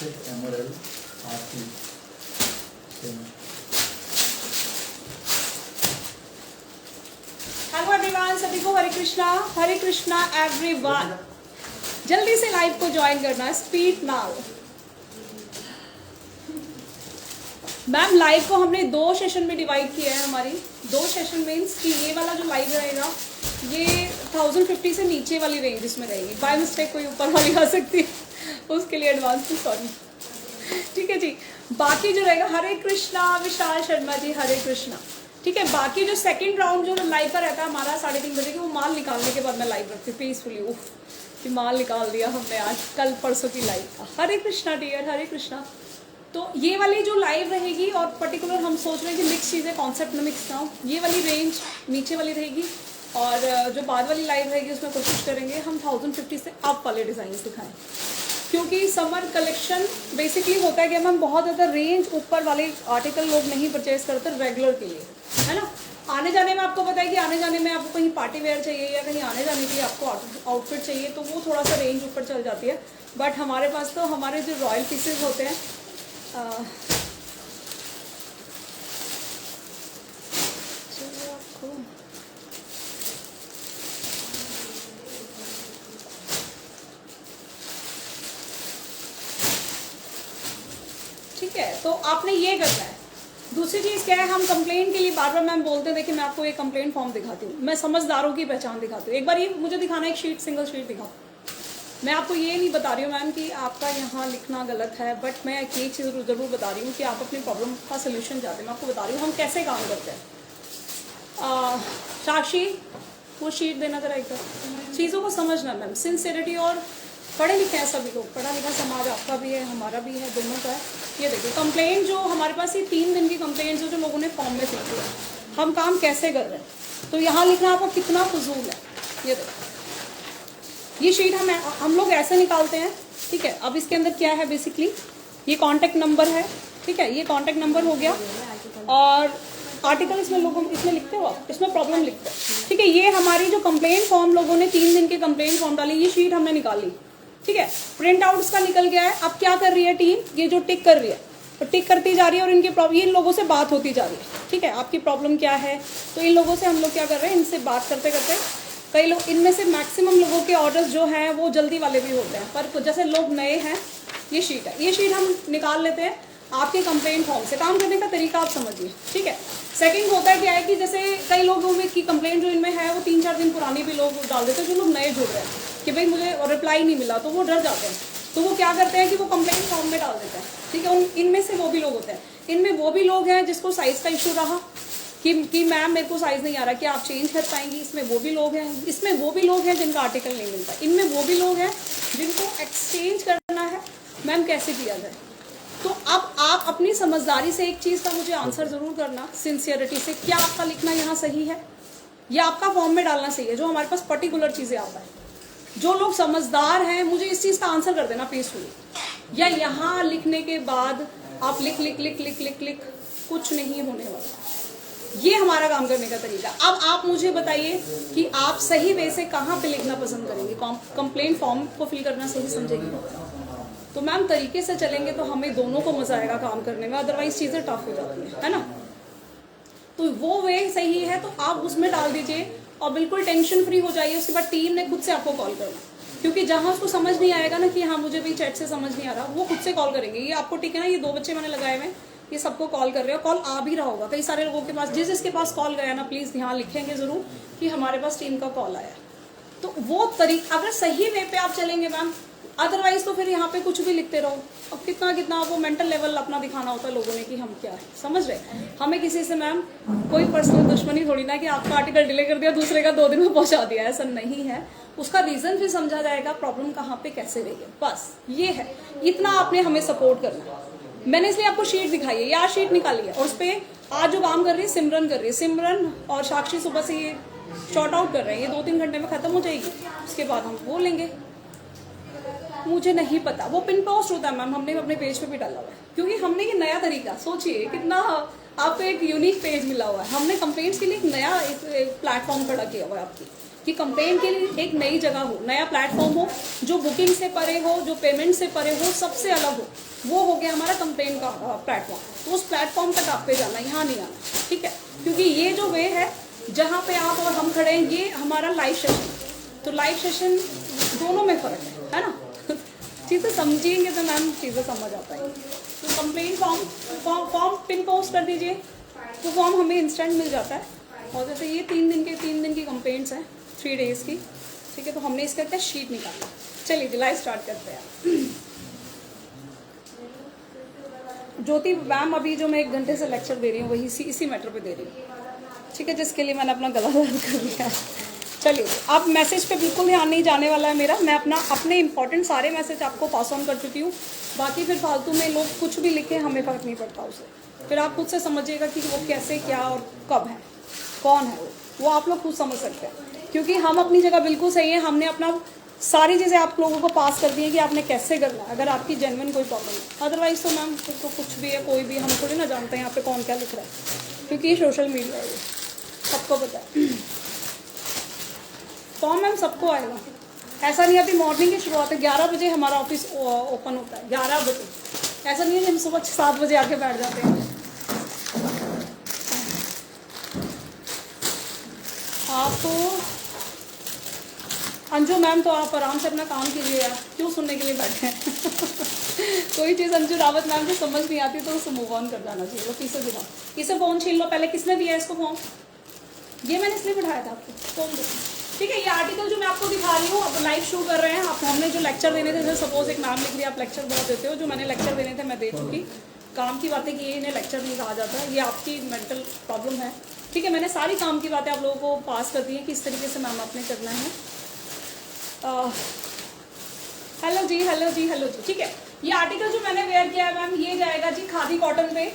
Emerald आरती। Hello everyone, सभी को हरे Krishna everyone. जल्दी से लाइव को ज्वाइन करना, स्पीड नाउ। मैम लाइव को हमने 2 सेशन में डिवाइड किया है। हमारी 2 सेशन मीन्स कि ये वाला जो लाइव रहेगा ये 1050 से नीचे वाली रेंज इसमें रहेगी। बाय मिस्टेक कोई ऊपर वाली आ सकती है, उसके लिए एडवांस में सॉरी। ठीक है जी। बाकी जो रहेगा, हरे कृष्णा विशाल शर्मा जी, हरे कृष्णा। ठीक है। बाकी जो सेकंड राउंड जो लाइव का रहता है हमारा 3:30 बजे की, वो माल निकालने के बाद मैं लाइव रखती हूँ पीसफुली। उफ कि माल निकाल दिया हमने आज, कल परसों की लाइव का। हरे कृष्णा डियर, हरे कृष्णा। तो ये वाली जो लाइव रहेगी, और पर्टिकुलर हम सोच रहे हैं कि मिक्स चीज़ें, कॉन्सेप्ट में मिक्स ना हो, ये वाली रेंज नीचे वाली रहेगी। और जो बाद वाली लाइव रहेगी उसमें कोशिश करेंगे हम 1050 से अप वाले डिज़ाइन दिखाएं, क्योंकि समर कलेक्शन बेसिकली होता है कि हम बहुत ज़्यादा रेंज ऊपर वाले आर्टिकल लोग नहीं परचेज करते रेगुलर के लिए, है ना। आने जाने में आपको पता है कि आने जाने में आपको कहीं पार्टी वेयर चाहिए या कहीं आने जाने के लिए आपको आउटफिट चाहिए, तो वो थोड़ा सा रेंज ऊपर चल जाती है। बट हमारे पास तो हमारे जो रॉयल पीसेज होते हैं, ठीक है। तो आपने ये करना है। दूसरी चीज़ क्या है, हम कंप्लेंट के लिए बार बार मैम बोलते हैं। देखिए मैं आपको एक कंप्लेंट फॉर्म दिखाती हूँ, मैं समझदारों की पहचान दिखाती हूँ। एक बार ये मुझे दिखाना, एक शीट, सिंगल शीट दिखाओ। मैं आपको ये नहीं बता रही हूँ मैम कि आपका यहाँ लिखना गलत है, बट मैं एक चीज़ ज़रूर बता रही हूँ कि आप अपनी प्रॉब्लम का सोल्यूशन चाहते हैं। मैं आपको बता रही हूँ हम कैसे काम करते हैं। साक्षी वो शीट देना जरा एक बार। चीज़ों को समझना मैम, सिंसियरिटी। और पढ़े लिखे हैं सभी लोग, पढ़ा लिखा समाज आपका भी है, हमारा भी है, दोनों का है। ये देखिए कंप्लेंट जो हमारे पास, ये 3 दिन की कंप्लेंट जो लोगों ने फॉर्म में सीखी है, हम काम कैसे कर रहे हैं। तो यहाँ लिखना आपको कितना फजूल है। ये देखो ये शीट हम लोग ऐसे निकालते हैं। ठीक है। अब इसके अंदर क्या है, बेसिकली ये कॉन्टैक्ट नंबर है। ठीक है, ये कॉन्टैक्ट नंबर हो गया, और आर्टिकल इसमें इसमें लिखते हो आप, इसमें प्रॉब्लम लिखते हो। ठीक है। ये हमारी जो कंप्लेंट फॉर्म लोगों ने 3 दिन के कंप्लेंट फॉर्म डाली, ये शीट हमने निकाली। ठीक है। प्रिंट आउट इसका निकल गया है। अब क्या कर रही है टीम, ये जो टिक कर रही है, तो टिक करती जा रही है, और इनके प्रॉब्लम, इन लोगों से बात होती जा रही है। ठीक है। आपकी प्रॉब्लम क्या है, तो इन लोगों से हम लोग क्या कर रहे हैं, इनसे बात करते करते, कई लोग, इनमें से मैक्सिमम लोगों के ऑर्डर्स जो हैं वो जल्दी वाले भी होते हैं, पर जैसे लोग नए हैं, ये शीट है, ये शीट हम निकाल लेते हैं आपके कंप्लेंट फॉर्म से। काम करने का तरीका आप समझिए। ठीक है। सेकंड होता है क्या है कि जैसे कई लोगों की कंप्लेंट जो इनमें है वो 3-4 दिन पुरानी भी लोग डाल देते हैं, जो लोग नए जुड़ रहे हैं कि भाई मुझे रिप्लाई नहीं मिला, तो वो डर जाते हैं। तो वो क्या करते हैं कि वो कंप्लेंट फॉर्म में डाल देते हैं। ठीक है। इनमें से वो भी लोग होते हैं, इनमें वो भी लोग हैं जिसको साइज़ का इशू रहा कि मैम मेरे को साइज़ नहीं आ रहा, क्या आप चेंज कर पाएंगी। इसमें वो भी लोग हैं, इसमें वो भी लोग हैं जिनका आर्टिकल नहीं मिलता, इनमें वो भी लोग हैं जिनको एक्सचेंज करना है। मैम कैसे किया जाए। तो अब आप अपनी समझदारी से एक चीज़ का मुझे आंसर ज़रूर करना, सिंसियरिटी से, क्या आपका लिखना यहाँ सही है या आपका फॉर्म में डालना सही है, जो हमारे पास पर्टिकुलर चीज़ें आता है। जो लोग समझदार हैं मुझे इस चीज़ का आंसर कर देना पीसफुली। या यहाँ लिखने के बाद आप लिख लिख लिख लिख लिख लिख कुछ नहीं होने वाला। ये हमारा काम करने का तरीका। अब आप मुझे बताइए कि आप सही वे से कहाँ पे लिखना पसंद करेंगे। कंप्लेंट फॉर्म को फिल करना सही समझेंगे, तो मैम तरीके से चलेंगे तो हमें दोनों को मजा आएगा काम करने में, अदरवाइज चीज़ें टफ हो जाती है ना। तो वो वे सही है तो आप उसमें डाल दीजिए, और बिल्कुल टेंशन फ्री हो जाइए। उसके बाद टीम ने खुद से आपको कॉल करना, क्योंकि जहाँ उसको समझ नहीं आएगा ना कि हाँ मुझे भी चैट से समझ नहीं आ रहा, वो खुद से कॉल करेंगे। ये आपको ठीक है ना, ये 2 बच्चे मैंने लगाए हुए, ये सबको कॉल कर रहे हो, कॉल आ भी रहा होगा कई सारे लोगों के पास। जिसके पास कॉल गया ना, प्लीज़ ध्यान लिखेंगे ज़रूर कि हमारे पास टीम का कॉल आया। तो वो तरीका अगर सही वे पे आप चलेंगे मैम, अदरवाइज तो फिर यहाँ पे कुछ भी लिखते रहो। अब कितना वो मेंटल लेवल अपना दिखाना होता है लोगों ने कि हम क्या है, समझ रहे। हमें किसी से मैम कोई पर्सनल दुश्मनी थोड़ी ना कि आपका आर्टिकल डिले कर दिया, दूसरे का 2 दिन में पहुंचा दिया, ऐसा नहीं है। उसका रीजन फिर समझा जाएगा, प्रॉब्लम कहाँ पे कैसे रही है, बस ये है। इतना आपने हमें सपोर्ट करना है। मैंने इसलिए आपको शीट दिखाई है, यार शीट निकाली है, और उस पर आज जो काम कर रही है सिमरन कर रही है। सिमरन और साक्षी सुबह से ये शॉर्ट आउट कर रहे हैं, ये 2-3 घंटे में खत्म हो जाएगी। उसके बाद हम वो लेंगे। मुझे नहीं पता, वो पिन पोस्ट होता है मैम, हमने अपने पेज पे भी डाला हुआ है, क्योंकि हमने ये नया तरीका, सोचिए कितना आपको एक यूनिक पेज मिला हुआ है। हमने कंप्लेंट्स के लिए एक नया प्लेटफॉर्म खड़ा किया हुआ है आपकी, कि कंप्लेंट के लिए एक नई जगह हो, नया प्लेटफॉर्म हो, जो बुकिंग से परे हो, जो पेमेंट से परे हो, सबसे अलग हो। वो हो गया हमारा कंप्लेन का प्लेटफॉर्म। तो उस प्लेटफॉर्म तक आप पे जाना, यहाँ नहीं आना, ठीक है। क्योंकि ये जो वे है जहाँ पे आप और हम खड़े हैं, ये हमारा लाइव सेशन, तो लाइव सेशन दोनों में फ़र्क है ना। चीज़ें समझेंगे तो मैम चीज़ें समझ आता है। तो कंप्लेन फॉर्म पिन पोस्ट कर दीजिए, तो फॉर्म हमें इंस्टेंट मिल जाता है। और जैसे ये 3 दिन की कंप्लेंट्स हैं, 3 डेज़ की, ठीक है। तो हमने इसका क्या शीट निकाला। चलिए जुलाई स्टार्ट करते हैं। ज्योति मैम अभी जो मैं 1 घंटे से लेक्चर दे रही हूँ वही इसी मैटर पे दे रही हूँ, ठीक है, जिसके लिए मैंने अपना गला दर्द कर लिया है। चलिए अब मैसेज पे बिल्कुल ध्यान नहीं जाने वाला है मेरा। मैं अपने इंपॉर्टेंट सारे मैसेज आपको पास ऑन कर चुकी हूँ। बाकी फिर फालतू में लोग कुछ भी लिखे, हमें फ़र्क नहीं पड़ता उसे। फिर आप खुद से समझिएगा कि वो कैसे, क्या और कब है, कौन है वो आप लोग खुद समझ सकते हैं। क्योंकि हम अपनी जगह बिल्कुल सही है, हमने अपना सारी चीज़ें आप लोगों को पास कर दी है कि आपने कैसे करना है, अगर आपकी जेन्युइन कोई प्रॉब्लम है। अदरवाइज तो मैम तो कुछ भी है, कोई भी, हम थोड़ी ना जानते हैं यहाँ पे कौन क्या लिख रहा है, क्योंकि ये सोशल मीडिया है, सबको पता है। फॉर्म मैम सबको आएगा, ऐसा नहीं है। अभी मॉर्निंग की शुरुआत है, 11 बजे हमारा ऑफिस ओपन होता है, 11 बजे। ऐसा नहीं है कि हम सुबह 7 बजे आके बैठ जाते हैं। आप तो अंजू मैम, तो आप आराम से अपना काम कीजिए यार, क्यों सुनने के लिए बैठे हैं। कोई चीज़ अंजू रावत मैम को समझ नहीं आती तो उसे मूव ऑन कर जाना चाहिए। वो किसे दिखाओ, इसे फ़ोन छीन लो पहले। किसने दिया इसको फॉर्म? ये मैंने इसलिए बिठाया था आपको, फ़ोन दो, ठीक है। ये आर्टिकल जो मैं आपको दिखा रही हूँ, अब लाइव शो कर रहे हैं आप। हमने जो लेक्चर देने थे, जैसे सपोज एक मैम लिख रही है आप लेक्चर बहुत देते हो, जो मैंने लेक्चर देने थे मैं दे चुकी। काम की बातें की, इन्हें लेक्चर नहीं कहा जाता, ये आपकी मेंटल प्रॉब्लम है, ठीक है। मैंने सारी काम की बातें आप लोगों को पास कर दी हैं कि इस तरीके से मैम आपने करना है। हेलो जी, हेलो जी, हेलो जी, ठीक है। ये आर्टिकल जो मैंने वेयर किया है मैम, ये जाएगा जी खादी कॉटन पे।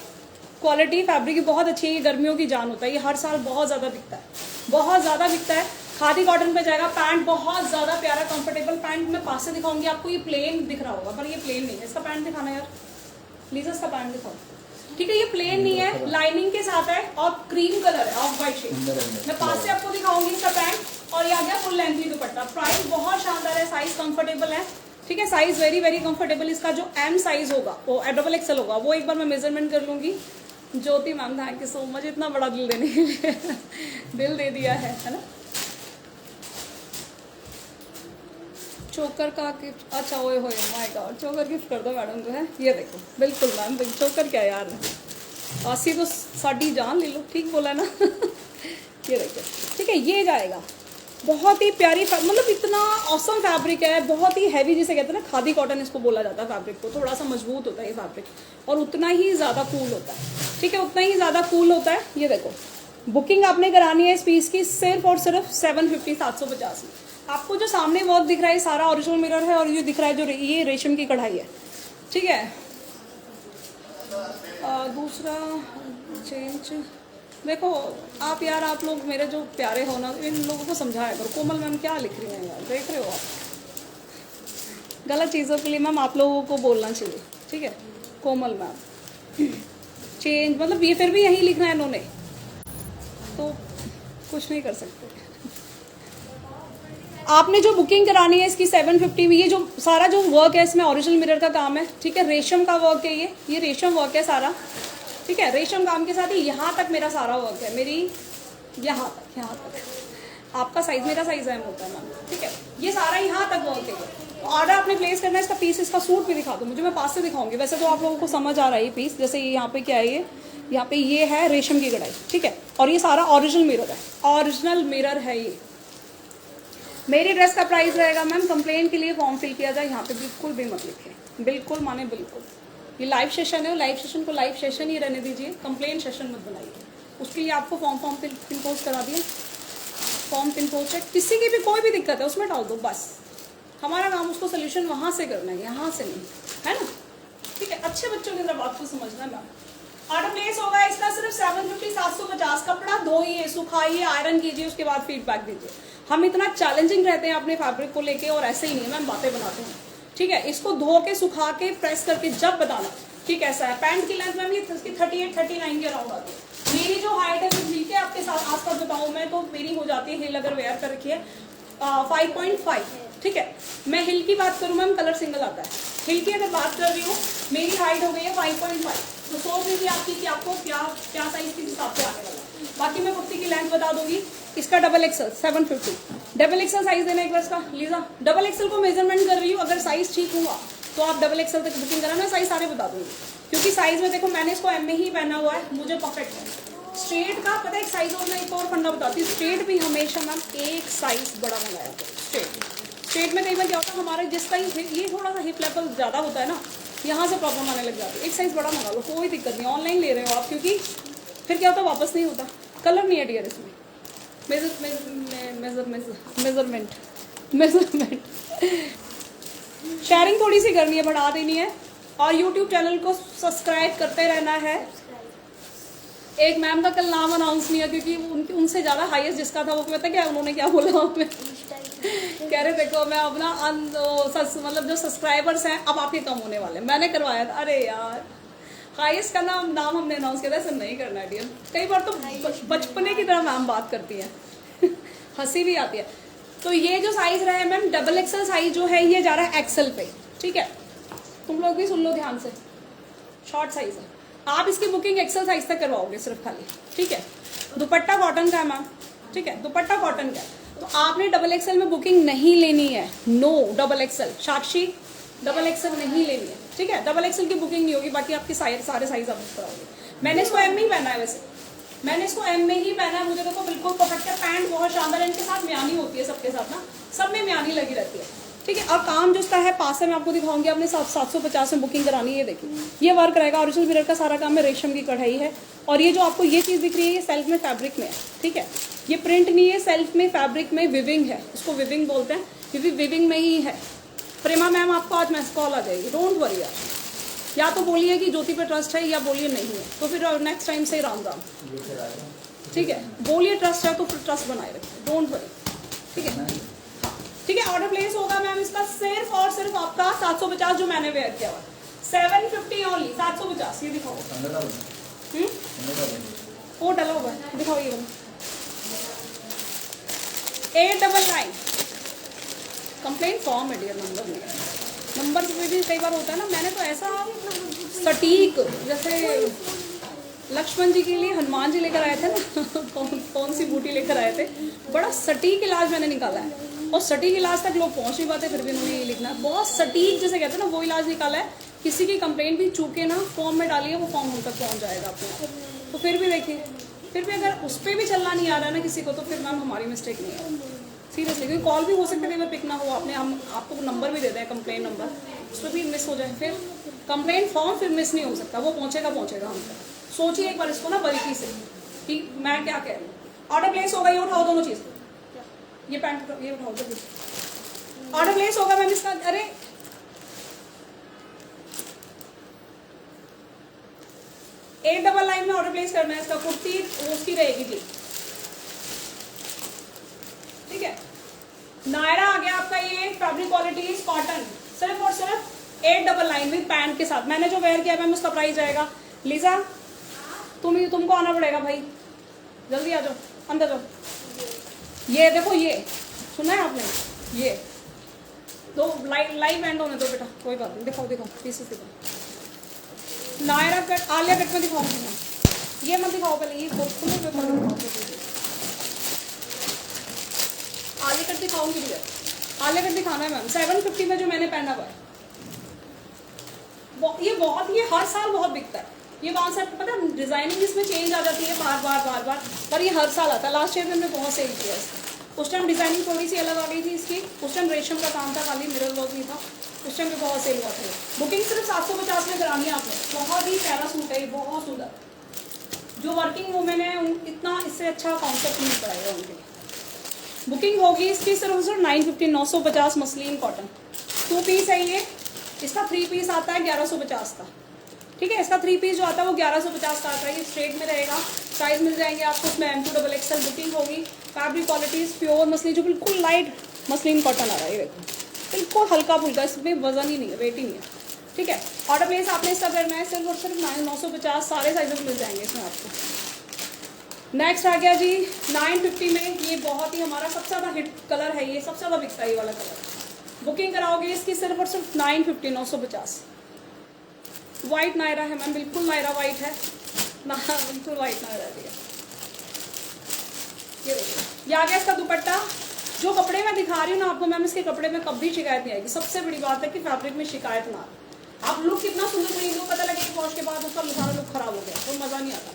क्वालिटी फैब्रिक की बहुत अच्छी है, ये गर्मियों की जान होता है, ये हर साल बहुत ज़्यादा बिकता है, बहुत ज़्यादा बिकता है। खादी कॉटन पे जाएगा। पैंट बहुत ज़्यादा प्यारा कंफर्टेबल पैंट, मैं पास से दिखाऊंगी आपको। ये प्लेन दिख रहा होगा पर ये प्लेन नहीं है। इसका पैंट दिखाना यार प्लीज़, इसका पैंट दिखाओ, ठीक है। ये प्लेन नहीं है, लाइनिंग के साथ है और क्रीम कलर है, ऑफ वाइट शेड। मैं पास से आपको दिखाऊंगी इसका पैंट, और ये आ गया फुल लेंथी दुपट्टा। प्राइस बहुत शानदार है, साइज कंफर्टेबल है, ठीक है। Size very very comfortable. इसका जो एम साइज होगा वो XXL होगा, वो एक बार मैं मेजरमेंट कर लूंगी। Jyoti ma'am thank you so much, इतना बड़ा दिल देने के लिए। दिल दे दिया है ना। चोकर का गिफ्ट, अच्छा ओए होए माय गॉड, चोकर गिफ्ट कर दो मैडम जो है। ये देखो, बिल्कुल मैम, चोकर क्या यार, आसी तो साड़ी जान ले लो, ठीक बोला ना। ये देखो, ठीक है। ये जाएगा, बहुत ही प्यारी, मतलब इतना औसम फैब्रिक है, बहुत ही हैवी, जिसे कहते हैं ना खादी कॉटन इसको बोला जाता है फैब्रिक को। थोड़ा सा मजबूत होता है ये फैब्रिक, और उतना ही ज़्यादा कूल होता है, ठीक है, उतना ही ज़्यादा कूल होता है। ये देखो, बुकिंग आपने करानी है इस पीस की सिर्फ और सिर्फ 750, 750 में। आपको जो सामने वर्क दिख रहा है सारा ओरिजिनल मिरर है, और ये दिख रहा है जो ये रेशम की कढ़ाई है, ठीक है। दूसरा चेंज देखो आप यार, आप लोग मेरे जो प्यारे हो ना, इन लोगों को समझाया करो। कोमल मैम क्या लिख रही हैं यार, देख रहे हो आप, गलत चीज़ों के लिए मैम आप लोगों को बोलना चाहिए, ठीक है। कोमल मैम चेंज, मतलब ये फिर भी यही लिखना है इन्होंने, तो कुछ नहीं कर सकते। आपने जो बुकिंग करानी है इसकी 750 में, ये जो सारा जो वर्क है इसमें ओरिजिनल मिरर का काम है, ठीक है। रेशम का वर्क है, ये रेशम वर्क है सारा, ठीक है। रेशम काम के साथ ही यहाँ तक मेरा सारा वर्क है, मेरी यहाँ तक आपका साइज, मेरा साइज है होता है मैम, ठीक है। ये सारा यहाँ तक वर्क है। ऑर्डर आपने प्लेस करना है। इसका पीस, इसका सूट भी दिखा दो मुझे, मैं पास से दिखाऊंगी। वैसे तो आप लोगों को समझ आ रहा है ये पीस, जैसे यहाँ पे क्या है, ये यहाँ पे ये है रेशम की कढ़ाई, ठीक है। और ये सारा ओरिजिनल मिरर है, ओरिजिनल मिरर है ये। मेरी ड्रेस का प्राइस रहेगा मैम, कंप्लेन के लिए फॉर्म फिल किया जाए, यहाँ पे बिल्कुल भी मत लिखें, बिल्कुल माने बिल्कुल। ये लाइव सेशन है, लाइव सेशन को लाइव सेशन ही रहने दीजिए, कंप्लेन सेशन मत बनाइए। उसके लिए आपको फॉर्म पिन पोस्ट करा दिए, फॉर्म पिन पोस्ट है। किसी की भी कोई भी दिक्कत है उसमें डाल दो, बस हमारा काम उसको सोल्यूशन वहाँ से करना है, यहाँ से नहीं, है ना, ठीक है। अच्छे बच्चों की तरह बात को समझना मैम। ऑर्डर प्लेस होगा इसका सिर्फ 750, 750। कपड़ा धोइए, सुखाइए, आयरन कीजिए, उसके बाद फीडबैक दीजिए। हम इतना चैलेंजिंग रहते हैं अपने फैब्रिक को लेके, और ऐसे ही नहीं मैम बातें बनाते हैं, ठीक है। इसको धो के, सुखा के, प्रेस करके जब बताना कि कैसा है। पैंट की लेंथ मैम ये 38, 39 के अराउंड आती है। मेरी जो हाइट है सिर्फ नीचे आपके साथ आसपास बताऊँ मैं, तो मेरी हो जाती है, हिल अगर वेयर कर रखी है 5.5, ठीक है। मैं हिल की बात करूँ मैम, कलर सिंगल आता है। हिल की अगर बात कर रही हूँ, मेरी हाइट हो गई है 5.5, तो सोच लीजिए आपकी कि आपको क्या साइज के हिसाब से आने वाला है। बाकी मैं कुर्ती की लेंथ बता दूंगी। इसका double axle 750, double XL size देना एक बार इसका। लीजा डबल एक्सल को मेजरमेंट कर रही हूँ, अगर साइज ठीक हुआ तो आप डबल एक्सल तक बुकिंग करा, मैं साइज सारे बता दूंगी, क्योंकि साइज में देखो मैंने इसको एम में ही पहना हुआ है, मुझे परफेक्ट है। स्ट्रेट का पता है एक साइज, और मैं एक और फंडा बताती हूँ, स्ट्रेट भी हमेशा मैम एक साइज बड़ा मंगाया स्ट्रेट में। कई बार क्या होता है हमारे जिसका ये थोड़ा सा हिप लेवल ज़्यादा होता है ना, यहाँ से प्रॉब्लम आने लग जाती है। एक साइज़ बड़ा मंगा लो, कोई दिक्कत नहीं, ऑनलाइन ले रहे हो आप, क्योंकि फिर क्या होता है वापस नहीं होता। कलर नहीं है डियर इसमें, मेजरमेंट शेयरिंग थोड़ी सी करनी है, बढ़ा देनी है, और यूट्यूब चैनल को सब्सक्राइब करते रहना है। एक मैम का कल नाम अनाउंस नहीं है, क्योंकि उनसे ज़्यादा हाईएस्ट जिसका था वो पता क्या उन्होंने क्या बोला हमें, कह रहे देखो मैं अपना मतलब जो सब्सक्राइबर्स हैं अब आपके कम होने वाले, मैंने करवाया था। अरे यार हाईएस्ट का नाम हमने अनाउंस किया था, ऐसा नहीं करना है डियर। कई बार तो बचपने की तरह मैम बात करती है हंसी भी आती है। तो ये जो साइज रहा है मैम, डबल एक्सल साइज जो है ये जा रहा है एक्सल पे, ठीक है। तुम लोग भी सुन लो ध्यान से, शॉर्ट साइज है, आप इसकी बुकिंग एक्सल साइज तक करवाओगे सिर्फ खाली, ठीक है। दुपट्टा कॉटन का है मैम, ठीक है, दुपट्टा कॉटन का है। तो आपने डबल एक्सल में बुकिंग नहीं लेनी है, नो डबल एक्सल, साक्षी डबल एक्सल नहीं लेनी है, ठीक है। डबल एक्सल की बुकिंग नहीं होगी, बाकी आपके सारे साइज आप बुक कराओगे। मैंने इसको एम में ही पहना है, वैसे मैंने इसको एम में ही पहना है, मुझे देखो बिल्कुल परफेक्ट है। पैंट बहुत शानदार है, इनके साथ म्यानी होती है, सबके साथ ना, सब में म्यानी लगी रहती है, ठीक है। और काम जो इसका है पास से मैं आपको दिखाऊंगी, आपने 750 में बुकिंग करानी है। ये देखिए ये वर्क रहेगा, ओरिजिनल मिरर का सारा काम है, रेशम की कढ़ाई है। और ये जो आपको ये चीज़ दिख रही है ये सेल्फ में फैब्रिक में है, ठीक है। ये प्रिंट नहीं है, सेल्फ में फैब्रिक में विविंग है, इसको विविंग बोलते हैं, क्योंकि विविंग में ही है। प्रेमा मैम आपको आज मैसेज कॉल आ जाएगी, डोंट वरी यार, या तो बोलिए कि ज्योति पे ट्रस्ट है या बोलिए नहीं है, तो फिर नेक्स्ट टाइम से राम राम, ठीक है। बोलिए ट्रस्ट है तो फिर ट्रस्ट बनाए रखिए, डोंट वरी, ठीक है। ठीक है, ऑर्डर प्लेस होगा मैम इसका सिर्फ और सिर्फ आपका 750 जो मैंने वेयर किया हुआ, 750 ओनली, 750। ये दिखाओ, वो डला हुआ है, दिखाओ ये वाला 899। कंप्लेंट फॉर्म है डियर, नंबर में भी कई बार होता है ना। मैंने तो ऐसा सटीक, जैसे लक्ष्मण जी के लिए हनुमान जी लेकर आए थे ना कौन सी बूटी लेकर आए थे, बड़ा सटीक इलाज मैंने निकाला है। और सटीक इलाज तक लोग पहुंच नहीं पाते, फिर भी उन्होंने ये लिखना बहुत सटीक, जैसे कहते हैं ना, वो इलाज निकाला है। किसी की कंप्लेंट भी चूके ना फॉर्म में डालिए, वो फॉर्म हम तक पहुंच जाएगा अपने। तो फिर भी देखिए, फिर भी अगर उस पर भी चलना नहीं आ रहा है ना किसी को, तो फिर मैम हमारी मिस्टेक नहीं है सीरियसली, क्योंकि कॉल भी हो सकते थे, मैं पिक ना हो आपने, हम आपको नंबर भी दे दें, कंप्लेंट नंबर, उस पर भी मिस हो जाए, फिर कंप्लेंट फॉर्म फिर मिस नहीं हो सकता, वो पहुंचेगा हम तक। सोचिए एक बार इसको ना बारीकी से कि मैं क्या कह रही हूँ। ऑर्डर प्लेस होगा, ये उठाओ दोनों चीज़, ये पैंट ये उठाओ, तो ऑर्डर प्लेस होगा मैम इसका। अरे $899 में ऑर्डर प्लेस करना है इसका, कुर्ती उसकी रहेगी जी, ठीक है। नायरा आ गया आपका, ये फैब्रिक क्वालिटी कॉटन, सिर्फ और सिर्फ 899 विद पैंट के साथ। मैंने जो वेयर किया मैम उसका प्राइस जाएगा, लीजा तुमको आना पड़ेगा भाई, जल्दी आ जाओ, अंदर जाओ। ये देखो, ये सुना है आपने, ये दो लाइव एंड होने दो बेटा, कोई बात नहीं, दिखाओ पीसेस दिखाओ। नायरा कट, आलिया कट में दिखाऊंगी, ये मत दिखाओ पहले, ये आलिया कट दिखाऊंगी भैया, आलिया कट दिखाना है मैम। 750 में जो मैंने पहना हुआ है, ये बहुत, ये हर साल बहुत बिकता है। ये कॉन्सेप्ट पता है, डिजाइनिंग इसमें चेंज आ जाती है बार, पर ये हर साल आता है। लास्ट ईयर में हमने बहुत सेल किया इसका, उस टाइम डिजाइनिंग थोड़ी सी अलग आ गई थी इसकी, उस टाइम रेशम का काम था, खाली मिरर वर्क नहीं था, उस टाइम पे बहुत सेल हुआ था। बुकिंग सिर्फ 750 में करानी है आपने, बहुत ही प्यारा सूट है, बहुत सुंदर। जो वर्किंग वूमेन है इतना इससे अच्छा कॉन्सेप्ट नहीं पड़ेगा उनके लिए। बुकिंग होगी इसकी सिर्फ 950 मसलिन कॉटन, 2 पीस है ये, इसका 3 पीस आता है 1150 का, ठीक है। इसका 3 पीस जो आता है वो 1150 का आता है, ये स्ट्रेट में रहेगा, साइज मिल जाएंगे आपको उसमें M2XXL। बुकिंग होगी, फैब्रिक क्वालिटीज प्योर मसलिन, जो बिल्कुल लाइट मसलिन कॉटन आ रहा है, ये देखो बिल्कुल हल्का फुल्का, इसमें वजन ही नहीं है, वेट ही नहीं है, ठीक है। ऑर्डर प्लेस आपने इसका करना है सिर्फ और सिर्फ 950, सारे साइजों में मिल जाएंगे इसमें आपको। नेक्स्ट आ गया जी 950 में, ये बहुत ही हमारा सबसे ज़्यादा हिट कलर है, ये सबसे ज़्यादा बिकता है ये वाला कलर, बुकिंग कराओगे इसकी सिर्फ और सिर्फ 950, 950। वाइट नायरा है मैम, बिल्कुल नायरा वाइट है ना, बिल्कुल वाइट नायरा है। ये देखिए, ये आ गया इसका दुपट्टा। जो कपड़े मैं दिखा रही हूँ ना आपको मैम, इसके कपड़े में कभी शिकायत नहीं आएगी। सबसे बड़ी बात है कि फैब्रिक में शिकायत ना आए। आप लुक कितना सुंदर खरीद लो, पता लगे कि वॉश के बाद उसका सारा लुक खराब हो गया तो मजा नहीं आता।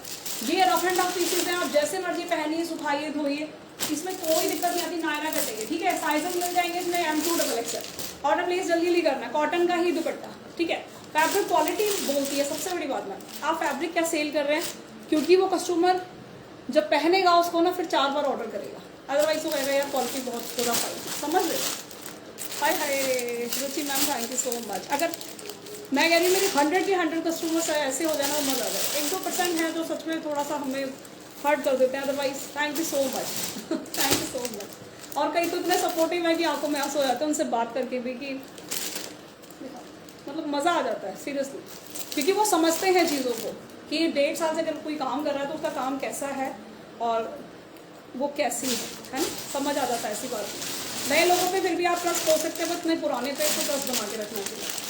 ये रफ एंड टफ पीसेज हैं, आप जैसे मर्जी पहनिए, सुखाइए, धोइए, इसमें कोई दिक्कत नहीं आती। नायरा कटेगी, ठीक है। साइजेस मिल जाएंगे इसमें M2XXL। ऑर्डर प्लेस जल्दी जल्दी करना है। कॉटन का ही दुपट्टा, ठीक है। फैब्रिक क्वालिटी बोलती है सबसे बड़ी बात। मैम आप फैब्रिक क्या सेल कर रहे हैं, क्योंकि वो कस्टमर जब पहनेगा उसको ना फिर 4 बार ऑर्डर करेगा, अदरवाइज वो कहेगा यार क्वालिटी बहुत पूरा फाइल, समझ रहे हो। Hi hi Ruchi ma'am, thank you so much. अगर मैं कह रही हूँ मेरी 100 के 100 कस्टमर्स ऐसे हो जाना मजा आ जाए। 1-2% है जो सच में थोड़ा सा हमें हर्ट कर देते हैं, otherwise thank you so much thank you so much. और कई तो इतने सपोर्टिव है कि आंखों में आंसू हो जाते हैं उनसे बात करके भी, कि मतलब मज़ा आ जाता है सीरियसली, क्योंकि वो समझते हैं चीज़ों को कि 1.5 साल से अगर कोई काम कर रहा है तो उसका काम कैसा है और वो कैसी है ना, समझ आ जाता है ऐसी बात। नए लोगों पे फिर भी आप ट्रस्ट हो सकते हैं, बट इतने पुराने पे तो ट्रस्ट बना के रखना चाहिए।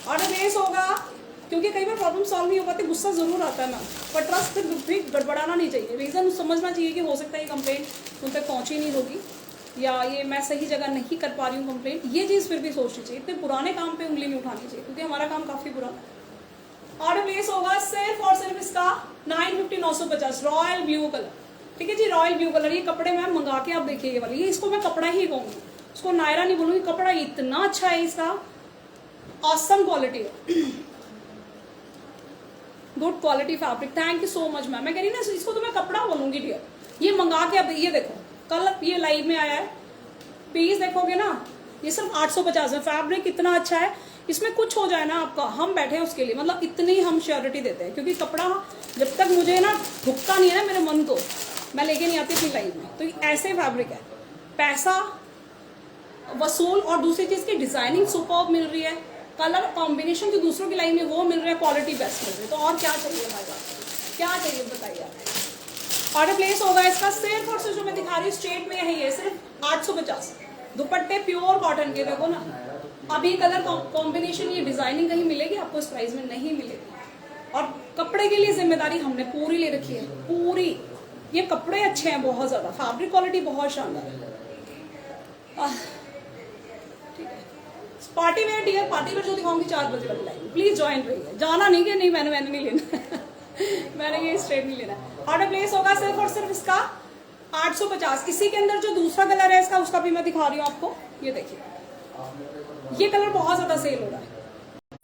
ऑर्डर प्लेस होगा, क्योंकि कई बार प्रॉब्लम सॉल्व नहीं हो पाती, गुस्सा जरूर आता है ना, पर ट्रस्ट फिर भी गड़बड़ाना नहीं चाहिए। रीज़न समझना चाहिए कि हो सकता है ये कंप्लेंट उन तक पहुँची नहीं होगी, या ये मैं सही जगह नहीं कर पा रही हूँ कंप्लेंट, ये चीज़ फिर भी सोचनी चाहिए। इतने पुराने काम पे उंगली नहीं उठानी चाहिए, क्योंकि हमारा काम काफ़ी पुराना है। ऑर्डर प्लेस होगा सिर्फ और सिर्फ इसका 950, 950 रॉयल ब्लू कलर, ठीक है जी, रॉयल ब्लू कलर। ये कपड़े मैम मंगा के आप देखिए, ये वाली, ये इसको मैं कपड़ा ही कहूँगी, उसको नायरा नहीं बोलूँगी। कपड़ा इतना अच्छा है इसका, ऑसम क्वालिटी है, good quality fabric. Thank you so much ma'am. मैं कह रही ना इसको तो मैं कपड़ा बोलूँगी डियर। ये मंगा के आप ये देखो, कल ये लाइव में आया है, पीस देखोगे ना, ये सिर्फ 850 में। फैब्रिक इतना अच्छा है, इसमें कुछ हो जाए ना आपका, हम बैठे हैं उसके लिए, मतलब इतनी हम श्योरिटी देते हैं, क्योंकि कपड़ा जब तक मुझे ना भुगता नहीं है ना मेरे मन को, मैं लेके नहीं आती अपनी लाइफ में। तो ऐसे फैब्रिक है, पैसा वसूल, और दूसरी चीज़ की डिजाइनिंग सुपर्ब मिल रही है, कलर कॉम्बिनेशन जो दूसरों की लाइन में वो मिल रहा है, क्वालिटी बेस्ट मिल रही है, तो और क्या चाहिए हमारे पास, क्या चाहिए बताइए आप। ऑर्डर प्लेस होगा इसका सिर्फ और सिर्फ, जो मैं दिखा रही हूँ स्ट्रेट में यही है, सिर्फ 850। दुपट्टे प्योर कॉटन के, देखो ना, अभी कलर कॉम्बिनेशन, ये डिजाइनिंग कहीं मिलेगी आपको इस प्राइस में नहीं मिलेगी। और कपड़े के लिए जिम्मेदारी हमने पूरी ले रखी है, पूरी। ये कपड़े अच्छे हैं बहुत ज्यादा, फैब्रिक क्वालिटी बहुत शानदार है। ठीक है, party wear dear, party wear जो दिखाऊंगी 4 बजे वाली लाइन, प्लीज ज्वाइन रहिए। जाना नहीं कि नहीं, मैंने नहीं लेना मैंने ये स्ट्रेट नहीं लेना। ऑर्डर प्लेस होगा सिर्फ और सिर्फ इसका 850। इसी के अंदर जो दूसरा कलर है इसका, उसका भी मैं दिखा रही हूँ आपको। ये देखिए, ये कलर बहुत ज्यादा सेल हो रहा है,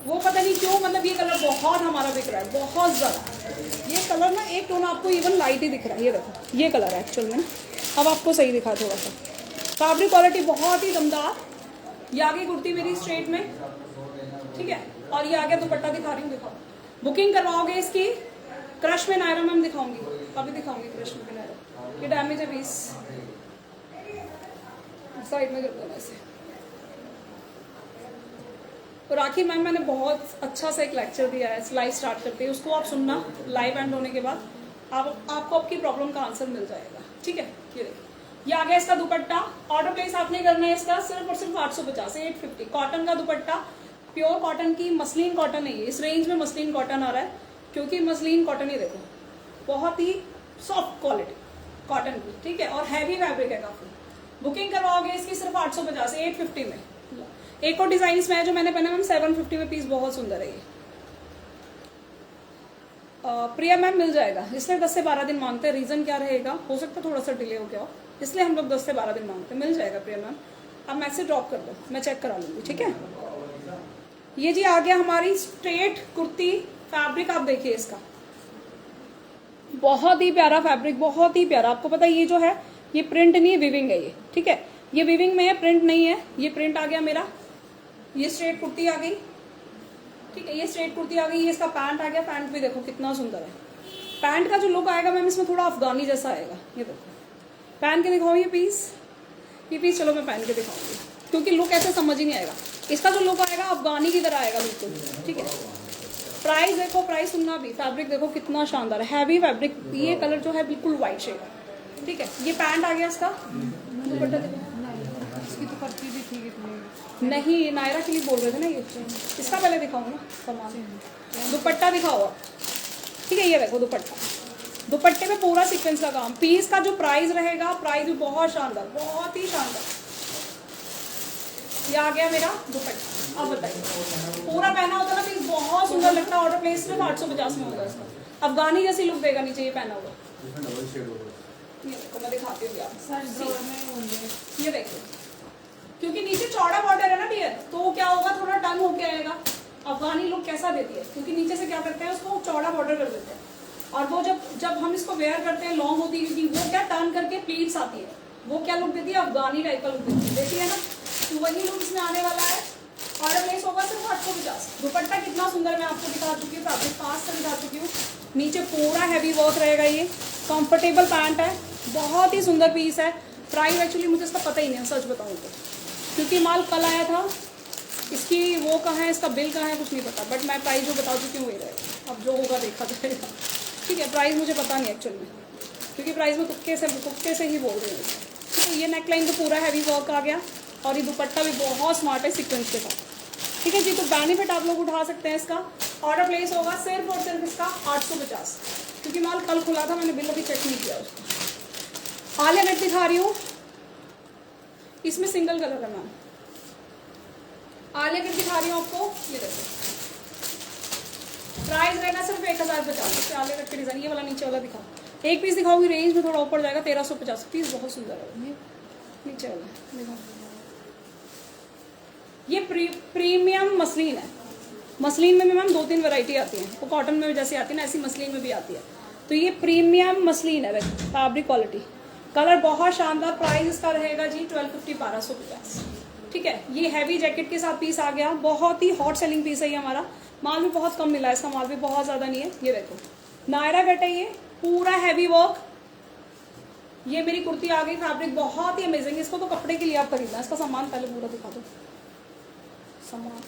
वो पता नहीं क्यों, मतलब ये कलर बहुत हमारा बिक रहा है, बहुत ज्यादा। ये कलर ना एक टोन आपको इवन लाइट ही दिख रहा है, ये देखो, ये कलर है एक्चुअल में ना, अब आपको सही दिखा थोड़ा सा। फैब्रिक क्वालिटी बहुत ही दमदार। ये आगे कुर्ती मेरी स्ट्रेट में, ठीक है, और ये आगे दुपट्टा दिखा रही हूँ, दिखाओ। बुकिंग करवाओगे इसकी, क्रश में नायरा मैम दिखाऊंगी, अभी दिखाऊंगी क्रश में नायरा। ये डैमेज है पीस, साइड में कर देना इसे। तो राखी मैम मैंने बहुत अच्छा सा एक लेक्चर दिया है लाइव स्टार्ट करते हैं, उसको आप सुनना, लाइव एंड होने के बाद आपको आपकी प्रॉब्लम का आंसर मिल जाएगा, ठीक है। ये देखिए, ये आ गया इसका दुपट्टा। ऑर्डर प्लेस आपने करना है इसका सिर्फ और सिर्फ 850, 850। कॉटन का दुपट्टा, प्योर कॉटन की, मसलिन कॉटन है ये, इस रेंज में मसलिन कॉटन आ रहा है, क्योंकि मसलिन कॉटन ही देखो बहुत ही सॉफ्ट क्वालिटी कॉटन की, ठीक है, और हैवी फैब्रिक है काफी। बुकिंग करवाओगे इसकी सिर्फ 850, 850 में। एक और डिजाइन इसमें है जो मैंने पहना मैम 750 में, पीस बहुत सुंदर है ये। प्रिया मैम मिल जाएगा, इसलिए 10 से 12 दिन मांगते हैं। रीजन क्या रहेगा, हो सकता है थोड़ा सा डिले हो गया हो, इसलिए हम लोग 10 से 12 दिन मांगते हैं। मिल जाएगा प्रिया मैम, आप मैसेज ड्रॉप कर दो, मैं चेक करा लूंगी, ठीक है। ये जी आ गया हमारी स्ट्रेट कुर्ती। फैब्रिक आप देखिए इसका, बहुत ही प्यारा फैब्रिक, बहुत ही प्यारा। आपको पता है ये जो है ये प्रिंट नहीं है, विविंग है ये, ठीक है, ये विविंग में है, प्रिंट नहीं है। ये प्रिंट आ गया मेरा, ये स्ट्रेट कुर्ती आ गई, ठीक है, ये स्ट्रेट कुर्ती आ गई। ये इसका पैंट आ गया, पैंट भी देखो कितना सुंदर है। पैंट का जो लुक आएगा मैम इसमें थोड़ा अफगानी जैसा आएगा। ये देखो, पहन के दिखाओ ये पीस चलो मैं पहन के दिखाऊंगी, क्योंकि लुक ऐसे समझ ही नहीं आएगा। इसका जो लुक आएगा अफगानी की तरह आएगा बिल्कुल, ठीक है। प्राइस देखो, प्राइस सुनना भी, फैब्रिक देखो कितना शानदार है, हैवी फैब्रिक। ये कलर जो है बिल्कुल व्हाइट शेड है, ठीक है। ये पैंट आ गया इसका, दुपट्टा देखो, तो करती भी थी कितने नहीं, नायरा के लिए बोल रहे थे ना ये। इसका पहले दिखाऊँ ना सामान। दुपट्टा दिखाओ आप। ठीक है, ये देखो दुपट्टा। दुपट्टे में पूरा सीक्वेंस का काम। पीस का जो प्राइस रहेगा, प्राइस भी बहुत शानदार, बहुत ही शानदार। ये आ गया मेरा दुपट्टा। अब बताइए, पूरा पहना होता ना पीस बहुत सुंदर लगता है। ऑर्डर प्लेस सिर्फ 850 में होगा इसका। अफगानी जैसी लुक देगा नीचे ये पहना हुआ। इसमें डबल शेड होगा। ये देखो मैं दिखाती हूँ आपको। सर ड्रॉर में होंगे। ये देखो, क्योंकि नीचे चौड़ा बॉर्डर है ना डियर, तो क्या होगा, थोड़ा टर्न होके आएगा। अफगानी लुक कैसा देती है, क्योंकि नीचे से क्या करते हैं, उसको चौड़ा बॉर्डर कर देते हैं। और वो जब हम इसको वेयर करते हैं, लॉन्ग होती है, क्योंकि वो क्या टर्न करके प्लीट्स आती है, वो क्या लुक देती है, अफगानी टाइप का लुक देती है। देखिए ना, तो वही लुक इसमें आने वाला है। ऑर्डर प्लेस होगा सिर्फ 850। दुपट्टा कितना सुंदर मैं आपको दिखा चुकी हूँ, फैब्रिक पास से दिखा चुकी हूँ। नीचे पूरा हैवी वर्क रहेगा। ये कंफर्टेबल पैंट है, बहुत ही सुंदर पीस है। प्राइस एक्चुअली मुझे इसका पता ही नहीं है, सच बताऊँ तो, क्योंकि माल कल आया था। इसकी वो कहाँ है, इसका बिल कहाँ है, कुछ नहीं पता। बट मैं प्राइस जो बता चुकी हूँ वही रहेगा। अब जो होगा देखा जाएगा। ठीक है, प्राइस मुझे पता नहीं एक्चुअल में, क्योंकि प्राइस में तुक्के से ही बोल रही हूँ। ठीक है, ये नेकलाइन तो पूरा हैवी वर्क आ गया, और ये दुपट्टा भी बहुत स्मार्ट है सीक्वेंस के साथ। ठीक है जी, तो बेनिफिट आप लोग उठा सकते हैं इसका। ऑर्डर प्लेस होगा सिर्फ और सिर्फ इसका 850, क्योंकि माल कल खुला था, मैंने बिल अभी चेक नहीं किया उसका। आलिया कट दिखा रही हूँ, इसमें सिंगल कलर है मैम। आलिया कट दिखा रही हूँ आपको, ये देखो। प्राइस रहेगा सिर्फ 1050। आलिया कट के डिजाइन, ये वाला नीचे वाला दिखा। एक पीस दिखाऊंगी, रेंज में थोड़ा ऊपर जाएगा, 1350। पीस बहुत सुंदर है। ये नीचे वाला देखो, ये प्रीमियम मसलिन है। मसलिन में भी मैम 2-3 वैरायटी आती है। वो कॉटन में जैसे आती है ना, ऐसी मसलिन में भी आती है। तो ये प्रीमियम मसलिन है, फैब्रिक क्वालिटी, कलर बहुत शानदार। प्राइस इसका रहेगा जी 1250। ठीक है, ये हैवी जैकेट के साथ पीस आ गया। बहुत ही हॉट सेलिंग पीस है ये हमारा। माल भी बहुत कम मिला है, इसका माल भी बहुत ज़्यादा नहीं है। ये देखो, नायरा कट है, ये पूरा हैवी वर्क। ये मेरी कुर्ती आ गई, फैब्रिक बहुत ही अमेजिंग। इसको तो कपड़े के लिए आप खरीदना। इसका सामान पहले पूरा दिखा दो। सामान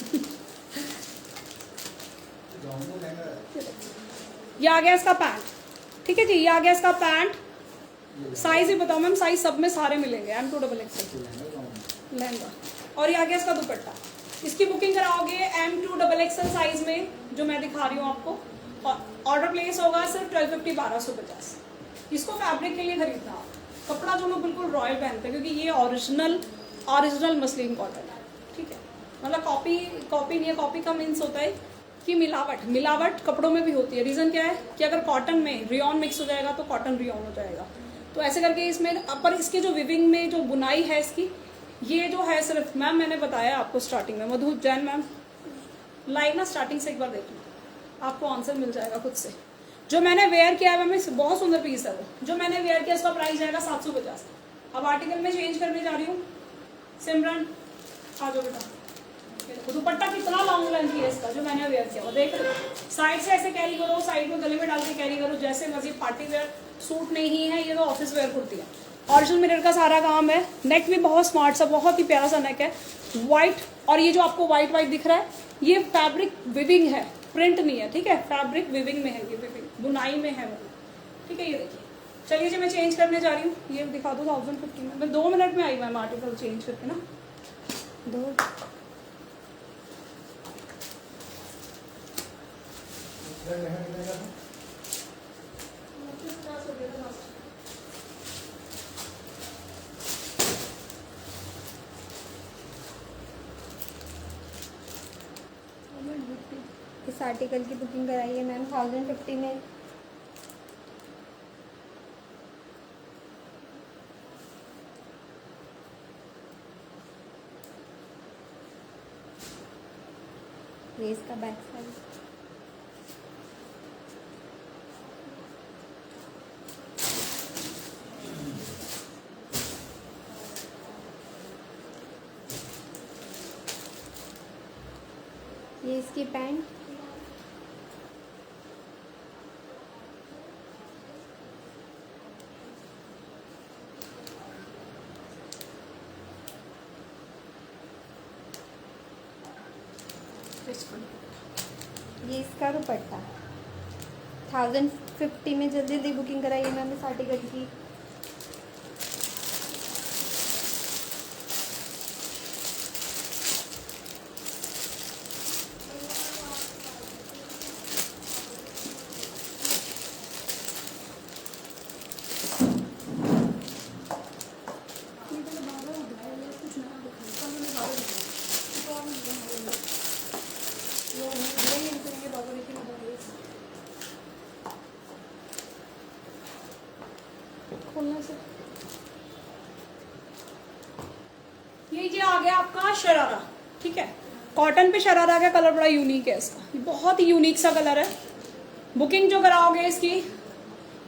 ये आ गया इसका पैंट। ठीक है जी, ये आ गया इसका पैंट। साइज ही बताओ मैम, साइज सब में सारे मिलेंगे, M2XXL लहंगा। और ये आ गया इसका दुपट्टा। इसकी बुकिंग कराओगे M2XXL साइज में, जो मैं दिखा रही हूँ आपको। और ऑर्डर प्लेस होगा सिर्फ 1250। इसको फैब्रिक के लिए खरीदना आप। कपड़ा जो लोग बिल्कुल रॉयल पहनते हैं, क्योंकि ये ओरिजिनल मसलिन कॉटन है। ठीक है, मतलब कॉपी नहीं है। कॉपी का मीन्स होता है कि मिलावट कपड़ों में भी होती है। रीज़न क्या है कि अगर कॉटन में रियॉन मिक्स हो जाएगा तो कॉटन रियॉन हो जाएगा। तो ऐसे करके इसमें पर इसकी जो विविंग में जो बुनाई है इसकी, ये जो है सिर्फ मैम मैंने बताया आपको स्टार्टिंग में। मधु जैन मैम लाइव ना स्टार्टिंग से एक बार देख लो, आपको आंसर मिल जाएगा खुद से। जो मैंने वेयर किया है मैम, बहुत सुंदर पीस है वो। जो मैंने वेयर किया उसका प्राइस जाएगा 750। अब आर्टिकल में चेंज करने जा रही हूँ। सिमरन आ जाओ बेटा। दुपट्टा कितना लॉन्ग लेंथ है इसका, जो मैंने वेयर किया वो देख लो। साइड से ऐसे कैरी करो, साइड में गले में डाल के कैरी करो, जैसे मर्जी। पार्टी वेयर सूट नहीं है, ये तो ऑफिस वेयर कुर्ती है। ऑरिजिनल मिरर का सारा काम है। नेक भी बहुत स्मार्ट सा, बहुत ही प्यारा सा नेक है, वाइट। और ये जो आपको वाइट दिख रहा है, ये फैब्रिक विविंग है, प्रिंट नहीं है। ठीक है, फैब्रिक विविंग में है, ये विविंग बुनाई में है वो। ठीक है, ये देखिए। चलिए जी, मैं चेंज करने जा रही हूँ। ये दिखा दो 1050 में। मैं 2 मिनट में आई मैम आर्टिकल चेंज करके ना। 2 इस आर्टिकल की बुकिंग कराई है मैम 1050 में। ये इसका बैक साइड। ये इसकी पैंट। ये इसका दुपट्टा 1050 में। जल्दी जल्दी बुकिंग कराइए मैम इस आर्टिकल की। खोलने से। ये जी आ गया आपका शरारा, ठीक है, कॉटन पे शरारा का कलर बड़ा यूनिक है इसका, बहुत ही यूनिक सा कलर है। बुकिंग जो कराओगे इसकी,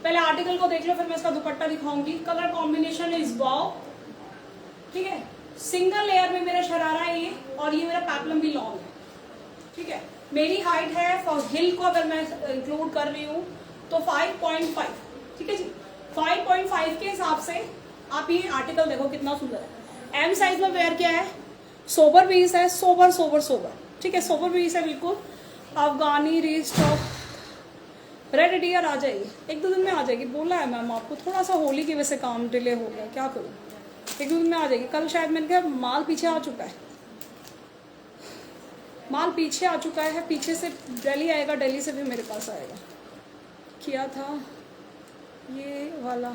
पहले आर्टिकल को देख लो, फिर मैं इसका दुपट्टा दिखाऊंगी। कलर कॉम्बिनेशन इज वाव, ठीक है, सिंगल लेयर में मेरा शरारा है ये, और ये मेरा पैपलम भी लॉन्ग है, ठीक है। मेरी हाइट है फॉर हिल को अगर मैं इंक्लूड कर रही हूँ तो 5.5, ठीक है जी। 5.5 के हिसाब से आप ये आर्टिकल देखो कितना सुंदर है। एम साइज में वेयर किया है, सोबर पीस है, सोबर सोबर सोबर, ठीक है, सोबर पीस है बिल्कुल। अफगानी रीस्टॉक रेड डियर आ जाएगी, एक दो दिन में आ जाएगी, बोला है मैम आपको, थोड़ा सा होली की वजह से काम डिले हो गया, क्या करूँ, एक दो दिन में आ जाएगी। कल शायद मैंने कहा माल पीछे आ चुका है, माल पीछे आ चुका है, पीछे से दिल्ली आएगा, दिल्ली से भी मेरे पास आएगा। किया था ये वाला,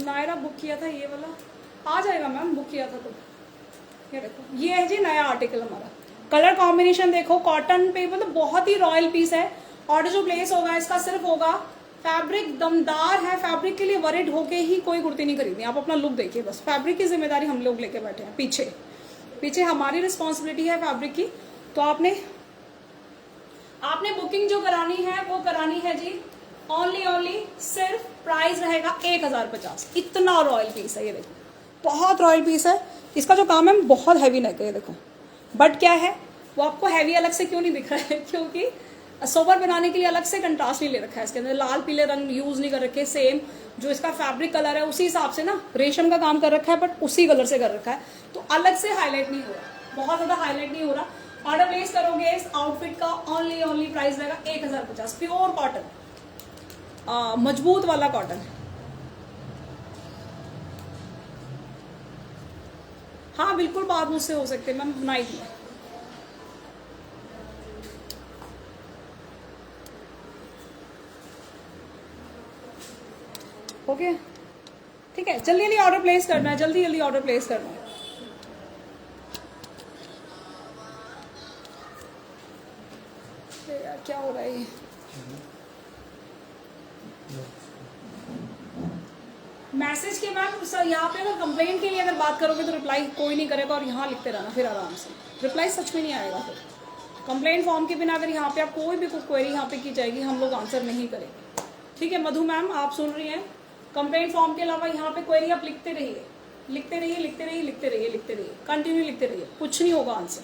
नायरा बुक किया था, ये वाला आ जाएगा मैम, बुक किया था तो। ये देखो, ये है जी नया आर्टिकल हमारा। कलर कॉम्बिनेशन देखो, कॉटन पे मतलब बहुत ही रॉयल पीस है। ऑर्डर जो प्लेस होगा इसका सिर्फ होगा, फैब्रिक दमदार है, फैब्रिक के लिए वरिड होके ही कोई कुर्ती नहीं खरीदनी, आप अपना लुक देखिए बस। फैब्रिक की जिम्मेदारी हम लोग लेके बैठे हैं, पीछे पीछे हमारी रिस्पॉन्सिबिलिटी है फैब्रिक की। तो आपने बुकिंग जो करानी है वो करानी है जी ओनली सिर्फ प्राइस रहेगा 1050। इतना रॉयल पीस है ये देखो, बहुत रॉयल पीस है। इसका जो काम है बहुत हैवी नेक है ये देखो, बट क्या है वो आपको हैवी अलग से क्यों नहीं दिख रहा है, क्योंकि सोबर बनाने के लिए अलग से कंट्रास्ट नहीं ले रखा है, इसके अंदर लाल पीले रंग यूज नहीं कर रखे, सेम जो इसका फैब्रिक कलर है उसी हिसाब से ना रेशम का काम कर रखा है, बट उसी कलर से कर रखा है, तो अलग से हाईलाइट नहीं हो रहा, बहुत ज्यादा हाईलाइट नहीं हो रहा। ऑर्डर प्लेस करोगे इस आउटफिट का ओनली प्राइस रहेगा 1050। प्योर कॉटन, मजबूत वाला कॉटन। हाँ बिल्कुल बात मुझसे हो सकती है, मैम बनाई थी। ओके ठीक है, जल्दी जल्दी ऑर्डर प्लेस करना है, जल्दी जल्दी ऑर्डर प्लेस करना है। यार क्या हो रहा है ये, मैसेज के मैम यहाँ पे अगर कंप्लेंट के लिए अगर बात करोगे तो रिप्लाई कोई नहीं करेगा, और यहाँ लिखते रहना फिर आराम से, रिप्लाई सच में नहीं आएगा। फिर कंप्लेंट फॉर्म के बिना अगर यहाँ पे आप कोई भी क्वेरी यहाँ पे की जाएगी, हम लोग आंसर नहीं करेंगे, ठीक है। मधु मैम आप सुन रही हैं, कंप्लेंट फॉर्म के अलावा यहाँ पे क्वेरी आप लिखते रहिए, लिखते रहिए, लिखते रहिए, लिखते रहिए, लिखते रहिए, कंटिन्यू लिखते रहिए, कुछ नहीं होगा आंसर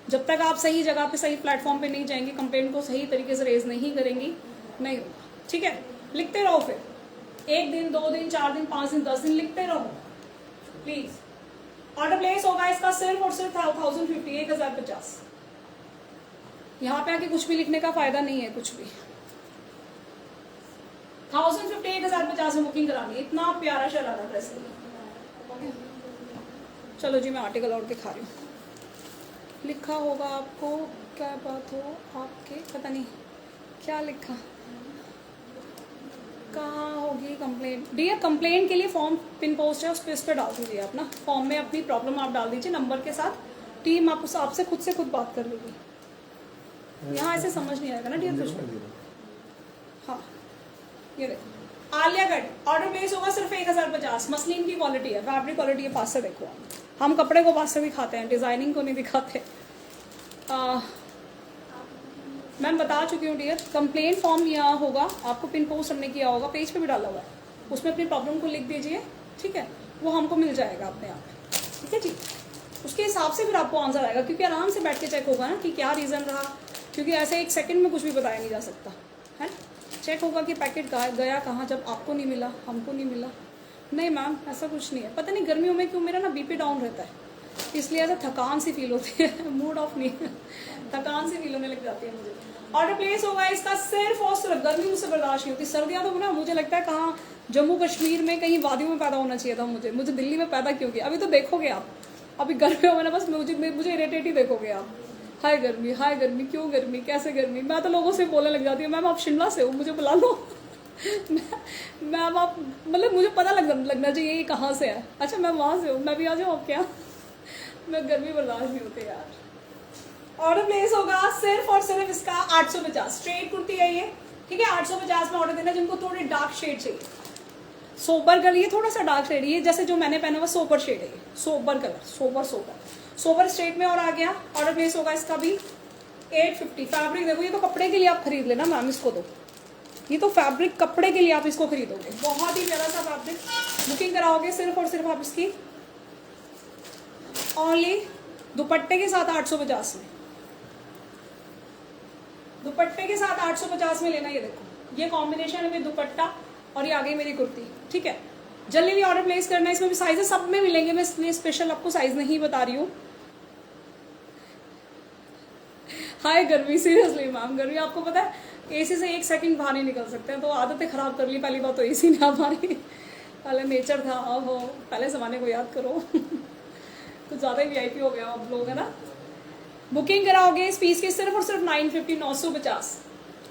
जब तक आप सही जगह पे सही प्लेटफॉर्म पे नहीं जाएंगे, कंप्लेंट को सही तरीके से रेज नहीं करेंगी, नहीं होगा, ठीक है। लिखते रहो, फिर 1 दिन 2 दिन 4 दिन 5 दिन 10 दिन लिखते रहो प्लीज। ऑर्डर प्लेस होगा इसका सिर्फ और सिर्फ 1050। यहाँ पे आके कुछ भी लिखने का फायदा नहीं है, कुछ भी 1050 में बुकिंग करानी है। इतना प्यारा शरारा ड्रेस है, ओके। चलो जी मैं आर्टिकल और दिखा रही हूँ। लिखा होगा आपको, क्या बात हो आपके, पता नहीं क्या लिखा, कहाँ होगी कंप्लेंट। डियर कंप्लेंट के लिए फॉर्म पिन पोस्ट है, उस पर डाल दीजिए आप ना, फॉर्म में अपनी प्रॉब्लम आप डाल दीजिए नंबर के साथ, टीम आपसे खुद से खुद बात कर लेगी। यहाँ ऐसे समझ नहीं आएगा ना डियर कुछ। हाँ ये देखो आलिया कट, ऑर्डर प्लेस होगा सिर्फ 1050। मसलिन की क्वालिटी है, फैब्रिक क्वालिटी है, पास से देखो, हम कपड़े को पास से दिखाते हैं, डिजाइनिंग को नहीं दिखाते। मैम बता चुकी हूँ डियर, कंप्लेंट फॉर्म यहाँ होगा, आपको पिन पोस्ट हमने किया होगा, पेज पे भी डाला हुआ है, उसमें अपनी प्रॉब्लम को लिख दीजिए, ठीक है, वो हमको मिल जाएगा अपने आप, ठीक है जी। उसके हिसाब से फिर आपको आंसर आएगा, क्योंकि आराम से बैठ के चेक होगा ना कि क्या रीज़न रहा, क्योंकि ऐसे 1 सेकंड में कुछ भी बताया नहीं जा सकता है। चेक होगा कि पैकेट गया कहाँ, जब आपको नहीं मिला हमको नहीं मिला। नहीं मैम ऐसा कुछ नहीं है, पता नहीं गर्मियों में क्यों मेरा ना बीपी डाउन रहता है, इसलिए ऐसा थकान सी फील होती है, मूड ऑफ नहीं, थकान सी फील होने लग जाती है मुझे। ऑर्डर प्लेस होगा इसका सिर्फ और सिर्फ, गर्मी मुझसे बर्दाश्त नहीं होती, सर्दियाँ तो ना मुझे लगता है कहाँ जम्मू कश्मीर में कहीं वादियों में पैदा होना चाहिए था मुझे दिल्ली में पैदा क्यों किया। अभी तो देखोगे आप, अभी गर्मियों में ना बस मुझे इरिटेट ही देखोगे आप, हाय गर्मी, क्यों गर्मी, कैसे गर्मी। मैं तो लोगों से बोलने लग जाती हूँ, मैम आप शिमला से हो, मुझे बुला लो। मैम आप, मतलब मुझे पता लगना चाहिए ये कहाँ से है। अच्छा मैम वहाँ से हो, मैं भी आ जाऊँ आपके यहाँ। मैं गर्मी बर्दाश्त नहीं होते यार। ऑर्डर प्लेस होगा सिर्फ और सिर्फ इसका 850। स्ट्रेट कुर्ती है ये, ठीक है, 850 में ऑर्डर देना जिनको थोड़े डार्क शेड चाहिए। सोबर कलर, ये थोड़ा सा डार्क शेड, ये जैसे जो मैंने पहना हुआ सोबर शेड है, ये सोबर कलर, सोबर स्ट्रेट में और आ गया। ऑर्डर प्लेस होगा इसका भी 850। फैब्रिक देखो, ये तो कपड़े के लिए आप खरीद लेना मैम इसको, तो ये तो फैब्रिक कपड़े के लिए आप इसको खरीदोगे, बहुत ही प्यारा सा फैब्रिक। बुकिंग कराओगे सिर्फ और सिर्फ आप इसकी ओनली दुपट्टे के साथ 850 में, दुपट्टे के साथ 850 में लेना। ये देखो, ये कॉम्बिनेशन है में दुपट्टा और ये आगे मेरी कुर्ती, ठीक है। जल्दी भी ऑर्डर प्लेस करना है। इसमें भी साइजेस सब में मिलेंगे, मैं इसलिए स्पेशल आपको साइज नहीं बता रही हूँ। हाय गर्मी, सीरियसली मैम गर्मी, आपको पता है एसी से 1 सेकंड बाहर नहीं निकल सकते हैं, तो आदतें खराब कर ली। पहली बात तो एसी ने हमारी, पहले नेचर था, अब हो पहले ज़माने को याद करो। कुछ ज़्यादा ही वीआईपी हो गया आप लोग, है ना। बुकिंग कराओगे इस पीस की सिर्फ और सिर्फ 950, 950।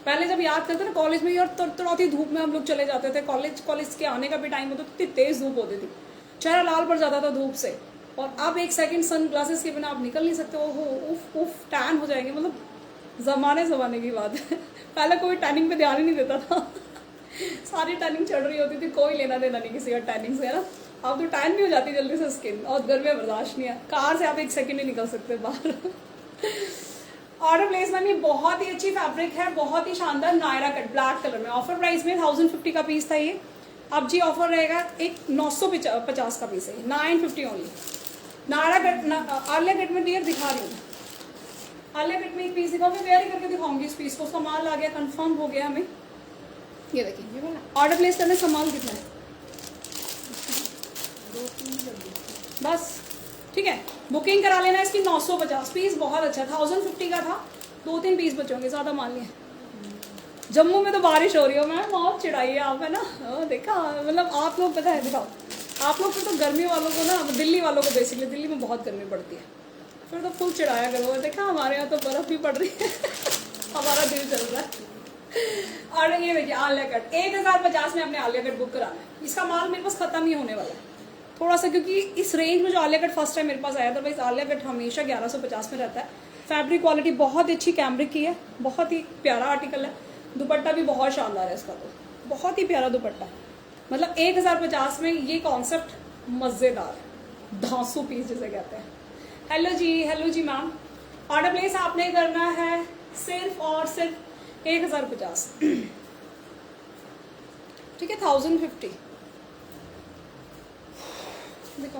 पहले जब याद करते ना कॉलेज में, और तड़तड़ाती धूप में हम लोग चले जाते थे कॉलेज के आने का भी टाइम होता, इतनी तेज धूप होती थी, चेहरा लाल पड़ जाता था धूप से। और अब 1 सेकंड सन ग्लासेस के बिना आप निकल नहीं सकते। ओहो उफ उफ, टैन हो जाएंगे, मतलब ज़माने की बात है। पहले कोई टैनिंग पे ध्यान ही नहीं देता था। सारी टैनिंग चढ़ रही होती थी, कोई लेना देना नहीं किसी का टैनिंग से, है ना। अब तो टैन भी हो जाती जल्दी से स्किन, और गर्मी बर्दाश्त नहीं है। कार से आप 1 सेकंड नहीं निकल सकते बाहर। ऑर्डर प्लेस मैम, ये बहुत ही अच्छी फैब्रिक है, बहुत ही शानदार नायरा कट ब्लैक कलर में। ऑफर प्राइस में 1050 का पीस था ये, अब जी ऑफर रहेगा एक 950 का पीस है, 950 only. Naira cut, Alia cut में डियर दिखा रही हूँ, आलिया कट में एक पीस दिखाऊंगी, वेयर ही करके दिखाऊंगी इस पीस को। उसका माल आ गया, कंफर्म हो गया हमें। ये देखिए ऑर्डर प्लेस करने का माल कितना है, बस ठीक है। बुकिंग करा लेना इसकी 950। पीस बहुत अच्छा, 1050 का था, 2-3 पीस बचोगे, ज़्यादा माल नहीं है। जम्मू में तो बारिश हो रही हो मैम, बहुत चिढ़ाई है आप, है ना। देखा, मतलब आप लोग पता है, दिखाओ आप लोग तो गर्मी वालों को ना, दिल्ली वालों को बेसिकली, दिल्ली में बहुत गर्मी पड़ती है, फिर तो फुल चिढ़ाया करो। देखा हमारे यहाँ तो बर्फ़ भी पड़ रही है। हमारा दिल चल रहा है। और ये देखिए आलिया कट 1050 में अपने आलिया कट बुक कराना है। इसका माल मेरे पास ख़त्म ही होने वाला है थोड़ा सा, क्योंकि इस रेंज में जो आलिया कट फर्स्ट टाइम मेरे पास आया था, भाई आलिया कट हमेशा 1150 में रहता है। फैब्रिक क्वालिटी बहुत अच्छी कैमरिक की है, बहुत ही प्यारा आर्टिकल है। दुपट्टा भी बहुत शानदार है इसका, तो बहुत ही प्यारा दुपट्टा है। मतलब 1050 में ये कॉन्सेप्ट मज़ेदार, धांसू पीस जिसे कहते हैं। हेलो जी मैम, ऑर्डर प्लेस आपने करना है सिर्फ और सिर्फ 1050, ठीक है। 1050 देखो,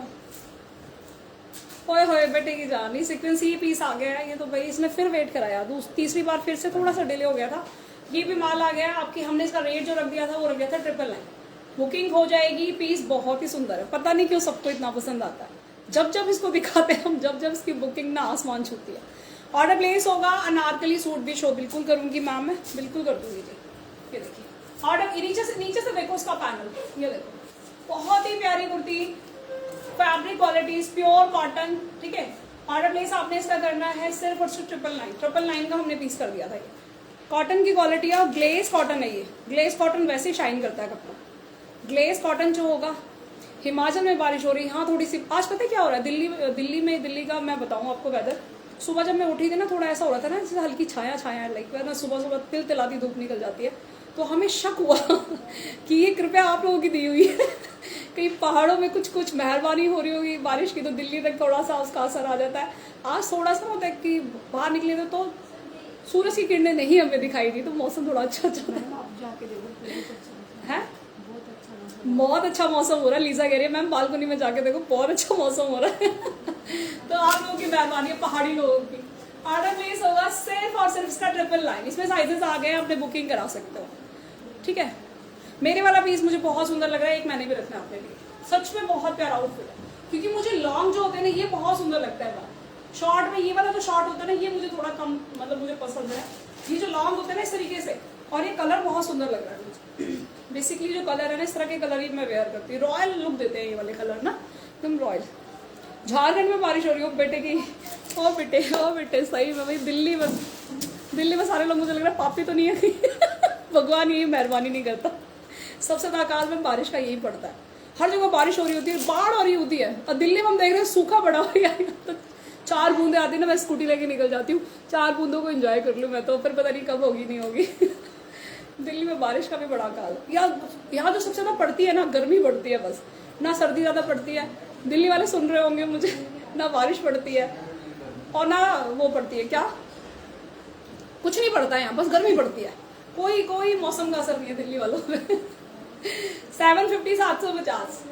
होए होए बेटे की जान, सीक्वेंस ये पीस आ गया है। ये तो भाई इसने फिर वेट कराया, तीसरी बार फिर से थोड़ा सा डिले हो गया था। ये भी माल आ गया आपकी, हमने इसका रेट जो रख दिया था वो रख दिया था 999। बुकिंग हो जाएगी। पीस बहुत ही सुंदर है, पता नहीं क्यों सबको इतना पसंद आता है। जब जब इसको दिखाते हैं हम, जब जब इसकी बुकिंग ना आसमान छूती है। ऑर्डर प्लेस होगा। अनारकली सूट भी शो बिल्कुल करूंगी मैम, मैं बिल्कुल कर दूंगी जी। ये देखिए ऑर्डर, नीचे से देखो उसका पैनल, ये देखो बहुत ही प्यारी kurti, fabric quality pure cotton, ठीक है। ऑर्डर प्लेस आपने इसका करना है सिर्फ और सिर्फ 999 का हमने पीस कर दिया था। ये कॉटन की क्वालिटी है, ग्लेस कॉटन है। ये ग्लेस कॉटन वैसे ही शाइन करता है कपड़ा। ग्लेस कॉटन जो होगा, हिमाचल में बारिश हो रही है, हाँ थोड़ी सी। आज पता है क्या हो रहा है दिल्ली का मैं बताऊँ आपको वेदर। सुबह जब मैं उठी थी ना, थोड़ा ऐसा हो रहा था ना जैसे हल्की छाया लाइक ना, सुबह तिलतिलाती धूप निकल जाती है, तो हमें शक हुआ कि ये कृपया आप लोगों की दी हुई है। कहीं पहाड़ों में कुछ मेहरबानी हो रही होगी बारिश की, तो दिल्ली तक थोड़ा सा उसका असर आ जाता है। आज थोड़ा सा होता है कि बाहर निकले थे तो सूरज की किरणें नहीं हमें दिखाई दी, तो मौसम थोड़ा अच्छा चल रहा है। आप जाके देखो, है बहुत अच्छा मौसम हो रहा है। लीजा कह रही है मैम बालकनी में जाके देखो, बहुत अच्छा मौसम हो रहा है। तो आप लोगों की मेहरबानी है, पहाड़ी लोगों की। ऑर्डर प्लेस होगा सिर्फ और सिर्फ इसका 999। इसमें साइजेस आ गए, आपने बुकिंग करा सकते हो, ठीक है। मेरे वाला पीस मुझे बहुत सुंदर लग रहा है, एक मैंने भी रखना है अपने लिए। सच में बहुत प्यारा आउटफिट है, क्योंकि मुझे लॉन्ग जो होते हैं ना ये बहुत सुंदर लगता है। शॉर्ट में ये वाला जो शॉर्ट होता है ना, ये मुझे थोड़ा कम, मतलब मुझे पसंद है। ये जो लॉन्ग होते हैं ना इस तरीके से, और ये कलर बहुत सुंदर लग रहा है मुझे। बेसिकली जो कलर है ना, इस तरह के कलर ही मैं वेयर करती हूँ। रॉयल लुक देते हैं ये वाले कलर ना, एकदम रॉयल। झारखंड में बारिश हो रही हो बेटे की, ओ बेटे सही में भाई। दिल्ली में सारे लोग मुझे लग रहा है पापी तो नहीं है। भगवान यही मेहरबानी नहीं करता। सबसे ज्यादा अकाल में बारिश का यही पड़ता है, हर जगह बारिश हो रही होती है, बाढ़ हो रही होती है। और दिल्ली में हम देख रहे हैं सूखा पड़ा हुआ है। तो 4 बूंदे आती है ना, मैं स्कूटी लेके निकल जाती हूँ, 4 बूंदों को एंजॉय कर लूँ मैं तो, फिर पता नहीं कब होगी नहीं होगी। दिल्ली में बारिश का भी बड़ा काल। यहाँ जो सबसे ज़्यादा पड़ती है ना, गर्मी पड़ती है बस, ना सर्दी ज़्यादा पड़ती है। दिल्ली वाले सुन रहे होंगे मुझे, ना बारिश पड़ती है और ना वो पड़ती है, क्या कुछ नहीं पड़ता है यहाँ, बस गर्मी पड़ती है। कोई मौसम का असर नहीं है दिल्ली वालों पे। 750 750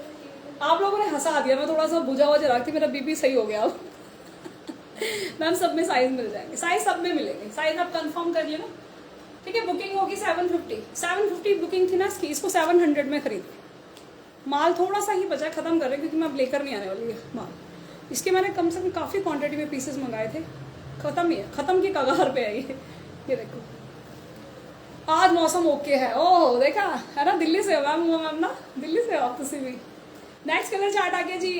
आप लोगों ने हंसा दिया, मैं थोड़ा सा बुझा हुआ जरा थी, मेरा बीपी सही हो गया अब। मैम सब में साइज मिल जाएंगे, साइज सब में मिलेंगे, साइज आप कंफर्म कर लेना, ठीक है। बुकिंग होगी 750 बुकिंग थी ना इसकी, इसको 700 में खरीद। माल थोड़ा सा ही बचा, खत्म कर रहे क्योंकि मैं अब लेकर नहीं आने वाली है माल। इसके मैंने कम से कम काफ़ी क्वांटिटी में पीसेस मंगाए थे, खत्म ही है, खत्म की कगार पे है ये देखो। आज मौसम ओके है, ओह देखा है ना, दिल्ली से हो मैम ना, दिल्ली से हो तुसी भी। नेक्स्ट कलर चार्ट आ गया जी,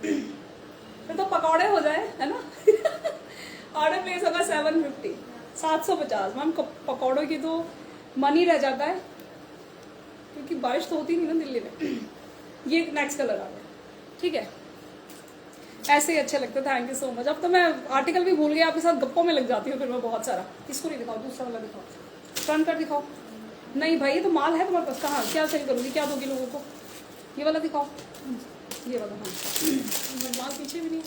फिर तो पकौड़े हो जाए, है ना। ऑर्डर प्लेस होगा 750 750 मैम। पकौड़ों की तो मन ही रह जाता है क्योंकि बारिश तो होती नहीं ना दिल्ली में। ये नेक्स्ट कलर आ गया, ठीक है। ऐसे ही अच्छे लगते, थैंक यू सो मच। अब तो मैं आर्टिकल भी भूल गया, आपके साथ गप्पों में लग जाती हूँ फिर मैं बहुत सारा। इसको नहीं दिखाओ, दूसरा वाला दिखाओ, फ्रंट कर दिखाओ। नहीं भाई ये तो माल है तुम्हारे पास, कहाँ क्या सेल करूँगी, क्या दोगी लोगों को? ये वाला दिखाओ, ये वाला, हाँ माल पीछे भी नहीं।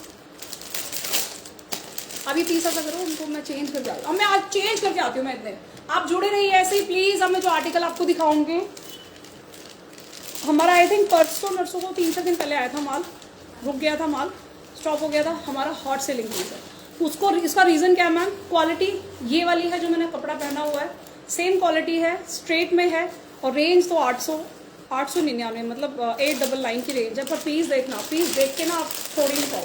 अभी पीस ऐसा करो उनको, मैं चेंज कर जाती हूँ, अब मैं आज चेंज करके आती हूँ मैं इतने। आप जुड़े रहिए ऐसे ही प्लीज़। अब मैं जो आर्टिकल आपको दिखाऊंगी, हमारा आई थिंक परसों नरसों को 3-4 दिन पहले आया था माल, रुक गया था माल, स्टॉप हो गया था। हमारा हॉट सेलिंग पीस है उसको। इसका रीज़न क्या है मैम? क्वालिटी ये वाली है जो मैंने कपड़ा पहना हुआ है, सेम क्वालिटी है, स्ट्रेट में है, और रेंज तो 899 मतलब 899 की रेंज है। पर पीस देखना, पीस देख के ना आप छोड़ ही नहीं पाओ।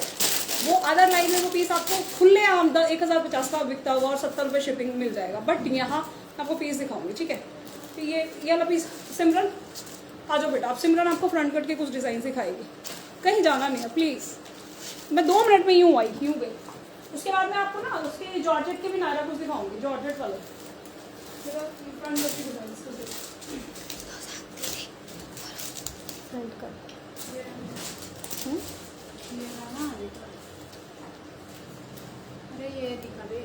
वो अदर लाइन में वो पीस आपको खुले आम 1050 का बिकता हुआ और 70 रुपये शिपिंग मिल जाएगा, बट यहाँ आपको पीस दिखाऊंगी, ठीक है। तो ये वाला पीस, सिमरन आ जाओ बेटा, आप सिमरन आपको फ्रंट कट के कुछ डिज़ाइन सिखाएगी, कहीं जाना नहीं है प्लीज़। मैं 2 मिनट में यूँ आई यूँ गई। उसके बाद मैं आपको ना उसके जॉर्जेट के भी नायरा कुछ दिखाऊंगी, जॉर्जेट वाले फ्रंट कट की डिज़ाइन। फ्रंट कट अरे ये दिखा दे,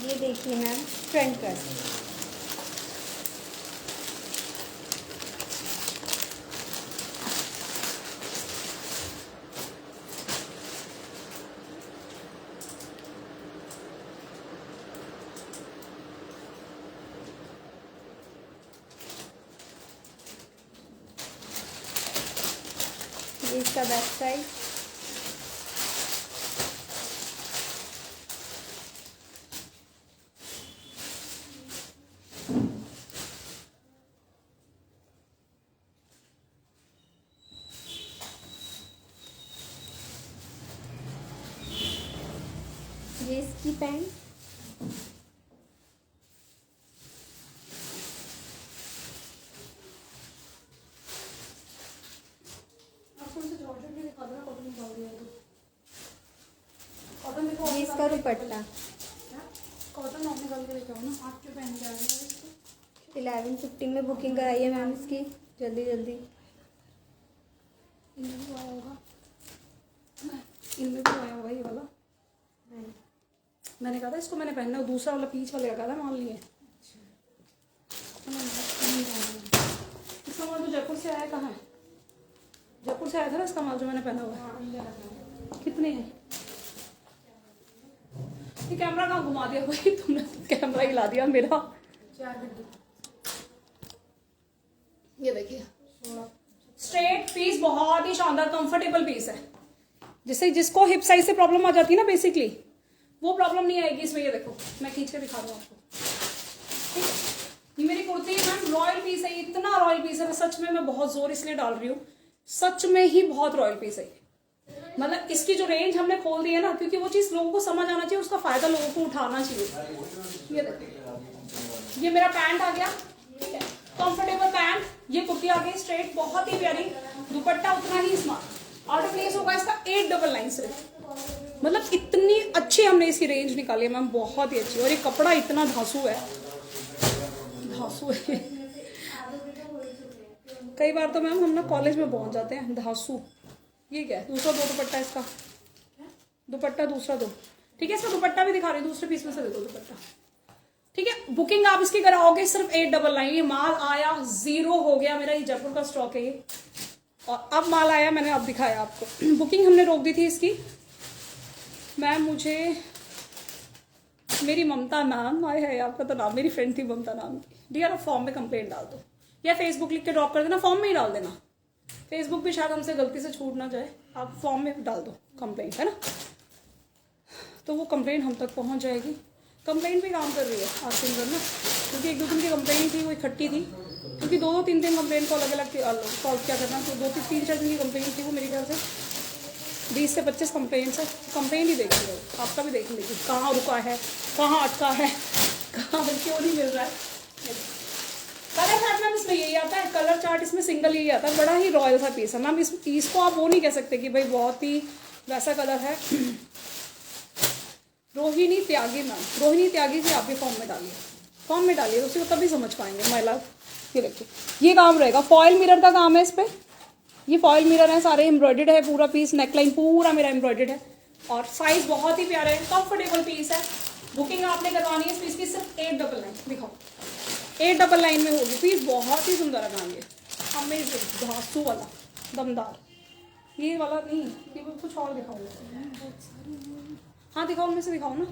ये देखिए मैम, फ्रंट कट। ये इसका बैक साइड, ये इसकी पैंट, ये इसका दुपट्टा। कॉटन आप निकाल के लेके आओ ना, आप क्यों पहन के आ रहे हो इसको? 11:15 में बुकिंग कराई है मैम इसकी, जल्दी जल्दी। इनमें भी आया होगा, इनमें भी आया होगा ये वाला। मैंने कहा था इसको मैंने पहनना है, दूसरा वाला पीच वाले का था, माल नहीं है। इसका माल तो जयपुर से आया, कहाँ है? जयपुर से आया था ना इसका माल जो मैंने पहना हुआ है। कितने हैं ये? कैमरा कहाँ घुमा दिया भाई तुमने? कैमरा हिला दिया मेरा। ये देखिए स्ट्रेट पीस, बहुत ही शानदार कंफर्टेबल पीस है। जिसको हिप साइज से प्रॉब्लम आ जाती है ना बेसिकली, वो प्रॉब्लम नहीं आएगी इसमें। ये देखो मैं खींच के दिखा रहा हूँ आपको, ठीक है। ये मेरी कुर्ती है मैम, रॉयल पीस है, इतना रॉयल पीस है ना, सच में मैं बहुत जोर इसलिए डाल रही हूँ, सच में ही बहुत रॉयल पीस है। मतलब इसकी जो रेंज हमने खोल दी है ना, क्योंकि वो चीज़ लोगों को समझ आना चाहिए, उसका फायदा लोगों को उठाना चाहिए। ये देखो ये मेरा पैंट आ गया, ठीक है, कंफर्टेबल पैंट। ये कुर्ती आ गई स्ट्रेट, बहुत ही प्यारी, दुपट्टा उतना ही स्मार्ट। ऑर्डर प्लेस होगा इसका 899 सिर्फ। मतलब इतनी अच्छी हमने इसकी रेंज निकाली है मैम, बहुत ही अच्छी। और ये कपड़ा इतना धांसू है, धांसू है, कई बार तो मैम हम ना कॉलेज में पहुंच जाते हैं। धासु, ये क्या है? दूसरा दो दुपट्टा इसका, दुपट्टा दूसरा दो। ठीक है, इसका दुपट्टा भी दिखा रही हूँ, दूसरे पीस में से दे दो दुपट्टा। ठीक है, बुकिंग आप इसकी कराओगे सिर्फ 899। ये माल आया 0 हो गया मेरा, ये जयपुर का स्टॉक है ये, और अब माल आया, मैंने अब दिखाया आपको। बुकिंग हमने रोक दी थी इसकी। मैम मुझे मेरी ममता नाम आया है, आपका तो नाम, मेरी फ्रेंड थी ममता नाम की। डियर आप फॉर्म में कंप्लेंट डाल दो, या फेसबुक लिख के ड्रॉप कर देना, फॉर्म में ही डाल देना। फेसबुक भी शायद हमसे गलती से छूट ना जाए, आप फॉर्म में डाल दो कंप्लेंट, है ना, तो वो कंप्लेंट हम तक पहुंच जाएगी। कंप्लेंट भी काम कर रही है आज सिंगर ना, क्योंकि 1-2 दिन की कंप्लेंट थी, वो इकट्ठी थी, क्योंकि 2-2, 3-3 कंप्लेंट को अलग अलग सॉल्व क्या करना, तो 2-3-4 दिन की कंप्लेंट थी वो, मेरे ख्याल से 20 से 25 कंप्लेंट्स है। कंप्लेंट ही देख लीजिए, आपका भी देख लीजिए कहाँ रुका है, कहाँ अटका है, कहाँ क्यों नहीं मिल रहा है। कलर चार्ट मैम इसमें यही आता है, कलर चार्ट इसमें सिंगल यही आता है, बड़ा ही रॉयल सा पीस है मैम। इसको आप वो नहीं कह सकते कि भाई बहुत ही वैसा कलर है। रोहिणी त्यागी मैम, रोहिणी त्यागी से आप भी फॉर्म में डालिए, फॉर्म में डालिए, उसी को तभी समझ पाएंगे महिला। ये देखिए, ये काम रहेगा, फॉयल मिरर का काम है इस पर, ये फॉयल मिरर है, सारे एम्ब्रॉयडेड है, पूरा पीस नेकलाइन पूरा मेरा एम्ब्रॉयडेड है, और साइज बहुत ही प्यारा है, कंफर्टेबल पीस है। बुकिंग आपने करवानी है इस पीस की सिर्फ 899, दिखाओ 899 में होगी। पीस बहुत ही सुंदर है मैम, ये अमेजिंग धासु वाला दमदार। ये वाला नहीं, ये कुछ और दिखाओ, हाँ दिखाओ, उनमें से दिखाओ ना।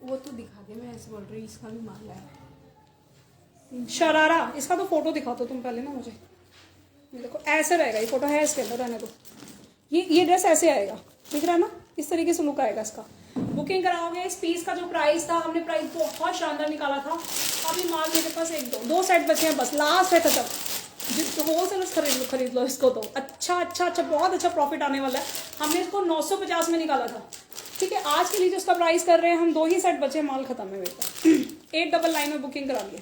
वो तो दिखा दे, मैं ऐसे बोल रही हूँ, इसका भी माल है। शरारा, इसका तो फोटो दिखा दो तुम पहले ना मुझे। ये देखो ऐसे रहेगा, ये फोटो है इसके अंदर, रहने दो। ये ड्रेस ऐसे आएगा, दिख रहा है ना, इस तरीके से लुक आएगा इसका। बुकिंग कराओगे, इस पीस का जो प्राइस था, हमने प्राइस बहुत शानदार निकाला था। अभी माल मेरे पास 1-2 सेट बचे हैं बस, लास्ट है खत्म। जिस होलसेलर्स खरीद लो इसको, तो अच्छा बहुत अच्छा प्रॉफिट आने वाला है। हमने इसको 950 में निकाला था। ठीक है, आज के लिए जो उसका प्राइस कर रहे हैं हम, 2 ही सेट बचे, माल खत्म है मेरे पास। 899 में बुकिंग करा लिया,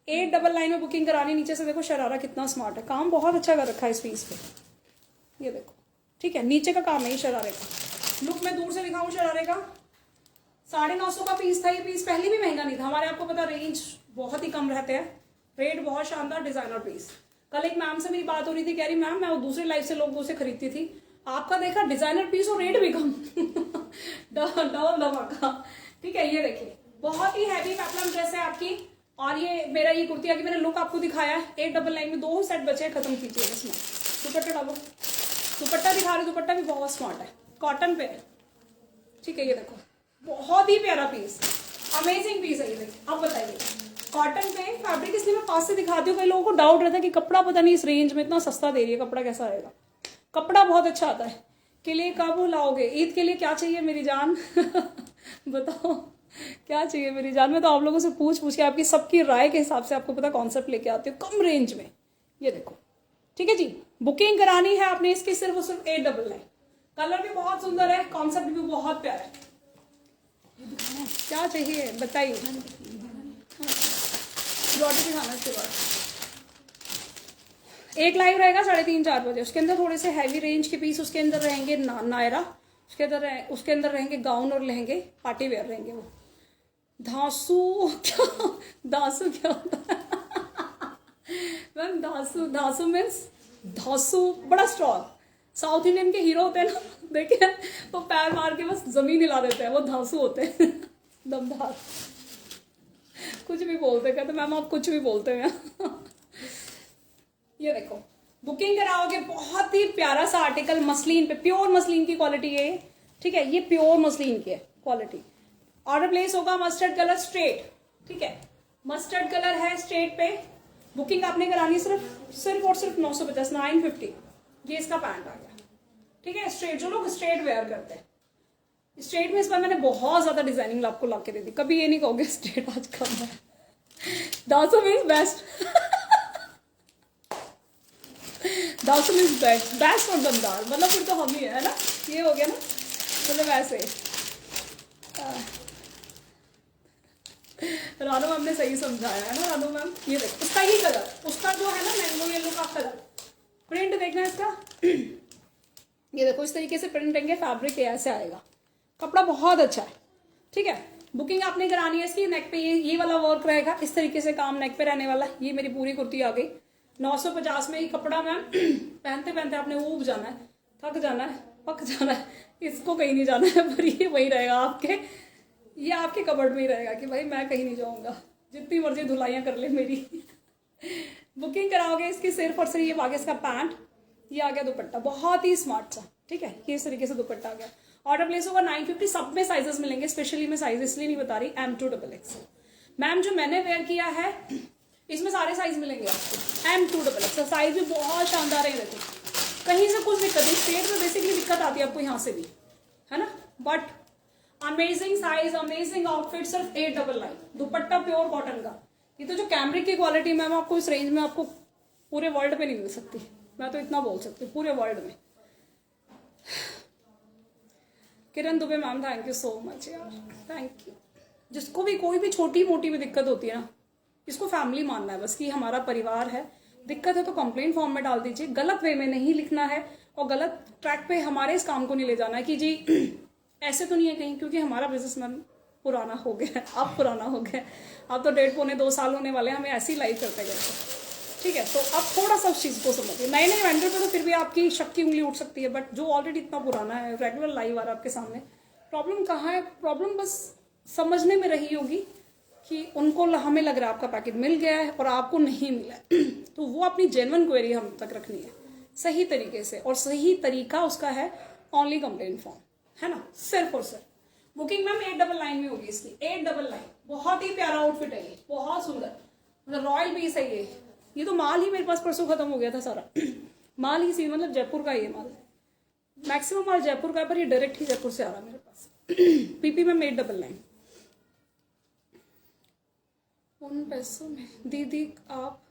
899 में बुकिंग करानी। नीचे से देखो शरारा कितना स्मार्ट है, काम बहुत अच्छा कर रखा है इस पीस पे, ये देखो। ठीक है, नीचे का काम है ये शरारे का। लुक मैं दूर से दिखाऊं शरारे का, 950 का पीस था ये। पीस पहले भी महंगा नहीं था, हमारे आपको पता रेंज बहुत ही कम रहते हैं, रेट बहुत शानदार, डिजाइनर पीस। कल एक मैम से मेरी बात हो रही थी, कह रही मैम मैं वो दूसरी लाइफ से लोगों से खरीदती थी, आपका देखा डिजाइनर पीस और रेट भी कम। डबल धमाका। ठीक है, ये देखिए बहुत ही हैवी पेप्लम ड्रेस है आपकी, और ये मेरा ये कुर्ती आगे मैंने लुक आपको दिखाया है। 899 में 2 सेट बचे, खत्म कीजिए इसमें। दुपट्टा डालो, दुपट्टा दिखा रही, दुपट्टा भी बहुत स्मार्ट है, कॉटन पे है। ठीक है, ये देखो बहुत ही प्यारा पीस, अमेजिंग पीस है ये। देखिए अब बताइए, कॉटन पे फैब्रिक, इसलिए मैं पास से दिखाती हूँ, कई लोगों को डाउट रहता है कि कपड़ा पता नहीं इस रेंज में इतना सस्ता दे रही है, कपड़ा कैसा आएगा। कपड़ा बहुत अच्छा आता है। के लिए कब लाओगे? ईद के लिए क्या चाहिए मेरी जान? बताओ क्या चाहिए मेरी जान? मैं तो आप लोगों से पूछ के आपकी सबकी राय के हिसाब से आपको पता कॉन्सेप्ट लेके आती हूँ कम रेंज में। ये देखो, ठीक है जी, बुकिंग करानी है आपने इसकी सिर्फ 899। कलर भी बहुत सुंदर है, कॉन्सेप्ट भी बहुत प्यारा है। क्या चाहिए बताइए। रोटी भी खाना इसके बाद। एक लाइव रहेगा 3:30-4 बजे, उसके अंदर थोड़े से हैवी रेंज के पीस उसके अंदर रहेंगे, नायरा उसके अंदर रहेंगे, गाउन और लहंगे, पार्टी वेयर रहेंगे वो। धासु क्या होता है मैम? धासु मीन्स धासु बड़ा स्ट्रॉन्ग। साउथ इंडियन के हीरो होते हैं ना, देखिए वो पैर मार के बस जमीन हिला देते हैं, वो धासु होते हैं। दमदार, कुछ भी बोलते, कहते मैम आप कुछ भी बोलते हैं। ये देखो, बुकिंग कराओगे, बहुत ही प्यारा सा आर्टिकल, मसलिन पे, प्योर मसलिन की क्वालिटी है। ठीक है, ये प्योर मसलिन की है क्वालिटी। ऑर्डर प्लेस होगा मस्टर्ड कलर स्ट्रेट। ठीक है, मस्टर्ड कलर है स्ट्रेट पे। बुकिंग आपने करानी सिर्फ और सिर्फ 950, 950। ये इसका पैंट आ गया। ठीक है, स्ट्रेट, जो लोग स्ट्रेट वेयर करते हैं, स्ट्रेट में इस बार मैंने बहुत ज्यादा डिजाइनिंग आपको ला के दे दी, कभी ये नहीं कहोगे स्ट्रेट आज कम है। दासो मीन्स बेस्ट। दासो मीन्स बेस्ट और दमदार, मतलब फिर तो हम ही है ना, ये हो गया ना, मतलब ऐसे। रानू मैम ने सही समझाया है ना, रानू मैम। ये देखो उसका ही कलर, उसका जो है ना मैंगो येलो का कलर, प्रिंट देखना है इसका। ये देखो इस तरीके से प्रिंट देंगे, फैब्रिक ऐसे आएगा, कपड़ा बहुत अच्छा है। ठीक है, बुकिंग आपने करानी है इसकी। नेक पे ये वाला वर्क रहेगा, इस तरीके से काम नेक पे रहने वाला है। ये मेरी पूरी कुर्ती आ गई, 950 में ही कपड़ा मैम पहनते पहनते आपने ऊब जाना है, थक जाना है, पक जाना है, इसको कहीं नहीं जाना है, पर ये वही रहेगा आपके, ये आपके कबर्ड में ही रहेगा कि भाई मैं कहीं नहीं जाऊंगा, जितनी मर्जी धुलाइयाँ कर ले मेरी। बुकिंग कराओगे इसकी सिर्फ और सिर्फ ये आगे इसका पैंट, ये आ गया दुपट्टा, बहुत ही स्मार्ट सा, ठीक है, ये इस तरीके से दुपट्टा आ गया। ऑर्डर प्लेस होगा 950, सब में साइजेस मिलेंगे, स्पेशली मैं साइज इसलिए नहीं बता रही, M2XXL। मैम जो मैंने वेयर किया है इसमें सारे साइज मिलेंगे आपको, M2XXL, साइज भी बहुत शानदार है। देखो कहीं से कुछ दिक्कत नहीं, स्टेट में बेसिकली दिक्कत आती है आपको यहाँ से भी, है ना, but amazing size, amazing outfit, सिर्फ 899, दुपट्टा प्योर कॉटन का। ये तो जो कैमरिक की क्वालिटी मैम आपको इस रेंज में आपको पूरे वर्ल्ड पे नहीं मिल सकती, मैं तो इतना बोल सकती हूँ, पूरे वर्ल्ड में। Kiran Dubey ma'am thank you so much यार, थैंक यू। जिसको भी कोई भी छोटी मोटी भी दिक्कत होती है ना, इसको फैमिली मानना है बस कि हमारा परिवार है, दिक्कत है तो कंप्लेंट फॉर्म में डाल दीजिए, गलत वे में नहीं लिखना है और गलत ट्रैक पे हमारे इस काम को नहीं ले जाना है कि जी ऐसे तो नहीं है कहीं, क्योंकि हमारा बिजनेस मैम पुराना हो गया, अब पुराना हो गया, अब तो 1.5-2 साल होने वाले हैं हमें ऐसी लाइफ करते करते, ठीक है। तो अब थोड़ा सा उस चीज़ को समझिए, नए नए वेंडर पे तो फिर भी आपकी शक की उंगली उठ सकती है, बट जो ऑलरेडी इतना पुराना है, रेगुलर लाइव आ रहा है आपके सामने, प्रॉब्लम कहाँ है, प्रॉब्लम बस समझने में रही होगी कि उनको हमें लग रहा है आपका पैकेट मिल गया है और आपको नहीं मिला है, तो वो अपनी जेन्युइन क्वेरी हम तक रखनी है सही तरीके से, और सही तरीका उसका है ऑनली कंप्लेंट फॉर्म, है ना, सिर्फ और सिर्फ। बुकिंग मैम 899 में होगी इसकी, 899, बहुत ही प्यारा आउटफिट है ये, बहुत सुंदर, मतलब रॉयल पीस है ये तो माल ही मेरे पास परसों खत्म हो गया था सारा माल ही सी, मतलब जयपुर का ये माल, मैक्सिमम माल जयपुर का है, पर ये डायरेक्ट ही जयपुर से आ रहा है मेरे पास। PP ma'am 899। उन पैसों में दीदी आप,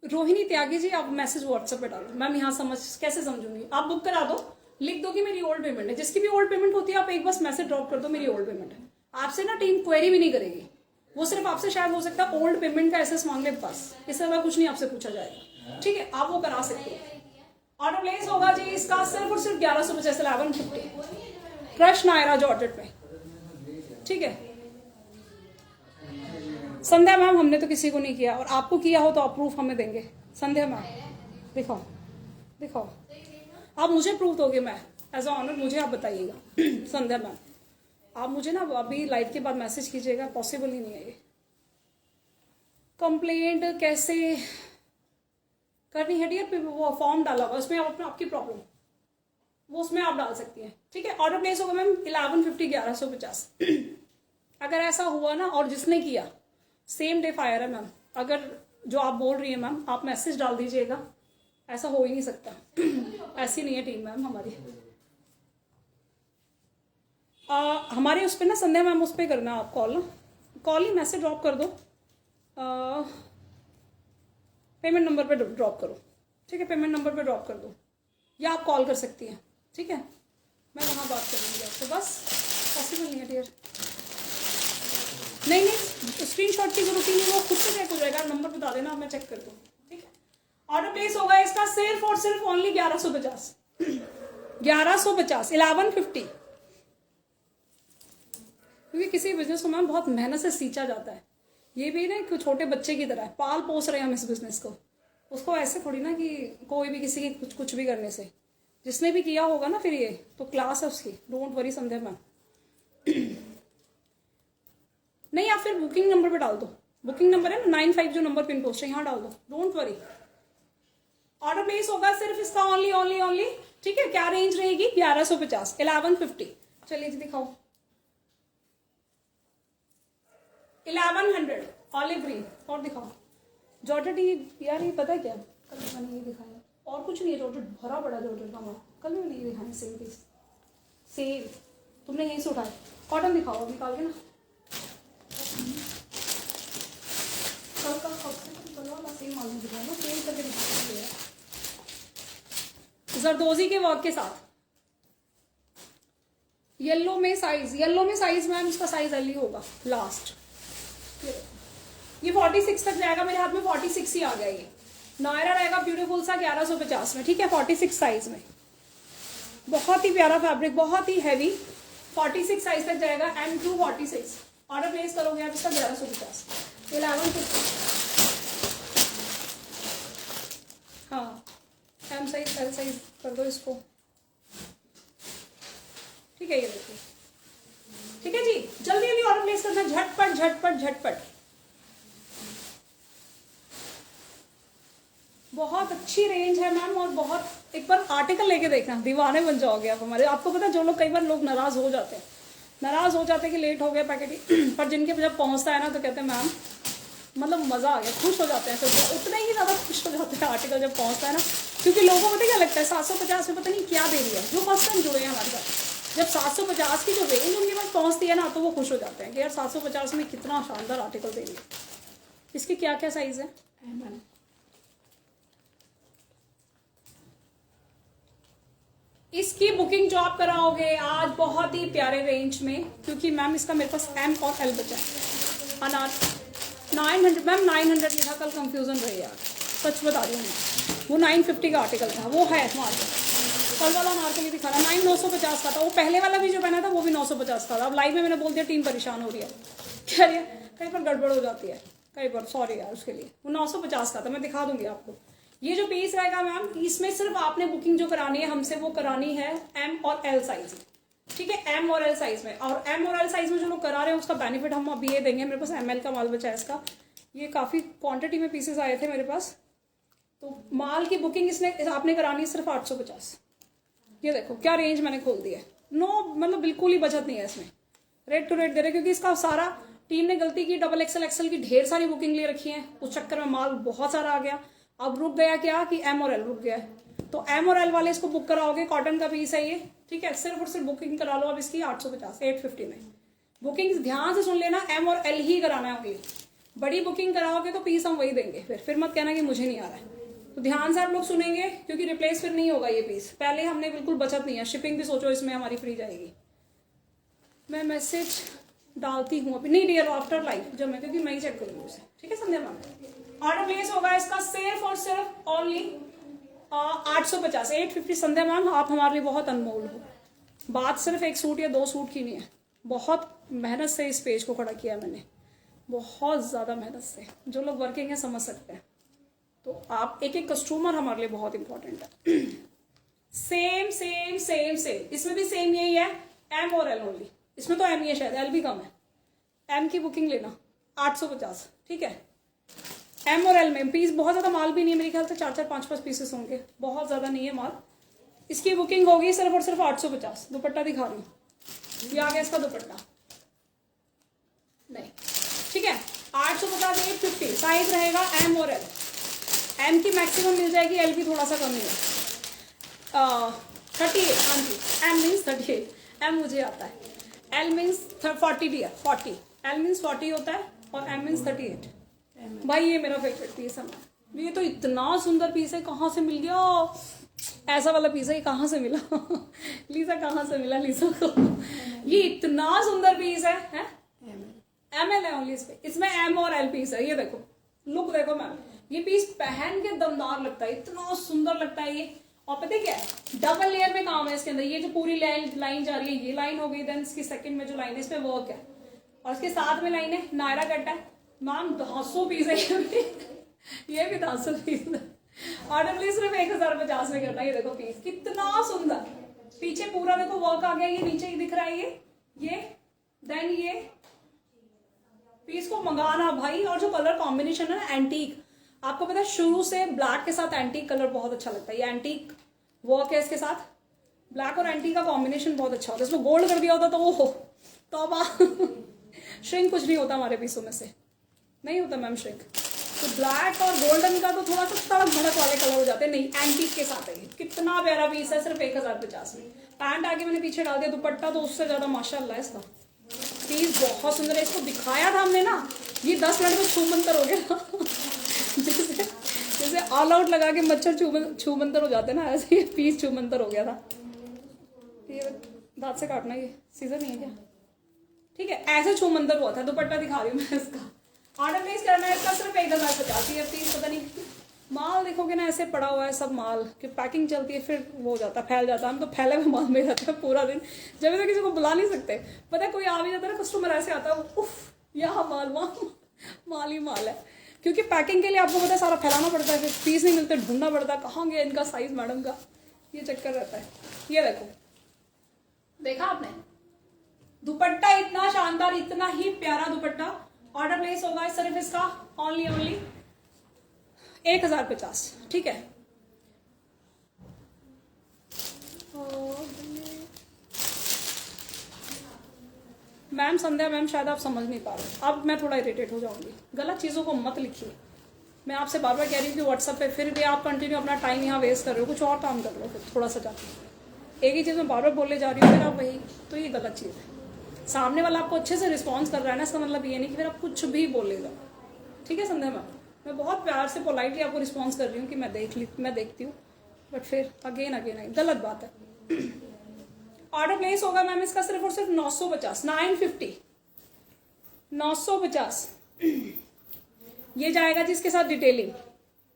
रोहिणी त्यागी जी आप मैसेज व्हाट्सएप पे डालो, मैम यहाँ समझ कैसे समझूंगी, आप बुक करा दो, लिख दो कि मेरी ओल्ड पेमेंट है, जिसकी भी ओल्ड पेमेंट होती है आप एक बस मैसेज ड्रॉप कर दो मेरी ओल्ड पेमेंट है, आपसे ना टीम क्वेरी भी नहीं करेगी, वो सिर्फ आपसे शायद हो सकता है ओल्ड पेमेंट का एसेस मांग ले बस, इससे अलावा कुछ नहीं आपसे पूछा जाएगा, ठीक है, आप वो करा सकते हो। ऑर्डर प्लेस होगा जी इसका सिर्फ और सिर्फ 1150, 1150, क्रश नायरा जॉर्जेट में, ठीक है। संध्या मैम हमने तो किसी को नहीं किया, और आपको किया हो तो आप प्रूफ हमें देंगे, संध्या मैम दिखाओ दिखाओ, आप मुझे प्रूफ दोगे, मैं एज अ ऑनर मुझे आप बताइएगा। संध्या मैम आप मुझे ना अभी लाइव के बाद मैसेज कीजिएगा, पॉसिबल ही नहीं है ये। कंप्लेंट कैसे करनी है डियर, वो फॉर्म डाला हुआ उसमें आपकी प्रॉब्लम वो उसमें आप डाल सकती हैं, ठीक है। ऑर्डर प्लेस होगा मैम 1150, 1150। अगर ऐसा हुआ ना और जिसने किया सेम डे फायर है मैम, अगर जो आप बोल रही है मैम आप मैसेज डाल दीजिएगा, ऐसा हो ही नहीं सकता ऐसी नहीं है टीम मैम हमारी। हमारे उस पर ना संध्या मैम उस पर करना आप कॉल, ना कॉल ही मैसेज ड्रॉप कर दो, पेमेंट नंबर पे ड्रॉप करो, ठीक है, पेमेंट नंबर पे ड्रॉप कर दो, या आप कॉल कर सकती हैं, ठीक है, मैं वहाँ बात करूँगी आपसे, बस पॉसिबल नहीं है डियर, नहीं स्क्रीनशॉट की जरूरत ही नहीं, वो खुद से चेक हो जाएगा, नंबर बता देना मैं चेक कर दूँ, ठीक है। ऑर्डर प्लेस होगा इसका सिर्फ और सिर्फ ओनली 1150, 1150, 1150, क्योंकि किसी बिजनेस को मैम बहुत मेहनत से सींचा जाता है, ये भी ना कि छोटे बच्चे की तरह है, पाल पोस रहे हैं हम इस बिजनेस को, उसको ऐसे थोड़ी ना कि कोई भी किसी की कुछ भी करने से, जिसने भी किया होगा ना फिर ये तो क्लास है उसकी, डोंट वरी संध्या मैम। नहीं आप फिर बुकिंग नंबर पे डाल दो, बुकिंग नंबर है ना 95 जो नंबर पिन पोस्ट है यहाँ डाल दो, डोंट वरी। ऑर्डर प्लेस होगा सिर्फ इसका ओनली, ठीक है, क्या रेंज रहेगी 1150, 1150, चलिए जी दिखाओ 1100 ऑलिव ग्रीन, और दिखाओ जॉर्जेट, यार ये पता है क्या कल मैंने ये दिखाया, और कुछ नहीं है, जॉर्जेट भरा बड़ा जॉर्जेट का माल, कल मैंने ये दिखाया सेम पीस, सेम तुमने यहीं से उठाया, कॉटन दिखाओ निकाल के ना, कल सेम माल में दिखाया ना, सेम करके दिखाया, जरदोजी के वर्क के साथ, येलो में साइज मैम इसका साइज एल ही होगा लास्ट, ये 46 तक जाएगा, मेरे हाथ में 46 ही आ गया, ये नायरा रहेगा ब्यूटीफुल सा 1150 में, ठीक है, 46 साइज में, बहुत ही प्यारा फैब्रिक, बहुत ही हैवी, 46 साइज तक जाएगा, M246। ऑर्डर प्लेस करोगे आप इसका 1150, 1150, साइज एल साइज कर दो इसको, ठीक है। ये देखिए, ठीक है जी, जल्दी जल्दी ऑर्डर प्लेस करना, झटपट झटपट झटपट। बहुत अच्छी रेंज है मैम, और बहुत, एक बार आर्टिकल लेके देखना, दीवाने बन जाओगे आप हमारे। आपको पता है जो लोग, कई बार लोग नाराज हो जाते हैं कि लेट हो गया पैकेट, पर जिनके जब पहुंचता है ना तो कहते हैं मैम मतलब मज़ा आ गया, खुश हो जाते हैं, तो उतना ही ज़्यादा खुश हो जाते हैं आर्टिकल जब पहुंचता है ना। क्योंकि लोगों को पता क्या लगता है, 750 में पता नहीं क्या दे रही है। जो फर्स्ट टाइम जुड़े हैं हमारे साथ, जब 750 की जो रेंज उनके पास पहुंचती है ना, तो वो खुश हो जाते हैं कि यार 750 में कितना शानदार आर्टिकल दे रही है। इसकी क्या क्या साइज़ है? इसकी बुकिंग जो आप कराओगे आज बहुत ही प्यारे रेंज में, क्योंकि मैम इसका मेरे पास एम और एल बचा है। अनार 900 मैम, 900 लिखा, कल कंफ्यूजन रही यार, सच बता रही हूँ मैं। वो 950 का आर्टिकल था, वो है मार्केट। कल वाला अनार के लिए दिखा रहा 950 का था, वो पहले वाला भी जो पहना था वो भी 950 का था। अब लाइव में मैंने बोल दिया, टीम परेशान हो रही है, कह रही है कहीं पर गड़बड़ हो जाती है, कई बार सॉरी यार उसके लिए। वो 950 का था, मैं दिखा दूंगी आपको। ये जो पीस रहेगा मैम, इसमें सिर्फ आपने बुकिंग जो करानी है हमसे, वो करानी है एम और एल साइज, ठीक है, एम और एल साइज में। और एम और एल साइज में जो लोग करा रहे हैं उसका बेनिफिट हम अभी ये देंगे। मेरे पास एमएल का माल बचा है इसका, ये काफ़ी क्वांटिटी में पीसेस आए थे मेरे पास, तो माल की बुकिंग इसने आपने करानी है सिर्फ 850। ये देखो क्या रेंज मैंने खोल दी है, नो मतलब बिल्कुल ही बचत नहीं है इसमें, रेट टू रेट दे रहे, क्योंकि इसका सारा टीम ने गलती की, डबल एक्सएल एक्सएल की ढेर सारी बुकिंग ले रखी है, उस चक्कर में माल बहुत सारा आ गया। अब रुक गया क्या कि एम और एल रुक गया है, तो एम और एल वाले इसको बुक कराओगे, कॉटन का पीस है ये, ठीक है, सिर्फ और सिर्फ बुकिंग करा लो अब इसकी 850 850 में। बुकिंग ध्यान से सुन लेना, एम और एल ही कराना होगी। बड़ी बुकिंग कराओगे तो पीस हम वही देंगे, फिर मत कहना कि मुझे नहीं आ रहा है। तो ध्यान से आप लोग सुनेंगे, क्योंकि रिप्लेस फिर नहीं होगा ये पीस। पहले हमने बिल्कुल बचत नहीं है, शिपिंग भी सोचो इसमें हमारी फ्री जाएगी। मैं मैसेज डालती हूँ अभी, नहीं डियर आफ्टर लाइव जब मैं, क्योंकि मैं ही चेक करूँगी उसे, ठीक है संध्या मैम। ऑर्डर प्लेस होगा इसका सिर्फ और सिर्फ ओनली 850 850। संध्या मैम आप हमारे लिए बहुत अनमोल हो। बात सिर्फ एक सूट या 2 सूट की नहीं है, बहुत मेहनत से इस पेज को खड़ा किया है मैंने, बहुत ज़्यादा मेहनत से। जो लोग वर्किंग है समझ सकते हैं। तो आप एक एक कस्टमर हमारे लिए बहुत इंपॉर्टेंट है। सेम सेम सेम सेम, इसमें भी सेम यही है, एम और एल ओनली। इसमें तो एम ही है, शायद एल भी कम है। एम की बुकिंग लेना 850, ठीक है। एम और एल में पीस बहुत ज़्यादा माल भी नहीं है, मेरे ख्याल से 4 4 5 5 पीसेस होंगे, बहुत ज़्यादा नहीं है माल। इसकी बुकिंग होगी सिर्फ और सिर्फ 850। दुपट्टा दिखा रही हूँ, ये आ गया इसका दुपट्टा, नहीं ठीक है, 850 850 साइज रहेगा एम और एल। एम की मैक्सिमम मिल जाएगी, एल की थोड़ा सा कम ही है, 38। हाँ जी, एम मीन्स 38, एम मुझे आता है, L means 40 dear 40, L means 40 होता है और एम मीन्स 38। भाई ये मेरा फेवरेट पीस है, ये तो इतना सुंदर पीस है, कहाँ से मिल गया ऐसा वाला पीस है, ये कहाँ से मिला लीसा कहाँ से मिला लीसा को ये इतना सुंदर पीस है एम एल है ओनली इसमें एम और एल पीस है। ये देखो लुक देखो मैम, ये पीस पहन के दमदार लगता है, इतना सुंदर लगता है ये। और पता है क्या है, डबल लेयर में काम है इसके अंदर। ये जो पूरी लाइन जा रही है, ये लाइन हो गई, देन इसकी सेकंड में जो लाइन है इस पे वर्क है, और इसके साथ में लाइन है नायरा कट है। मैम 200 पीस है ये भी 200 पीस है। ऑर्डर प्लीज सिर्फ 1050 में करना। ये देखो पीस कितना सुंदर, पीछे पूरा देखो वर्क आ गया, ये नीचे ही दिख रहा है ये देन ये पीस को मंगाना भाई। और जो कलर कॉम्बिनेशन है ना एंटीक, आपको पता है शुरू से ब्लैक के साथ एंटीक कलर बहुत अच्छा लगता है। ये एंटीक वर्क है, इसके साथ ब्लैक और एंटीक का कॉम्बिनेशन बहुत अच्छा होता है। इसमें गोल्ड कर दिया होता तो वो तौबा श्रिंक कुछ नहीं होता हमारे पीसों में से, नहीं होता मैम श्रिंक। तो ब्लैक और गोल्डन का तो थोड़ा सा तड़क भड़क वाले कलर हो जाते हैं, नहीं एंटीक के साथ है। कितना प्यारा पीस है, सिर्फ 1050 में। पैंट आगे मैंने पीछे डाल दिया, दुपट्टा तो उससे ज्यादा माशाल्लाह है इसका। पीस बहुत सुंदर है, इसको दिखाया था हमने ना, ये 10 मिनट में छूमंतर हो गया जैसे ऑल आउट लगा के मच्छर छूमंतर हो जाते ना, ऐसे ये पीस छूमंतर हो गया था। ये दांत से काटना, ये सीजर नहीं है क्या, ठीक है, ऐसे छूमंतर हुआ था। दुपट्टा दिखा रही हूँ मैं इसका। ऑर्डर प्लेस करना है इसका सिर्फ 1050 है। पीस पता नहीं माल देखोगे ना ऐसे पड़ा हुआ है सब माल कि पैकिंग चलती है फिर वो हो जाता है, फैल जाता है। हम तो फैले हुए माल में रहते हैं पूरा दिन, जब तो किसी को बुला नहीं सकते। पता है कोई आ भी जाता है ना कस्टमर, ऐसे आता है उफ यहाँ माल वहाँ माल ही माल है। क्योंकि पैकिंग के लिए आपको पता है सारा फैलाना पड़ता है, फिर पीस नहीं मिलते, ढूंढना पड़ता है कहाँ गया इनका साइज मैडम का, ये चक्कर रहता है। ये देखो, देखा आपने दुपट्टा इतना शानदार, इतना ही प्यारा दुपट्टा। ऑर्डर प्लेस होगा सिर्फ इसका ओनली 1050, ठीक है। मैम संध्या मैम शायद आप समझ नहीं पा रहे, अब मैं थोड़ा इरिटेट हो जाऊंगी। गलत चीज़ों को मत लिखिए, मैं आपसे बार बार कह रही हूँ कि व्हाट्सएप पे फिर भी आप कंटिन्यू अपना टाइम यहाँ वेस्ट कर रहे हो, कुछ और काम कर लो फिर थोड़ा सा जाके। एक ही चीज़ मैं बार बार बोलने जा रही हूँ फिर आप वही, तो ये गलत चीज़ है। सामने वाला आपको अच्छे से रिस्पॉन्स कर रहा है ना, इसका मतलब ये नहीं कि फिर आप कुछ भी बोलेगा, ठीक है संध्या मैम। मैं बहुत प्यार से पोलाइटली आपको रिस्पॉन्स कर रही हूँ कि मैं देखती हूँ, बट फिर अगेन गलत बात है। ऑर्डर प्लेस होगा मैम इसका सिर्फ और सिर्फ 950, 950 ये जाएगा जिसके साथ डिटेलिंग,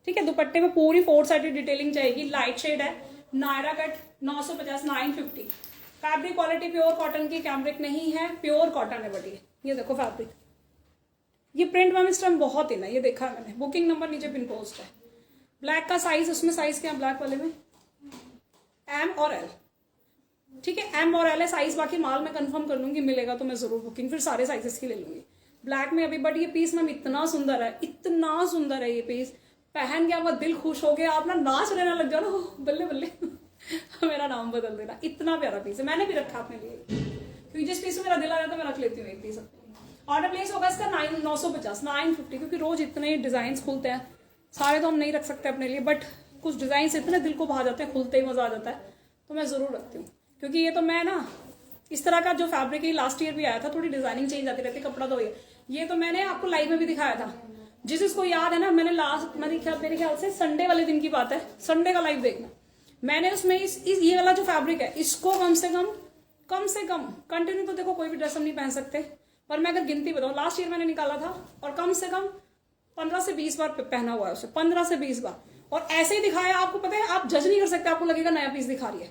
ठीक है। दुपट्टे में पूरी 4 साइडेड डिटेलिंग जाएगी, लाइट शेड है, Naira cut, 950, 950। Fabric quality pure cotton की, कैम्ब्रिक नहीं है, प्योर कॉटन है बड़ी। ये देखो फैब्रिक, ये प्रिंट मैम इस टाइम बहुत ही ना, ये देखा है मैंने, बुकिंग नंबर नीचे पिन पोस्ट है। ब्लैक का साइज, उसमें साइज क्या है ब्लैक वाले में, एम और एल, ठीक है। एम और एल है साइज, बाकी माल मैं कंफर्म कर लूंगी, मिलेगा तो मैं जरूर बुकिंग फिर सारे साइजेस की ले लूंगी। ब्लैक में अभी, बट ये पीस मैम इतना सुंदर है, इतना सुंदर है ये पीस, पहन के आपका दिल खुश हो गया, आप ना नाच लेना लग जाओ ना, बल्ले बल्ले मेरा नाम बदल देना, इतना प्यारा पीस है। मैंने भी रखा अपने लिए, क्योंकि जिस पीस में मेरा दिल आ जाता है मैं रख लेती हूँ एक पीस अपने लिए। ऑर्डर प्लेस होगा इसका 950, 950, क्योंकि रोज इतने डिजाइन खुलते हैं, सारे तो हम नहीं रख सकते अपने लिए, बट कुछ डिजाइन इतने दिल को भा जाते हैं, खुलते ही मजा आ जाता है, तो मैं जरूर रखती हूँ। क्योंकि ये तो मैं ना इस तरह का जो फैब्रिक लास्ट ईयर भी आया था, थोड़ी डिजाइनिंग चेंज आती रहती है, कपड़ा तो ये तो मैंने आपको लाइव में भी दिखाया था। जिसको याद है ना, मैंने मेरे ख्याल से संडे वाले दिन की बात है, संडे का लाइव देखना, मैंने उसमें ये वाला जो फैब्रिक है इसको कम से कम कंटिन्यू, तो देखो कोई भी ड्रेस हम नहीं पहन सकते, पर मैं अगर गिनती बताऊं, लास्ट ईयर मैंने निकाला था और कम से कम 15 से 20 बार पहना हुआ है उसे, 15 से 20 बार, और ऐसे ही दिखाया। आपको पता है, आप जज नहीं कर सकते, आपको लगेगा नया पीस दिखा रही है।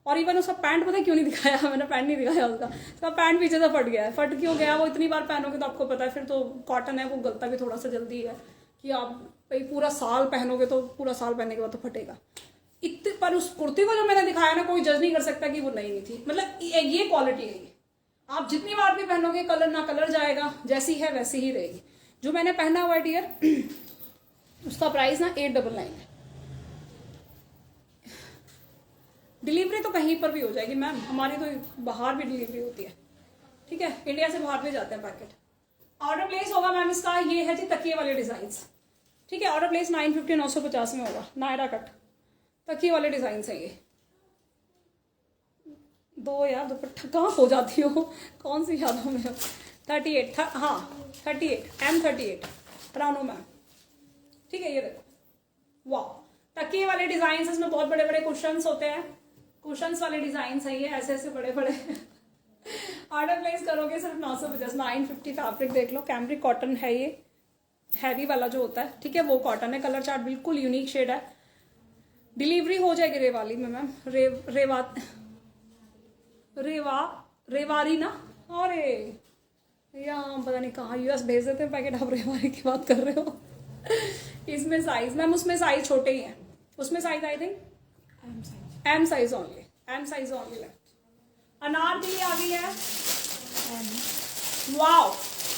और इवन उसका पैंट पता है क्यों नहीं दिखाया, मैंने पैंट नहीं दिखाया उसका पैंट पीछे से फट गया है। फट क्यों गया, वो इतनी बार पहनोगे तो आपको पता है, फिर तो कॉटन है, वो गलता भी थोड़ा सा जल्दी है, कि आप भाई पूरा साल पहनोगे तो पूरा साल पहनने के बाद तो फटेगा। इतने पर उस कुर्ती को जो मैंने दिखाया ना, कोई जज नहीं कर सकता कि वो नई नहीं थी, मतलब ये क्वालिटी है। आप जितनी बार भी पहनोगे, कलर ना कलर जाएगा, जैसी है वैसी ही रहेगी। जो मैंने पहना हुआ डियर, उसका प्राइस ना 899 है। डिलीवरी तो कहीं पर भी हो जाएगी मैम, हमारी तो बाहर भी डिलीवरी होती है, ठीक है, इंडिया से बाहर भी जाते हैं पैकेट। ऑर्डर प्लेस होगा मैम इसका, ये है जी तकिए वाले डिजाइन, ठीक है। ऑर्डर प्लेस 950, 950 में होगा, नायरा कट तकिए वाले डिजाइन है ये। दो यार दुपट्टा कहाँ हो जाती हो, कौन सी यादों में हो। 38 हाँ 38 M38 रानो मैम, ठीक है। ये देखो वाह, तकिए वाले डिजाइन, इसमें बहुत बड़े बड़े कुशंस होते हैं, कुशंस वाले डिजाइन है ये, ऐसे ऐसे बड़े बड़े। ऑर्डर प्लेस करोगे सिर्फ 950, 950। फैब्रिक देख लो, कैम्ब्रिक कॉटन है ये, हैवी वाला जो होता है, ठीक है, वो कॉटन है। कलर चार्ट बिल्कुल यूनिक शेड है। डिलीवरी हो जाएगी रेवाली में मैम, रेवारी ना, अरे यहाँ पता नहीं कहाँ यूएस भेज देते हैं पैकेट, आप रेवारी की बात कर रहे हो। इसमें साइज मैम, उसमें साइज छोटे ही हैं, उसमें size I think M size only left. Anarkali आ गई है, wow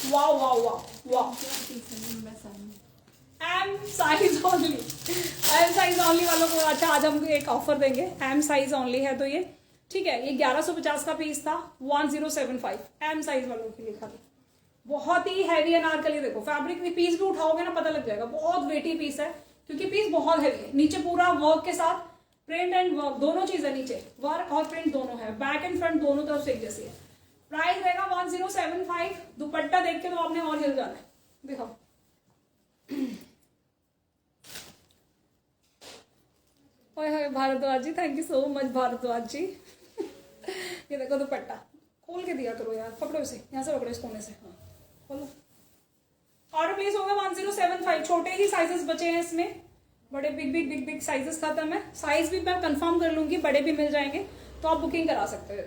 wow wow wow wow, M size only वालों को। अच्छा, आज हम एक ऑफर देंगे, एम साइज ओनली है तो ये, ठीक है। ये 1150 का पीस था, 1075 एम साइज वालों के लिए खाली। बहुत ही हैवी अनारकली, देखो फैब्रिक भी, पीस भी उठाओगे ना पता लग जाएगा, बहुत वेटी पीस है, क्योंकि पीस बहुत हैवी है। नीचे पूरा वर्क के साथ प्रिंट एंड वर्क दोनों चीज है, नीचे वर्क और प्रिंट दोनों है, बैक एंड फ्रंट दोनों तरफ से एक जैसी है। प्राइस रहेगा 1075। दुपट्टा देख के तो आपने और हिल जाना है, देखो ओए Bhardwaj ji, thank you so much Bhardwaj ji. ये देखो दुपट्टा, खोल के दिया करो यार, पकड़ो इसे, यहाँ से पकड़ो इस कोने से, हाँ खोलो। ऑर्डर प्लेस होगा 1075। छोटे ही साइजेस बचे हैं इसमें, बड़े बिग साइजेस खत्म है। साइज भी मैं कंफर्म कर लूंगी, बड़े भी मिल जाएंगे, तो आप बुकिंग करा सकते हो।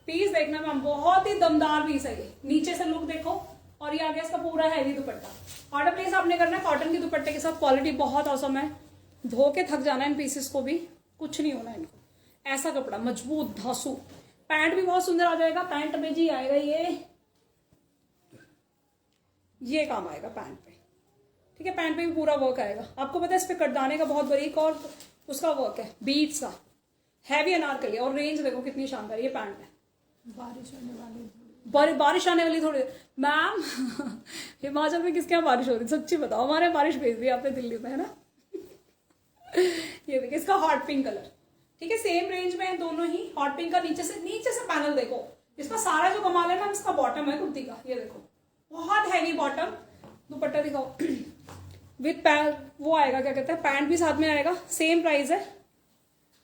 पीस देखना मैम, बहुत ही दमदार पीस है ये। नीचे से लुक देखो, और ये आ गया इसका पूरा हैवी दुपट्टा। ऑर्डर प्लेस आपने करना है कॉटन के दुपट्टे के साथ। क्वालिटी बहुत औसम है, धो के थक जाना इन पीसेस को भी, कुछ नहीं होना इनको। ऐसा कपड़ा मजबूत धांसू। पैंट भी बहुत सुंदर आ जाएगा। पैंट में जी आएगा ये काम आएगा पैंट पे, ठीक है। पैंट पे भी पूरा वर्क आएगा। आपको पता है इस पे कटदाने का बहुत बारीक और उसका वर्क है, बीट्स का, हैवी अनारकली। और रेंज देखो कितनी शानदार ये पैंट है। बारिश होने वाली बारिश आने वाली थोड़ी मैम। हिमाचल में किसके यहाँ बारिश हो रही, सच्ची बताओ। हमारे यहाँ बारिश भेज दी आपने दिल्ली में, है ना। ये देखिए इसका हॉट पिंक कलर, ठीक है। सेम रेंज में है दोनों ही। हॉट पिंक का नीचे से पैनल देखो। इसका सारा जो कमाल है ना, इसका बॉटम है कुर्ती का, ये देखो बहुत हैवी बॉटम। दुपट्टा दिखाओ विद वो आएगा, क्या कहते हैं, पैंट भी साथ में आएगा। सेम प्राइस है।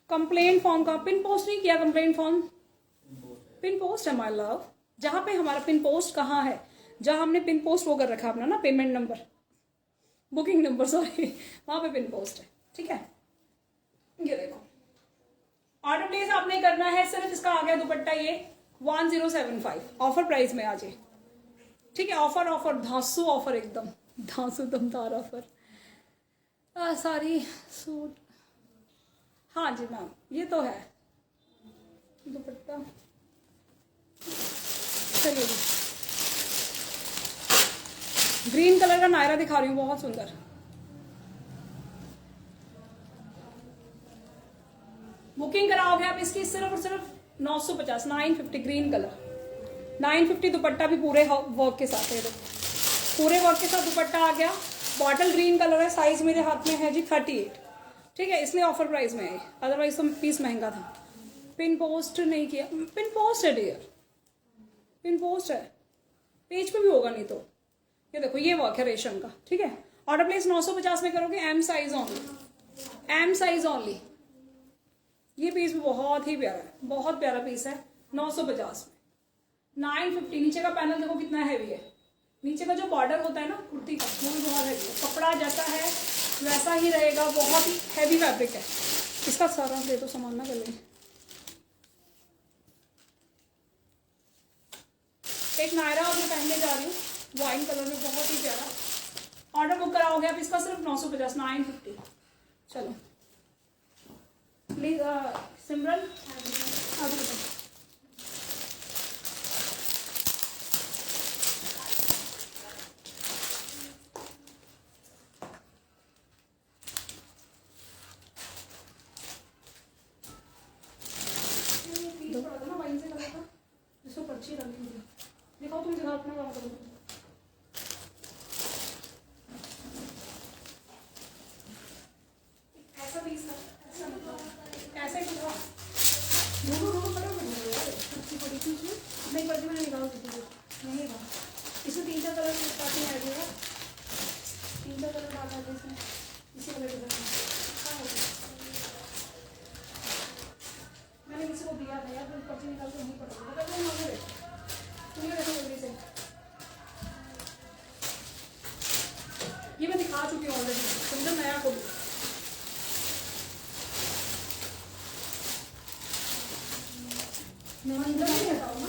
कंप्लेंट फॉर्म का पिन पोस्ट नहीं किया। कंप्लेंट फॉर्म पिन पोस्ट है माय लव। जहां पे हमारा पिन पोस्ट कहाँ है, जहां हमने पिन पोस्ट वो कर रखा है अपना ना, payment number, booking number sorry, वहां पे पिन पोस्ट है, ठीक है। ये देखो ऑर्डर प्लेस आपने करना है। सिर्फ इसका आ गया दुपट्टा ये 1075 ऑफर प्राइस में आज, ठीक है। ऑफर धांसू ऑफर, एकदम धांसू दमदार ऑफर। सारी सूट, हाँ जी मैम ये तो है दुपट्टा। चलिए जी, ग्रीन कलर का नायरा दिखा रही हूँ, बहुत सुंदर। बुकिंग कराओगे आप इसकी सिर्फ और सिर्फ 950, 950 ग्रीन कलर, 950 दुपट्टा भी पूरे वर्क के साथ है। पूरे वर्क के साथ दुपट्टा आ गया। बॉटल ग्रीन कलर है। साइज मेरे हाथ में है जी 38, ठीक है। इसलिए ऑफर प्राइस में है, अदरवाइज तो पीस महंगा था। पिन पोस्ट नहीं किया, पिन पोस्ट है डियर, पिन पोस्ट है, पेज पे भी होगा नहीं तो। ये देखो ये वर्क है रेशम का, ठीक है। ऑर्डर प्लेस 950 में करोगे, M size only, M size only. ये पीस भी बहुत ही प्यारा है, बहुत प्यारा पीस है। 950 में 950। नीचे का पैनल देखो कितना हैवी है। नीचे का जो बॉर्डर होता है ना कुर्ती का, वो भी बहुत हैवी है। कपड़ा जैसा है वैसा ही रहेगा, बहुत ही हैवी फैब्रिक है। इसका सारा दे तो सामान ना कर लेंगे। एक नायरा और मैं पहनने जा रही हूँ वाइन कलर में, बहुत ही प्यारा। ऑर्डर बुक कराओगे आप इसका सिर्फ 950, 950। चलो प्लीज सिमरन आगे बताओ। दिखाओ तुम जगह अपना काम करो। ऐसा पीस है, ऐसा मतलब ऐसे ही दिखाओ। दोनों करो यार, अच्छी बड़ी चीज नहीं पड़ती, मैंने निकाल दी थी नहीं था। इसमें 3-4 कलर स्टार्टिंग आ गया, 3-4 कलर डाला है इसमें। इसी कलर के मैंने किसी को दिया था यार, पर्ची निकाल के नहीं पड़ा। ये मैं दिखा चुकी हूँ ऑलरेडी, समझो नया को भी। मैं अंदर नहीं बताऊँ ना,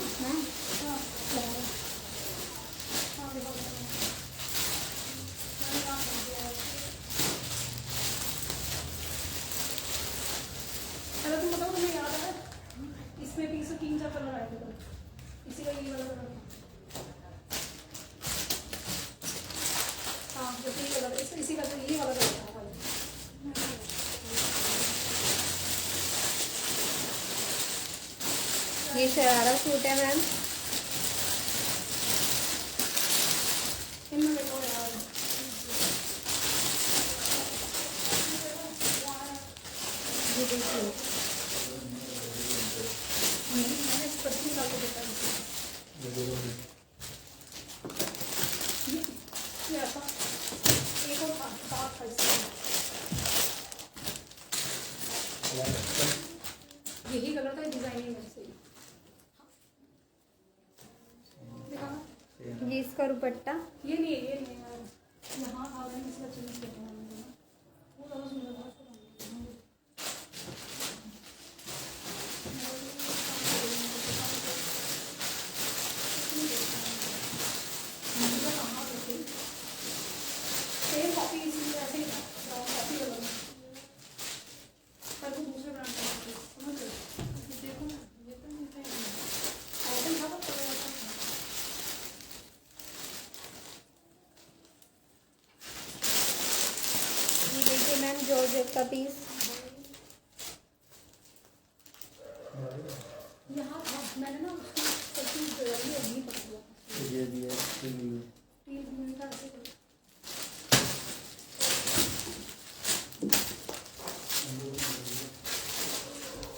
अगर तुम बताओ तुम्हें याद है इसमें पीस 3-4 कलर आए थे, इसी का ये वाला कलर, हाँ जो 3 कलर इसी का ये वाला कलर था। ये शरारा सूट है मैम। इनमें देखो यार, ये देखिए मैंने इस पर्ची निकाल के देखा ये ऐसा एक और था, साफ था इसमें। यही कलर था, डिजाइनिंग है सही। दिखाना ये इसका दुपट्टा, ये नहीं है, ये नहीं है यार, यहाँ आ गए किसी का चेंज करना है, वो ज़्यादा सुंदर था। पीस। यहाँ था, मैंने ना उसकी सब चीज़ नहीं पता हुआ। ये भी है, ये भी है। तीन मिनट का ऐसे करो।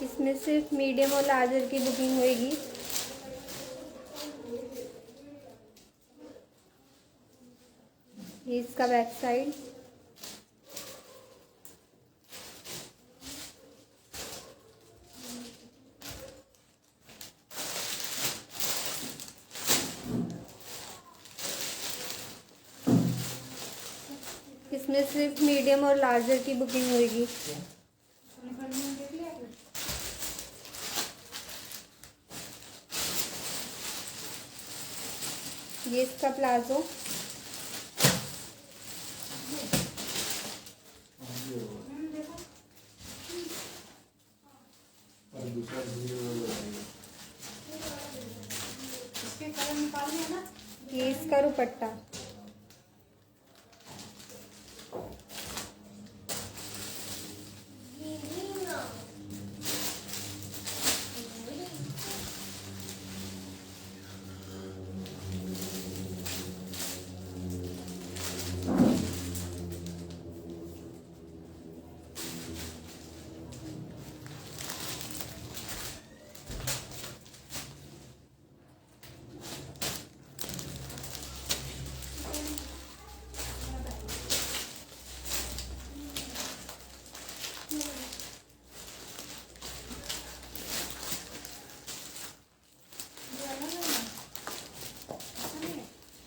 इसमें सिर्फ मीडियम और लार्जर की बुकिंग होएगी। ये इसका बैक साइड। इसमें सिर्फ मीडियम और लार्जर की बुकिंग होएगी। ये इसका प्लाजो। और दूसरा भी वो है। इसके कलर निकाल दिया ना। ये इसका दुपट्टा।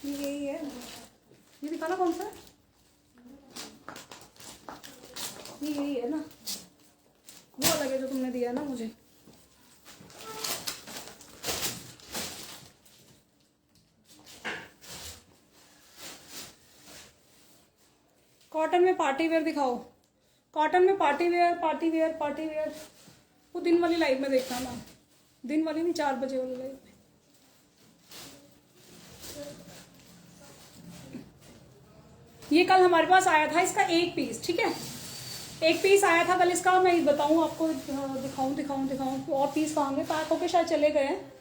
यही है, ये दिखाना कौन सा है? ये यही है ना, वो अलग है जो तुमने दिया है ना मुझे। कॉटन में पार्टी वेयर दिखाओ। कॉटन में party wear, party wear, party wear. वो दिन वाली लाइव में देखना ना, दिन वाली नहीं, 4 बजे वाली लाइव में। ये कल हमारे पास आया था इसका एक पीस, ठीक है, एक पीस आया था कल इसका। मैं बताऊं आपको, दिखाऊं और पीस कहाँ गए, पैक होके शायद चले गए हैं।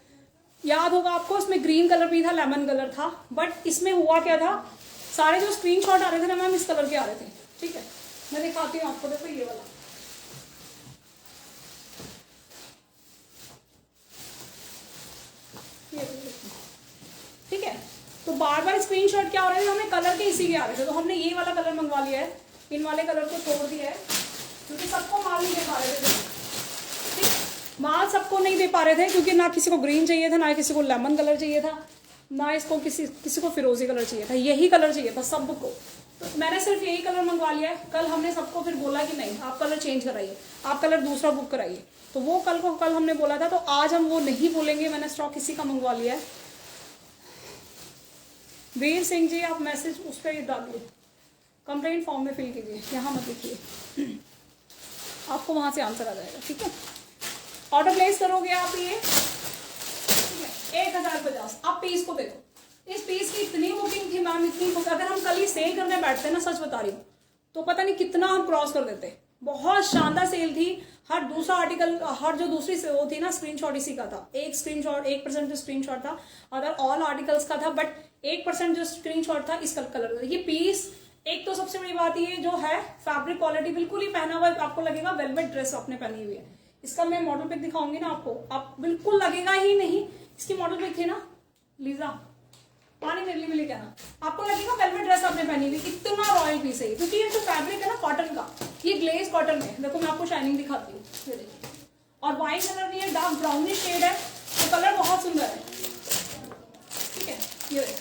याद होगा आपको, इसमें ग्रीन कलर भी था, लेमन कलर था, बट इसमें हुआ क्या था, सारे जो स्क्रीनशॉट आ रहे थे ना मैम इस कलर के आ रहे थे। ठीक है, मैं दिखाती हूँ आपको, देखो ये वाला, ये ठीक है। तो बार बार स्क्रीनशॉट क्या हो रहे थे, हमें कलर के इसी के आ रहे थे, तो हमने ये वाला कलर मंगवा लिया है, इन वाले कलर को छोड़ दिया है, क्योंकि सबको माल नहीं दे पा रहे थे। ठीक, माल सबको नहीं दे पा रहे थे, क्योंकि ना किसी को ग्रीन चाहिए था, ना किसी को लेमन कलर चाहिए था, ना इसको किसी को फिरोजी कलर चाहिए था, यही कलर चाहिए था सबको। तो मैंने सिर्फ यही कलर मंगवा लिया है। कल हमने सबको फिर बोला कि नहीं, आप कलर चेंज कराइए, आप कलर दूसरा बुक कराइए, तो वो कल हमने बोला था, तो आज हम वो नहीं बोलेंगे। मैंने स्टॉक किसी का मंगवा लिया है। वीर सिंह जी, आप मैसेज उस पर डालिए, कंप्लेंट फॉर्म में फिल कीजिए, यहाँ मत लिखिए, आपको वहाँ से आंसर आ जाएगा। ठीक है, ऑर्डर प्लेस करोगे आप ये, ठीक है, 1050। आप पीस को देखो, इस पीस की इतनी बुकिंग थी मैम, इतनी बुक, अगर हम कल ही सेल करने बैठते ना, सच बता रही हूँ, तो पता नहीं कितना हम क्रॉस कर देते। बहुत शानदार सेल थी। हर दूसरा आर्टिकल, हर जो दूसरी वो थी ना, स्क्रीनशॉट इसी का था। एक स्क्रीनशॉट, 1% जो स्क्रीनशॉट था, अदर ऑल आर्टिकल्स का था, बट 1% जो स्क्रीनशॉट था इस कलर का। ये पीस, एक तो सबसे बड़ी बात ये जो है, फैब्रिक क्वालिटी बिल्कुल ही पहना हुआ है, आपको लगेगा वेलवेट ड्रेस आपने पहनी हुई है। इसका मैं मॉडल पिक दिखाऊंगी ना आपको, आप बिल्कुल लगेगा ही नहीं। इसकी मॉडल पिक थी ना, लीजा पानी मेरे लिए मिले क्या ना, आपको लगेगा वेलवेट ड्रेस आपने पहनी हुई। इतना रॉयल पीस है, क्योंकि ये जो फैब्रिक है ना कॉटन का, ये ग्लेज कॉटन में, देखो मैं आपको शाइनिंग दिखाती हूँ, ये देखिए, और वाइट कलर नहीं है, डार्क ब्राउनिश शेड है, तो कलर बहुत सुंदर है। ठीक है, ये देखो,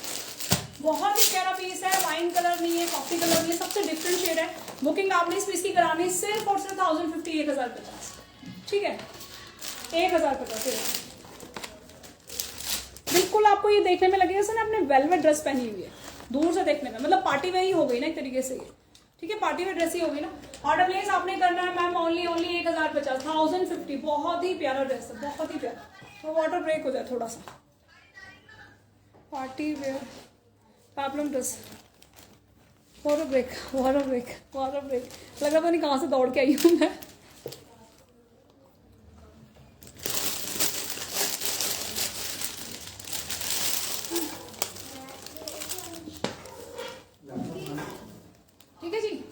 बहुत ही प्यारा पीस है, वाइन कलर नहीं है, कॉफी कलर नहीं है, सबसे डिफरेंट शेड है। बुकिंग आपने इस पीस की करानी सिर्फ और सिर्फ 1050, 1050। ठीक है, 1050। बिल्कुल आपको ये देखने में लगेगा सर आपने वेलवेट ड्रेस पहनी हुई है, दूर से देखने में, मतलब पार्टी वेयर ही हो गई ना एक तरीके से ये। ठीक है, पार्टी वेयर ड्रेस ही हो गई ना। ऑर्डर प्लेस आपने करना है मैम, ओनली 1050, 1050। बहुत ही प्यारा ड्रेस है, बहुत ही प्यारा। तो वाटर ब्रेक हो जाए थोड़ा सा, party wear peplum dress, water break, water break, water break. लग रहा था नहीं कहाँ से दौड़ के आई हूँ मैं। ठीक है जी,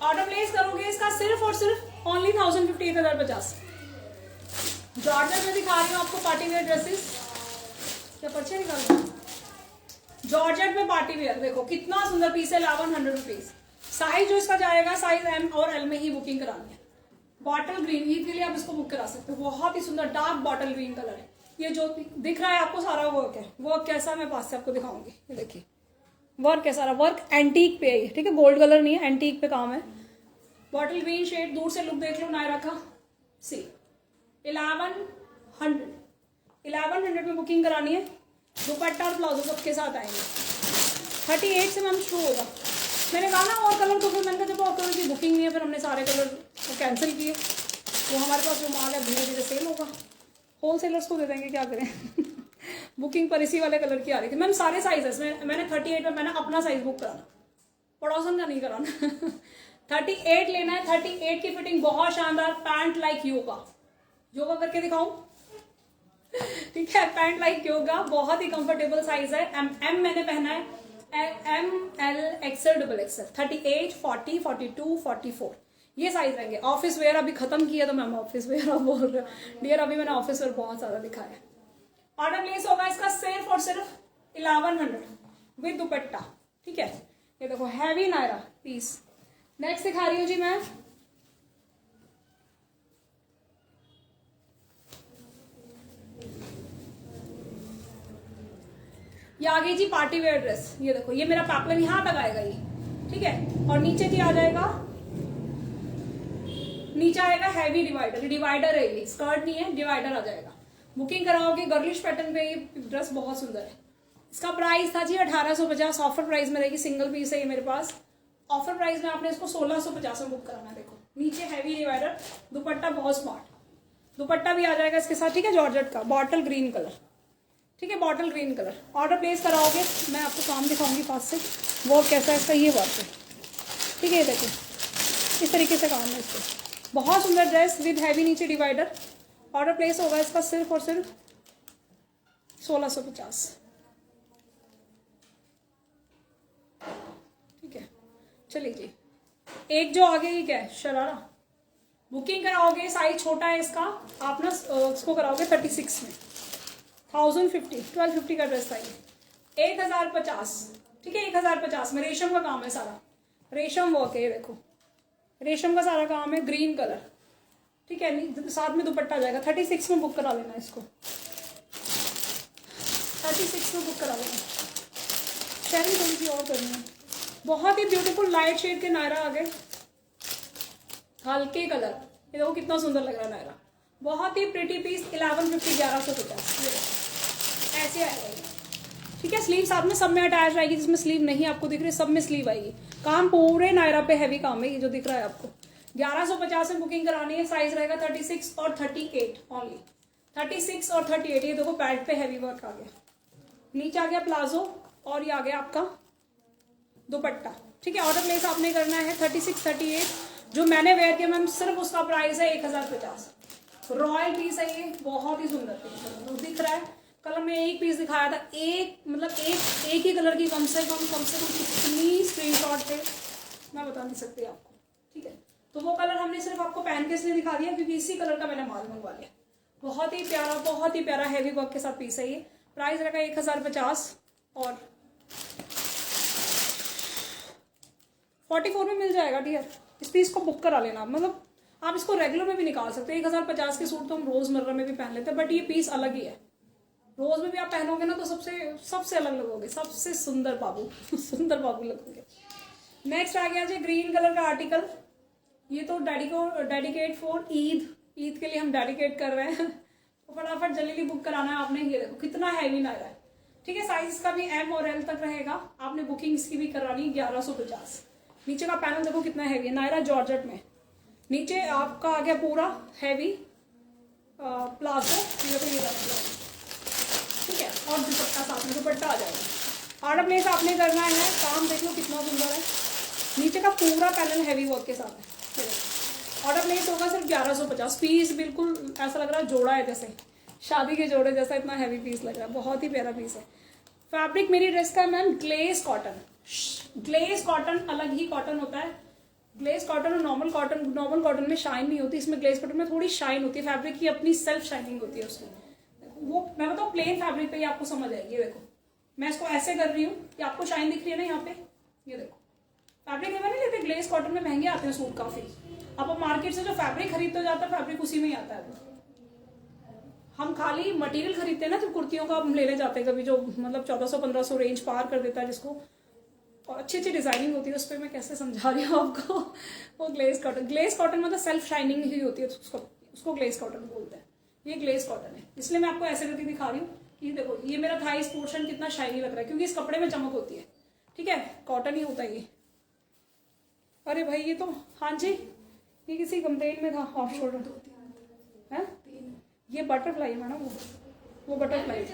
ऑर्डर प्लेस करोगे इसका सिर्फ और सिर्फ ओनली 1050, 1050। जॉर्जेट में दिखा रही हूँ आपको पार्टी वेयर ड्रेसेस। क्या पर्चे निकाल रहे हैं? जॉर्जेट में पार्टी वेयर देखो कितना सुंदर पीस है, 1100 रुपीज। साइज जो इसका जाएगा साइज एम और एल में ही बुकिंग करानी है। बॉटल ग्रीन, ईद के लिए आप इसको बुक करा सकते हो। बहुत ही सुंदर डार्क बॉटल ग्रीन कलर है। ये जो दिख रहा है आपको सारा वर्क है। वर्क कैसा मैं पास से आपको दिखाऊंगी। ये देखिए वर्क है, सारा वर्क एंटीक पे है ये, ठीक है, गोल्ड कलर नहीं है, एंटीक पे काम है। बॉटल ग्रीन शेड, दूर से लुक देख लो नायरा का। सी 1100 में बुकिंग करानी है। दुपट्टा और प्लाजो सबके साथ आएंगे। 38 से मैम शुरू होगा। मैंने कहा ना और कलर, तो फिर मैंने कहा जब और कलर की बुकिंग नहीं है फिर हमने सारे कलर कैंसिल किए। वो हमारे पास जो माल है धीरे धीरे सेल होगा। होलसेलर्स को दे देंगे, क्या करें। बुकिंग पर इसी वाले कलर की आ रही थी मैम। सारे साइजेस में मैंने 38 में मैंने अपना साइज बुक कराना, पड़ोसन का नहीं कराना। 38 लेना है। 38 की फिटिंग बहुत शानदार। पैंट लाइक योगा, योगा करके दिखाऊं, ठीक है, पैंट लाइक योगा, बहुत ही कंफर्टेबल साइज है। एम मैंने पहना है, M L XL double XL. 38, 40, 42, 44 ये साइज रहेंगे। ऑफिस वेयर अभी खत्म किया तो मैम ऑफिस वेयर अब बोल रहे डियर, अभी मैंने ऑफिस वेयर बहुत ज्यादा दिखाया है। ऑर्डर प्लेस होगा इसका सिर्फ और सिर्फ 1100 विद दुपट्टा, ठीक है। ये देखो हैवी नायरा पीस। नेक्स्ट दिखा रही हूँ जी मैं, ये आ गई जी पार्टी वेयर ड्रेस। ये देखो ये मेरा पैपलन यहाँ तक आएगा ये, ठीक है। और नीचे जी आ जाएगा, नीचे आएगा हैवी डिवाइडर। डिवाइडर है ये, स्कर्ट नहीं है, डिवाइडर आ जाएगा। बुकिंग कराओगे गर्लिश पैटर्न पे, ये ड्रेस बहुत सुंदर है। इसका प्राइस था जी 1850। ऑफर प्राइस में रहेगी, सिंगल पीस है ये मेरे पास। ऑफर प्राइस में आपने इसको 1650 में बुक कराना है। देखो नीचे हैवी डिवाइडर, दुपट्टा बहुत स्मार्ट, दुपट्टा भी आ जाएगा इसके साथ, ठीक है। जॉर्जेट का बॉटल ग्रीन कलर, ठीक है, bottle green colour. Order place कराओगे, मैं आपको काम दिखाऊंगी पास से वो कैसा है इसका। ये वर्क है, ठीक है, ये देखो इस तरीके से काम है इसको। बहुत सुंदर ड्रेस विद हैवी नीचे डिवाइडर। ऑर्डर प्लेस होगा इसका सिर्फ और सिर्फ 1650, ठीक है। चलिए जी, एक जो आगे ये क्या है, शरारा। बुकिंग कराओगे, साइज छोटा है इसका, आप ना इसको कराओगे 36 में। 1050, 1250 का ड्रेस था ये। 1050, ठीक है, 1050 में। रेशम का काम है सारा, रेशम वर्क है। ये देखो रेशम का सारा काम है, ग्रीन कलर, ठीक है। साथ में दुपट्टा आ जाएगा। 36 में बुक करा लेना इसको, 36 में बुक करा लेना। शेयरिंग थोड़ी सी और करनी है। बहुत ही ब्यूटीफुल लाइट शेड के नायरा आ गए, हल्के कलर। ये देखो कितना सुंदर लग रहा है नायरा, बहुत ही प्रिटी पीस। 1150, 1150 ऐसे आएगा ये, ठीक है। स्लीव साथ में सब में अटैच रहेगी, जिसमें स्लीव नहीं आपको दिख रही सब में स्लीव आएगी। काम पूरे नायरा पे हैवी काम है, ये जो दिख रहा है आपको। 1150 में बुकिंग करानी है। साइज रहेगा 36 और 38 ओनली, 36 और 38। ये देखो पैड पे हैवी वर्क आ गया, नीचे आ गया प्लाजो और ये आ गया आपका दुपट्टा, ठीक है। ऑर्डर प्लेस आपने करना है 36, 38। जो मैंने वेयर किया मैम सिर्फ उसका प्राइस है 1050। रॉयल पीस है ये, बहुत ही सुंदर पीस दिख रहा है। कलर में एक पीस दिखाया था, एक मतलब एक ही कलर की कम से कम कितनी स्क्रीनशॉट थे मैं बता नहीं सकती आपको, ठीक है। तो वो कलर हमने सिर्फ आपको पहन के इसलिए दिखा दिया क्योंकि इसी कलर का मैंने माल मंगवा लिया। बहुत ही प्यारा हैवी वर्क के साथ पीस है ये। प्राइस रहेगा 1050 और 44 में मिल जाएगा डियर। इस पीस को बुक करा लेना, मतलब आप इसको रेगुलर में भी निकाल सकते हैं। 1050 के सूट तो हम रोजमर्रा में भी पहन लेते हैं, बट ये पीस अलग ही है। रोज में भी आप पहनोगे ना तो सबसे अलग लगोगे, सबसे सुंदर बाबू सुंदर बाबू लगोगे। नेक्स्ट आ गया जी ग्रीन कलर का आर्टिकल। ये तो डेडिकेट फॉर ईद के लिए हम डेडिकेट कर रहे हैं, तो फटाफट जल्दी बुक कराना है आपने। ये देखो कितना हैवी नायरा है, ठीक है। साइज का भी एम और एल तक रहेगा। आपने बुकिंग इसकी भी करानी 1150। नीचे का पैनल देखो कितना हैवी है, नायरा जॉर्जेट में। नीचे आपका आ गया पूरा हैवी प्लाजो, ठीक है। और दुपट्टा साथ में दुपट्टा आ जाएगा, ऑर्डर प्लेस आपने करना है, काम देख लो कितना सुंदर है, नीचे का पूरा पैनल हैवी वर्क के साथ है। ऑर्डर प्लेस होगा सिर्फ 1150 पीस, बिल्कुल ऐसा लग रहा है जोड़ा है जैसे शादी के जोड़े जैसा, इतना हैवी पीस लग रहा है, बहुत ही प्यारा पीस है। फैब्रिक मेरी ड्रेस का ma'am glaze cotton, glaze cotton अलग ही कॉटन होता है। ग्लेज कॉटन और नॉर्मल कॉटन में शाइन नहीं होती, इसमें ग्लेज कॉटन में थोड़ी शाइन होती है, फैब्रिक की अपनी सेल्फ शाइनिंग होती है उसमें। वो मैं बताऊँ प्लेन फैब्रिक पे ही आपको समझ आएगी। देखो मैं इसको ऐसे कर रही हूँ कि आपको शाइन दिख रही है ना यहाँ पे, ये देखो फैब्रिक है नहीं लेते, ग्लेज कॉटन में महंगे आते हैं सूट काफी। आप मार्केट से जो फैब्रिक खरीदते हो जाता है, फैब्रिक उसी में ही आता है। हम खाली मटेरियल खरीदते हैं ना, जब कुर्तियों का हम लेने जाते हैं कभी, जो मतलब 1400-1500 रेंज पार कर देता है जिसको, और अच्छी अच्छी डिजाइनिंग होती है उस पर, मैं कैसे समझा रही हूँ आपको। वो ग्लेज कॉटन मतलब सेल्फ शाइनिंग ही होती है, उसको ग्लेज कॉटन बोलते हैं। ये ग्लेज कॉटन है, इसलिए मैं आपको ऐसे करके दिखा रही हूँ कि देखो ये मेरा थाइस पोर्शन कितना शाइनी लग रहा है, क्योंकि इस कपड़े में चमक होती है। ठीक है, कॉटन ही होता है ये। अरे भाई ये तो, हाँ जी ये किसी कंप्लेन में था, ऑफ शोल्डर है, ये बटरफ्लाई है ना, वो बटरफ्लाई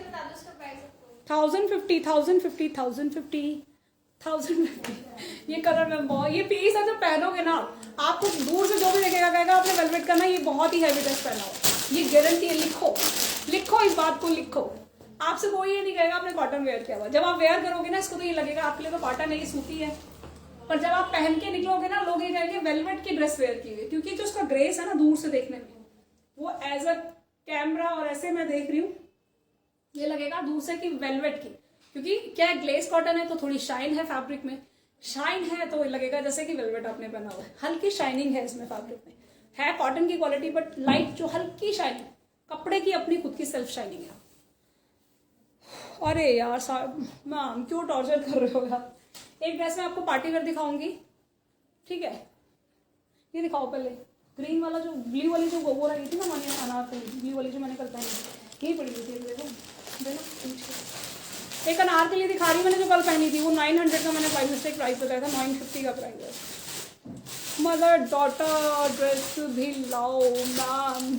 1050 ये कलर में बहुत, ये पीस है जो पहनोगे ना आपको दूर से जो भी देखेगा कहेगा आपने वेलवेट का ना ये बहुत ही हैवी ड्रेस पहना हो, ये गारंटी है। लिखो इस बात को, लिखो। आपसे कोई ये नहीं कहेगा आपने कॉटन वेयर किया हुआ, जब आप वेयर करोगे ना इसको तो ये लगेगा आपके लिए तो कॉटन है, ये सूती है, पर जब आप पहन के निकलोगे ना लोग ये कहेंगे वेलवेट की ड्रेस वेयर की हुई, क्योंकि जो उसका ग्रेस है ना दूर से देखने में, वो एज अ कैमरा और ऐसे मैं देख रही हूँ ये लगेगा दूर से कि वेलवेट की, क्योंकि क्या है ग्लेज कॉटन है तो थोड़ी शाइन है फैब्रिक में, शाइन है तो लगेगा जैसे कि वेलवेट आपने पहना हुआ है। हल्की शाइनिंग है इसमें, फैब्रिक में है कॉटन की क्वालिटी बट लाइट, जो हल्की शाइनिंग, कपड़े की अपनी खुद की सेल्फ शाइनिंग है। अरे यार मैम क्यों टॉर्चर कर रहे हो यार। एक ड्रेस में आपको पार्टी वेयर दिखाऊंगी, ठीक है, ये दिखाओ पहले। ग्रीन वाला जो ब्लू वाली जो वो रही थी ना मैंने अनारकली, ब्लू वाली जो मैंने कल पहनी यही पड़ी हुई थी, देखो एक अनारकली दिखा रही मैंने जो कल पहनी थी, वो 900 का मैंने बाई मिस्टेक प्राइस बताया था, 950 का प्राइस है। मदर डॉटर ड्रेस भी लाओ मैम,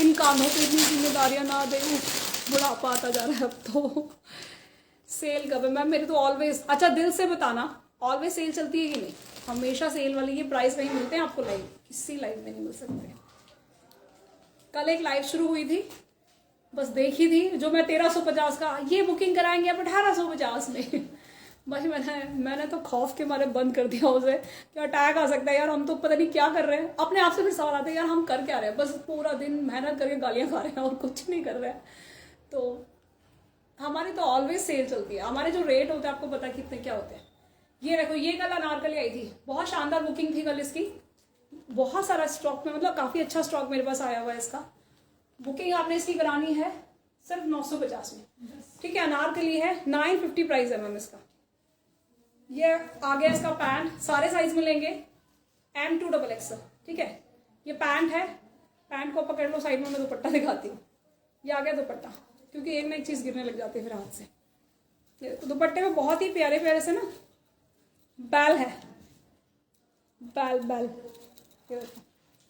इन कानों पे इतनी जिम्मेदारियां ना दे, बुढ़ापा आता जा रहा है अब तो। सेल कब है मैम? मेरे तो ऑलवेज, अच्छा दिल से बताना ऑलवेज सेल चलती है कि नहीं? हमेशा सेल वाली ये प्राइस वही मिलते हैं आपको, लाइव किसी लाइव में नहीं मिल सकते। कल एक लाइव शुरू हुई थी, बस देखी थी, जो मैं 1350 का ये बुकिंग कराएंगे आप 1850 में। बस मैंने तो खौफ के मारे बंद कर दिया उसे, कि अटैक आ सकता है यार, हम तो पता नहीं क्या कर रहे हैं। अपने आप से फिर सवाल आता है यार हम कर क्या रहे हैं, बस पूरा दिन मेहनत करके गालियां खा रहे हैं और कुछ नहीं कर रहे हैं। तो हमारी तो ऑलवेज सेल चलती है, हमारे जो रेट होते हैं आपको पता कितने क्या होते हैं। ये देखो ये कल अनारकली आई थी, बहुत शानदार बुकिंग थी कल इसकी, बहुत सारा स्टॉक में, मतलब काफ़ी अच्छा स्टॉक मेरे पास आया हुआ है इसका। बुकिंग आपने इसकी करानी है सिर्फ 950 में, ठीक है। अनारकली है, 950 प्राइस है मैम इसका। ये आ गया इसका पैंट, सारे साइज मिलेंगे, M2XXL, ठीक है। ये पैंट है, पैंट को पकड़ लो साइड में, मैं दुपट्टा दिखाती हूँ। ये आ गया दुपट्टा, क्योंकि एक ना एक चीज़ गिरने लग जाती है फिर हाथ से। ये दुपट्टे में बहुत ही प्यारे प्यारे से ना बैल है, बैल ये है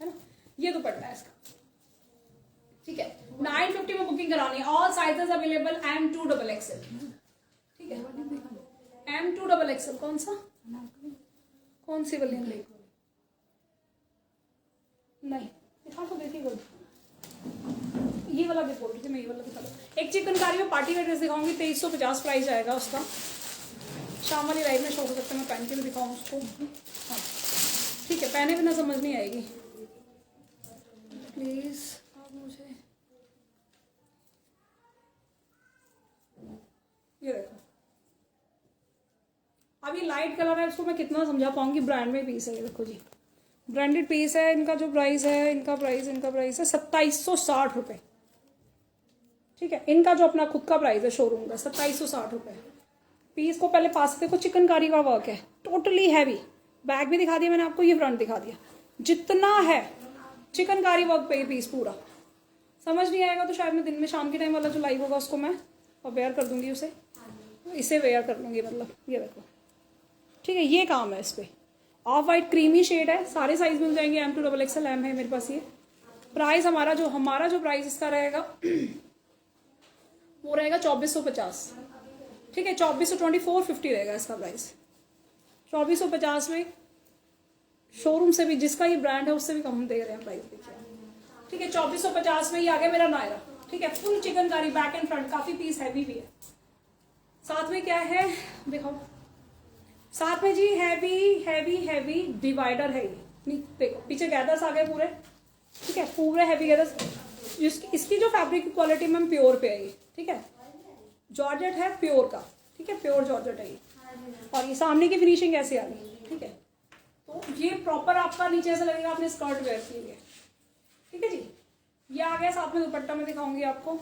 ना, ये दुपट्टा है इसका, ठीक है। 950 में बुकिंग करानी है, ऑल साइजेस अवेलेबल, M2XXL, ठीक है। M2XXL कौन सा, कौन सी वाली नहीं दिखा तो देखी गई, ये वाला भी बोल रही थी मैं, ये वाला दिखा दो। एक चिकनकारी में पार्टी वेयर ड्रेस दिखाऊंगी, 2350 प्राइस आएगा उसका। शाम वाली लाइव में शो हो सकता है, मैं पहन के भी दिखाऊँ उसको, हाँ ठीक है। पहने बिना समझ नहीं आएगी, प्लीज आप मुझे ये देखो। अभी लाइट कलर है, उसको मैं कितना समझा पाऊंगी, ब्रांड में पीस है ये देखो जी, ब्रांडेड पीस है। इनका जो प्राइस है, इनका प्राइस है 2760 रुपये, ठीक है। इनका जो अपना खुद का प्राइस है शोरूम का 2760 रुपये। पीस को पहले पास से देखो, चिकनकारी का वर्क है, टोटली हैवी। बैक भी दिखा दिया मैंने आपको, ये फ्रंट दिखा दिया, जितना है चिकनकारी वर्क पे ये पीस पूरा। समझ नहीं आएगा तो शायद मैं दिन में शाम के टाइम वाला जो लाइव होगा उसको मैं वेयर कर दूंगी, उसे इसे वेयर कर लूँगी, मतलब ये देखो, ठीक है। ये काम है इस पर, ऑफ वाइट क्रीमी शेड है, सारे साइज मिल जाएंगे, M2XXL M है मेरे पास। ये प्राइस हमारा जो प्राइस इसका रहेगा वो रहेगा 2450, ठीक है 2424.50 रहेगा इसका प्राइस। 2450 में शोरूम से भी, जिसका ये ब्रांड है उससे भी कम हम दे रहे हैं प्राइस, देखिए ठीक है 2450 में। ये आ गया मेरा नायरा, ठीक है full chikankari back and front, काफी पीस हैवी भी है। साथ में क्या है दिखाओ, साथ में जी हैवी हैवी हैवी डिवाइडर है ये, नहीं देखो पीछे गैदर्स आ गए पूरे, ठीक है पूरे हैवी गैदर्स। इसकी जो फैब्रिक की क्वालिटी मैम प्योर पे है ये, ठीक है जॉर्जेट है प्योर का, ठीक है प्योर जॉर्जेट है ये। और ये सामने की फिनिशिंग ऐसे आ गई, ठीक है तो ये प्रॉपर आपका नीचे ऐसा लगेगा आपने स्कर्ट वेयर की है, ठीक है जी। ये आ गया साथ में दुपट्टा में दिखाऊंगी आपको,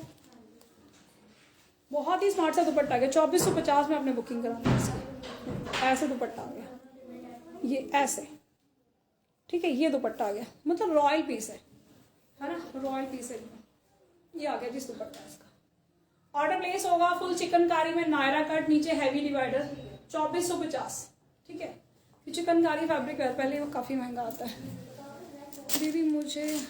बहुत ही स्मार्ट सा दुपट्टा आ गया। 2450 में आपने बुकिंग करानी है इसकी। ऐसे दुपट्टा आ गया, ये ऐसे, ठीक है ये दुपट्टा आ गया, मतलब रॉयल पीस है ना, रॉयल पीस है। ये आ गया जिस दुपट्टा इसका। ऑर्डर प्लेस होगा फुल चिकनकारी में, नायरा कट, नीचे हैवी डिवाइडर, 2450, ठीक है। चिकनकारी फैब्रिक है, पहले वो काफी महंगा आता है। दीदी मुझे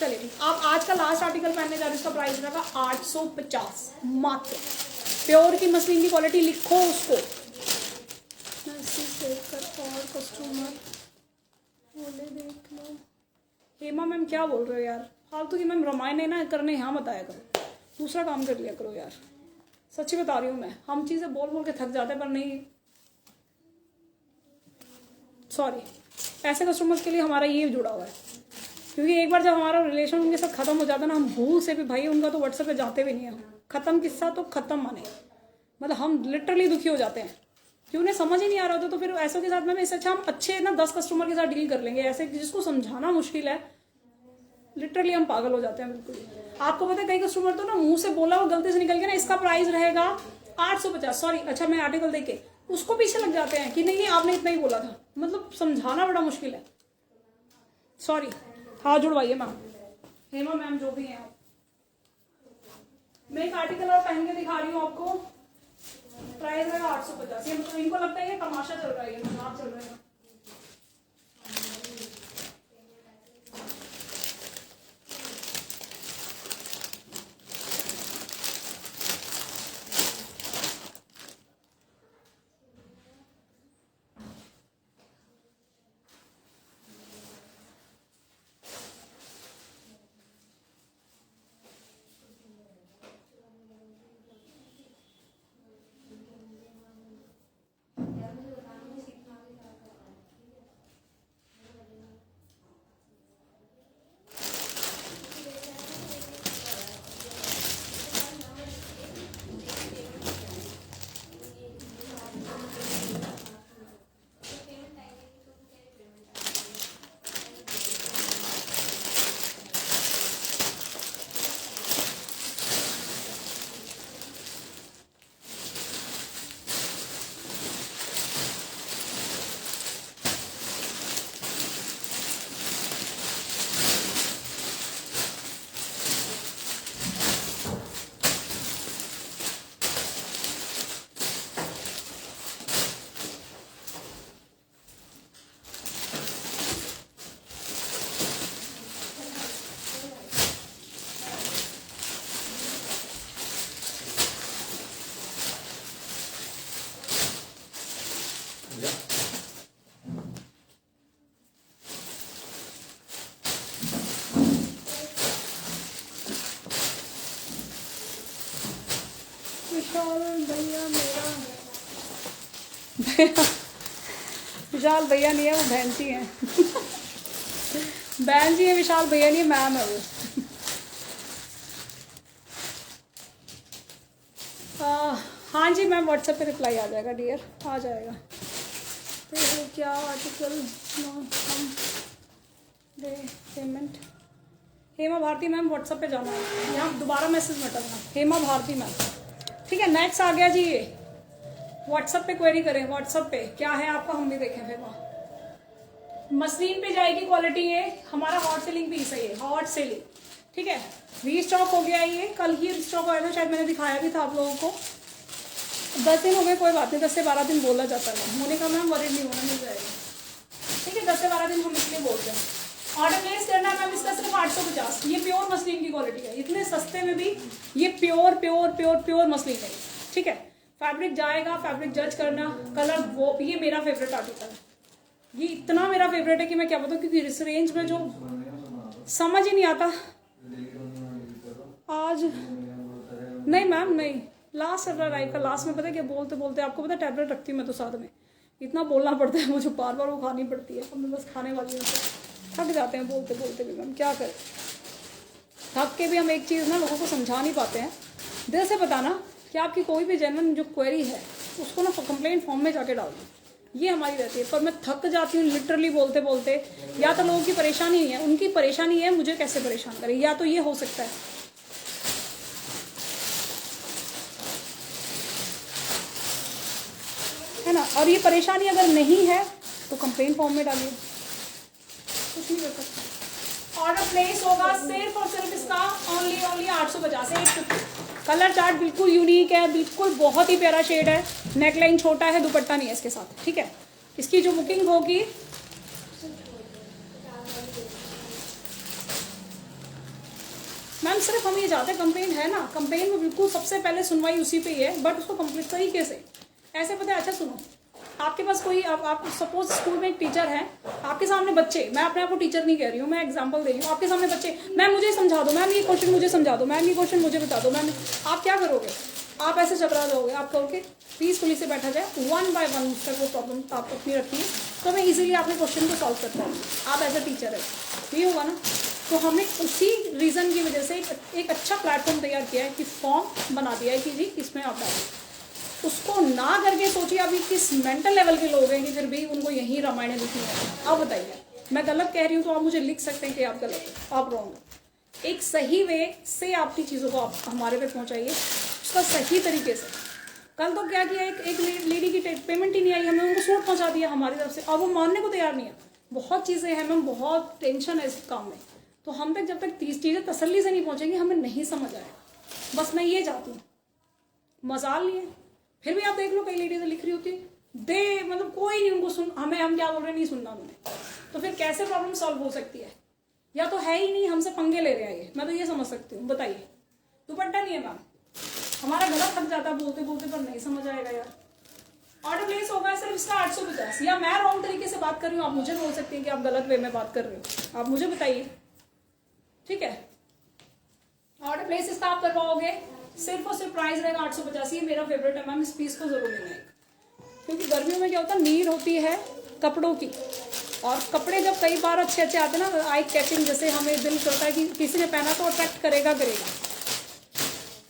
चलिए आप आज का लास्ट आर्टिकल पहनने जा रहे हैं, इसका प्राइस रहेगा 850 मात्र। प्योर की मसलिन की क्वालिटी लिखो उसको। और कस्टमर बोले देख लो। हेमा मैम क्या बोल रहे हो यार, फालतू की मैम रामायण है ना करने यहाँ बताया करो, दूसरा काम कर लिया करो यार। सच्ची बता रही हूँ मैं, हम चीजें बोल बोल के थक जाते हैं पर नहीं, सॉरी ऐसे कस्टमर्स के लिए हमारा ये जुड़ा हुआ है, क्योंकि एक बार जब हमारा रिलेशन उनके साथ खत्म हो जाता है ना, हम भूल से भी भाई उनका तो व्हाट्सएप पे जाते भी नहीं है। खत्म किस्सा तो खत्म माने, मतलब हम लिटरली दुखी हो जाते हैं कि उन्हें समझ ही नहीं आ रहा होता। तो फिर ऐसों के साथ में इससे अच्छा हम अच्छे ना 10 कस्टमर के साथ डील कर लेंगे, ऐसे जिसको समझाना मुश्किल है, लिटरली हम पागल हो जाते हैं बिल्कुल। आपको पता है कई कस्टमर तो ना मुंह से बोला वो गलती से निकल गया ना, इसका प्राइस रहेगा 850, सॉरी अच्छा मैं आर्टिकल देख के उसको पीछे लग जाते हैं कि नहीं आपने इतना ही बोला था, मतलब समझाना बड़ा मुश्किल है। सॉरी, हाथ जुड़वाइए मैम, हेमा मैम जो भी हैं आप। मैं एक आर्टिकल और पहन के दिखा रही हूँ आपको, प्राइस है 850। इनको लगता है ये तमाशा चल रहा है, ये मजाक चल रहा है। विशाल भैया मेरा विशाल भैया नहीं है, वो बहन जी है। बहन जी है, विशाल भैया नहीं है, मैम है वो। हाँ जी मैम, व्हाट्सएप पे रिप्लाई आ जाएगा डियर, आ जाएगा। तो क्या आर्टिकल हम दे payment, Hema Bharti ma'am WhatsApp पे जाना है, यहाँ दोबारा मैसेज मत करना, हेमा भारती मैम, ठीक है। नेक्स्ट आ गया जी, ये व्हाट्सएप पे क्वेरी करें, व्हाट्सएप पे क्या है आपका हम भी देखें। फिर वहाँ मसलिन पे जाएगी क्वालिटी, ये हमारा हॉट सेलिंग पीस है, ये हॉट सेलिंग, ठीक है। रीस्टॉक हो गया, ये कल ही रीस्टॉक आया था, शायद मैंने दिखाया भी था आप लोगों को। 10 दिन हो गए, कोई बात नहीं, 10 से 12 दिन बोला जाता है, होने का मैम वरीड नहीं होना, मिल जाएगा, ठीक है। 10 से 12 दिन हम इसलिए बोलते हैं। ऑर्डर प्लेस करना है मैम, इसका सिर्फ 850। ये प्योर मसलिन की क्वालिटी है, इतने सस्ते में भी ये pure pure pure pure muslin है, ठीक है। फैब्रिक जाएगा, फैब्रिक जज करना, कलर वो, ये मेरा फेवरेट आर्टिकल है, ये इतना मेरा फेवरेट है कि मैं क्या बताऊँ, क्योंकि इस रेंज में जो समझ ही नहीं आता आज। नहीं मैम नहीं, लास्ट राइट का लास्ट में पता है क्या बोलते बोलते, आपको पता है टैबलेट रखती हूँ मैं तो साथ में, इतना बोलना पड़ता है मुझे, बार बार वो खानी पड़ती है। अब मैं बस खाने वाली हूँ, थक जाते हैं बोलते बोलते भी मैम, क्या करें। थक के भी हम एक चीज़ ना लोगों को समझा नहीं पाते हैं। दिल से बताना कि आपकी कोई भी जेन्युइन जो क्वेरी है उसको ना कंप्लेंट फॉर्म में जाके डाल दो, ये हमारी रहती है। पर मैं थक जाती हूँ लिटरली बोलते बोलते, या तो लोगों की परेशानी है, उनकी परेशानी है, मुझे कैसे परेशान करें, या तो ये हो सकता है। है ना, और ये परेशानी अगर नहीं है तो कंप्लेंट फॉर्म में डालिए, कुछ नहीं कर सकते। ऑर्डर प्लेस होगा सिर्फ और सिर्फ इसका ओनली 850 है। 850 कलर चार्ट बिल्कुल यूनिक है, बिल्कुल बहुत ही प्यारा शेड है, नेकलाइन छोटा है, दुपट्टा नहीं है इसके साथ, ठीक है। इसकी जो बुकिंग होगी मैम, सिर्फ हम ये चाहते हैं, कंप्लेंट है ना, कंप्लेंट में बिल्कुल सबसे पहले सुनवाई उसी पे ही है, बट उसको कंप्लीट तरीके से ऐसे पता है। अच्छा सुनो, आपके पास कोई आप सपोज स्कूल में एक टीचर है, आपके सामने बच्चे, मैं अपने आप को टीचर नहीं कह रही हूँ, मैं एग्जांपल दे रही हूँ, आपके सामने बच्चे, मैम मुझे समझा दो, मैम ये क्वेश्चन मुझे समझा दो, मैम ये क्वेश्चन मुझे बता दो, मैम, आप क्या करोगे? आप ऐसे चबरा जाओगे, आप कहोगे पीसफुली से बैठा जाए, 1 बाय 1 तक वो प्रॉब्लम आप अपनी रखिए, तो मैं इजीली आपने क्वेश्चन को सॉल्व करता हूँ, आप एज अ टीचर है, ये होगा ना। तो हमने उसी रीज़न की वजह से एक अच्छा प्लेटफॉर्म तैयार किया है कि फॉर्म बना दिया है कि जी इसमें आप डालें, उसको ना करके सोचिए अभी किस मेंटल लेवल के लोग हैं कि फिर भी उनको यही रामायण लिखनी है। आप बताइए, मैं गलत कह रही हूँ तो आप मुझे लिख सकते हैं कि आप गलत हो, आप रॉन्ग हो। एक सही वे से आपकी चीज़ों को आप हमारे पे पहुँचाइए, उसका सही तरीके से। कल तो क्या किया, एक लेडी की पेमेंट ही नहीं आई, हमने उनको सूट पहुँचा दिया हमारी तरफ से, अब वो मानने को तैयार नहीं है। बहुत चीज़ें हैं मैम, बहुत टेंशन है इस काम में, तो हम तक जब तक 30 चीज़ें तसल्ली से नहीं पहुँचेंगी हमें नहीं समझ आएगा। बस मैं ये चाहती हूँ, मजाल नहीं है। फिर भी आप देख लो, कई लेडीज लिख रही होती दे, मतलब कोई नहीं उनको सुन, हमें हम क्या बोल रहे हैं नहीं सुनना उन्होंने, तो फिर कैसे प्रॉब्लम सॉल्व हो सकती है? या तो है ही नहीं, हमसे पंगे ले रहे हैं ये, मैं तो ये समझ सकती हूँ। बताइए, दुपट्टा नहीं है मैम, हमारा गला थक जाता है बोलते बोलते, पर नहीं समझ आएगा यार। ऑर्डर प्लेस होगा सिर्फ इसका 850, या मैं रॉन्ग तरीके से बात कर रही हूँ, आप मुझे बोल सकती हैं कि आप गलत वे में बात कर रहे हो, आप मुझे बताइए, ठीक है। ऑर्डर प्लेस इसका आप करवाओगे सिर्फ और सिर्फ प्राइस रहेगा 850। ये मेरा फेवरेट है मैम, इस पीस को जरूर लेना है, क्योंकि गर्मियों में क्या होता है, नीड होती है कपड़ों की, और कपड़े जब कई बार अच्छे अच्छे आते हैं ना, आई कैचिंग, जैसे हमें दिल करता है कि किसी ने पहना तो अट्रैक्ट करेगा,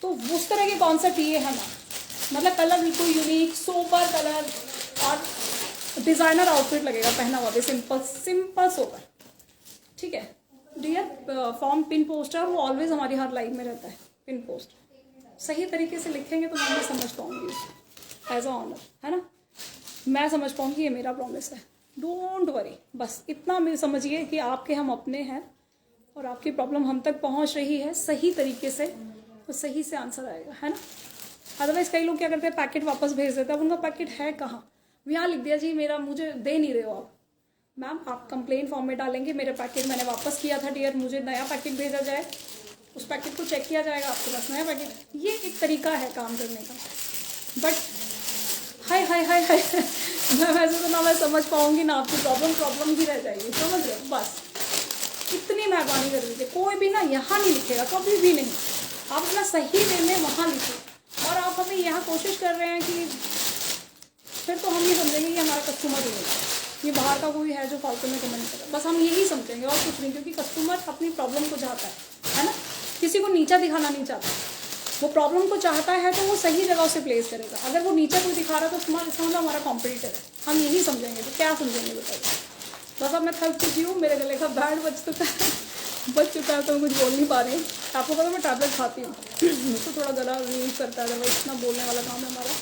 तो उस तरह के कॉन्सेप्ट ये है मैम। मतलब कलर बिल्कुल यूनिक, सोबर कलर, और डिजाइनर आउटफिट लगेगा पहना हुआ भी, सिंपल सिंपल सोबर, ठीक है। डियर फॉर्म पिन पोस्टर वो ऑलवेज हमारी हर लाइफ में रहता है, पिन पोस्ट सही तरीके से लिखेंगे तो मैं भी समझ पाऊंगी एज अ ऑनर, है ना, मैं समझ पाऊंगी, ये मेरा प्रॉमिस है। डोंट वरी, बस इतना मैं समझिए कि आपके हम अपने हैं और आपकी प्रॉब्लम हम तक पहुंच रही है सही तरीके से, तो सही से आंसर आएगा, है ना। अदरवाइज कई लोग क्या करते हैं, पैकेट वापस भेज देते हैं, अब उनका पैकेट है कहाँ, यहाँ लिख दिया जी मेरा, मुझे दे नहीं रहे हो आप। मैम आप कंप्लेंट फॉर्म में डालेंगे, मेरे पैकेट मैंने वापस किया था डियर, मुझे नया पैकेट भेजा जाए, उस पैकेट को चेक किया जाएगा, आपके पास नया पैकेट, ये एक तरीका है काम करने का। बट हाय हाय हाय हाय मैं वैसे तो ना मैं समझ पाऊंगी ना, आपकी प्रॉब्लम ही रह जाएगी, समझ रहे हो। बस इतनी मेहरबानी कर दीजिए, कोई भी ना यहाँ नहीं लिखेगा, कभी भी नहीं, आप अपना सही वे में वहाँ लिखिए। और आप हमें यहाँ कोशिश कर रहे हैं कि फिर तो हम ये समझेंगे कि हमारा कस्टमर ही है, ये बाहर का कोई है जो फालतू में कमेंट कर रहा है, बस हम यही समझेंगे और कुछ नहीं, क्योंकि कस्टमर अपनी प्रॉब्लम को चाहता है ना, किसी को नीचा दिखाना नहीं चाहता, वो प्रॉब्लम को चाहता है तो वो सही जगह उसे प्लेस करेगा। अगर वो नीचा कोई दिखा रहा है तो समझ हमारा कॉम्पिटिटर है, हम यही समझेंगे, तो क्या समझेंगे बताइए। बस अब मैं थक चुकी हूँ, मेरे गले का बैंड बच चुका है तो मैं कुछ बोल नहीं पा रही हूँ। आपको पता मैं टैबलेट खाती हूँ तो थोड़ा गला यूज करता है, अदरवाइज इतना बोलने वाला काम है हमारा।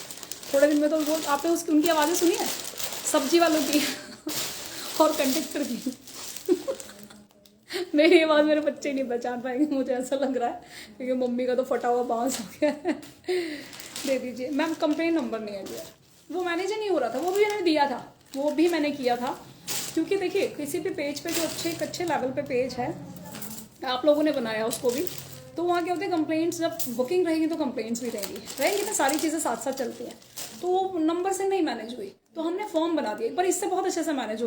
थोड़े दिन में तो बोल, आपने उनकी आवाज़ें सुनी है सब्जी वालों की और कंडक्टर की मेरी आवाज़ मेरे बच्चे नहीं पहचान पाएंगे, मुझे ऐसा लग रहा है, क्योंकि मम्मी का तो फटा हुआ बांस हो गया है दे दीजिए मैम। कंप्लेन नंबर नहीं है दिया, वो मैनेज नहीं हो रहा था, वो भी मैंने दिया था, वो भी मैंने किया था, क्योंकि देखिए किसी भी पेज पे जो अच्छे लेवल पे पेज है, आप लोगों ने बनाया उसको भी, तो वहाँ क्या होते हैं कंप्लेंट्स, जब बुकिंग रहेगी तो कंप्लेंट्स भी रहेंगी ना, सारी चीज़ें साथ साथ चलती हैं, तो वो नंबर से नहीं मैनेज हुई, तो हमने फॉर्म बना दिया, पर इससे बहुत अच्छे से मैनेज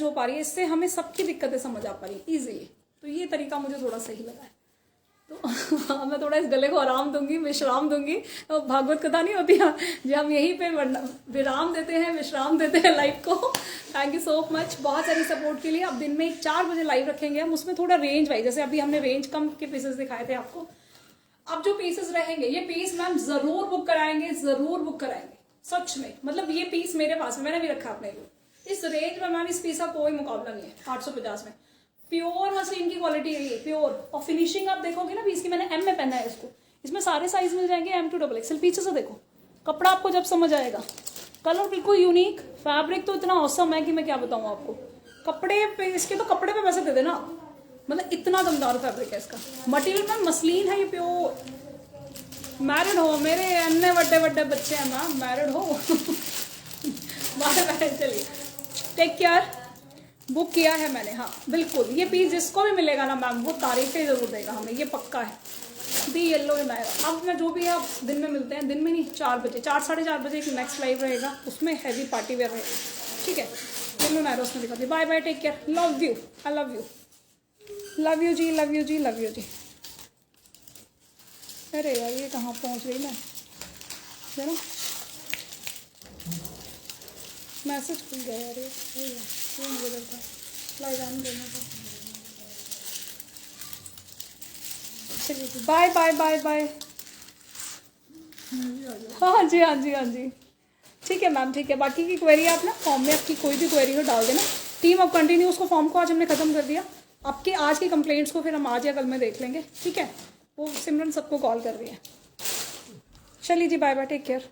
हो पा रही है, इससे हमें सबकी दिक्कतें समझ आ पा रही है ईजिली। तो ये तरीका मुझे थोड़ा सही लगा है। तो मैं थोड़ा इस गले को आराम दूंगी, विश्राम दूंगी। तो भागवत कथा नहीं होती है जो हम यहीं पे विराम देते हैं, विश्राम देते हैं लाइव को। थैंक यू सो मच बहुत सारी सपोर्ट के लिए। अब दिन में 4 बजे लाइव रखेंगे हम, उसमें थोड़ा रेंज वाइज, जैसे अभी हमने रेंज कम के पीसेस दिखाए थे आपको, अब जो पीसेस रहेंगे ये पीस मैम जरूर बुक कराएंगे, जरूर बुक कराएंगे सच में। मतलब ये पीस मेरे पास में, मैंने भी रखा अपने लिए इस रेंज में मैम, इस पीस का कोई मुकाबला नहीं है 850 में। प्योर मसलिन की क्वालिटी है ये, प्योर। और फिनिशिंग आप देखोगे ना पीस की, मैंने एम में पहना है इसको, इसमें सारे साइज मिल जाएंगे M to XXL। पीछे से देखो कपड़ा आपको जब समझ आएगा, कलर बिल्कुल यूनिक, फैब्रिक तो इतना औसम है कि मैं क्या बताऊं आपको। कपड़े पे इसके तो कपड़े पे पैसे दे देना, मतलब इतना दमदार फैब्रिक है इसका। मटेरियल में मसलिन है ये प्योर। मैरिड हो मेरे अन्य बड़े बच्चे हैं मैम, मैरिड हो बाय चलिए टेक केयर। बुक किया है मैंने, हाँ बिल्कुल। ये पीस जिसको भी मिलेगा ना मैम वो तारीफें जरूर देगा हमें, ये पक्का है। दी येलो है मैरा। अब मैं जो भी है आप दिन में मिलते हैं, दिन में नहीं 4 बजे, 4 साढ़े 4 बजे एक नेक्स्ट लाइव रहेगा, उसमें हैवी पार्टी वेयर रहेगा, ठीक है। येलो मैरा उसमें दिखाती। Bye bye take care, love you, I love you, love you जी, लव यू जी, लव यू जी। अरे यार ये कहाँ पहुँच गई मैं, है ना मैसेज खुल गया यार, ये मुझे देखा लाइव ऑन करना था। चलिए बाय बाय बाय बाय। हाँ जी हाँ जी हाँ जी ठीक है मैम, ठीक है। बाकी की क्वेरी आप ना फॉर्म में आपकी कोई भी क्वेरी हो डाल देना। टीम ऑफ कंटिन्यूस को फॉर्म को आज हमने खत्म कर दिया। आपके आज की कंप्लेंट्स को फिर हम आज या कल में देख लेंगे, ठीक है। वो सिमरन सबको कॉल कर रही है। चलिए जी बाय बाय टेक केयर।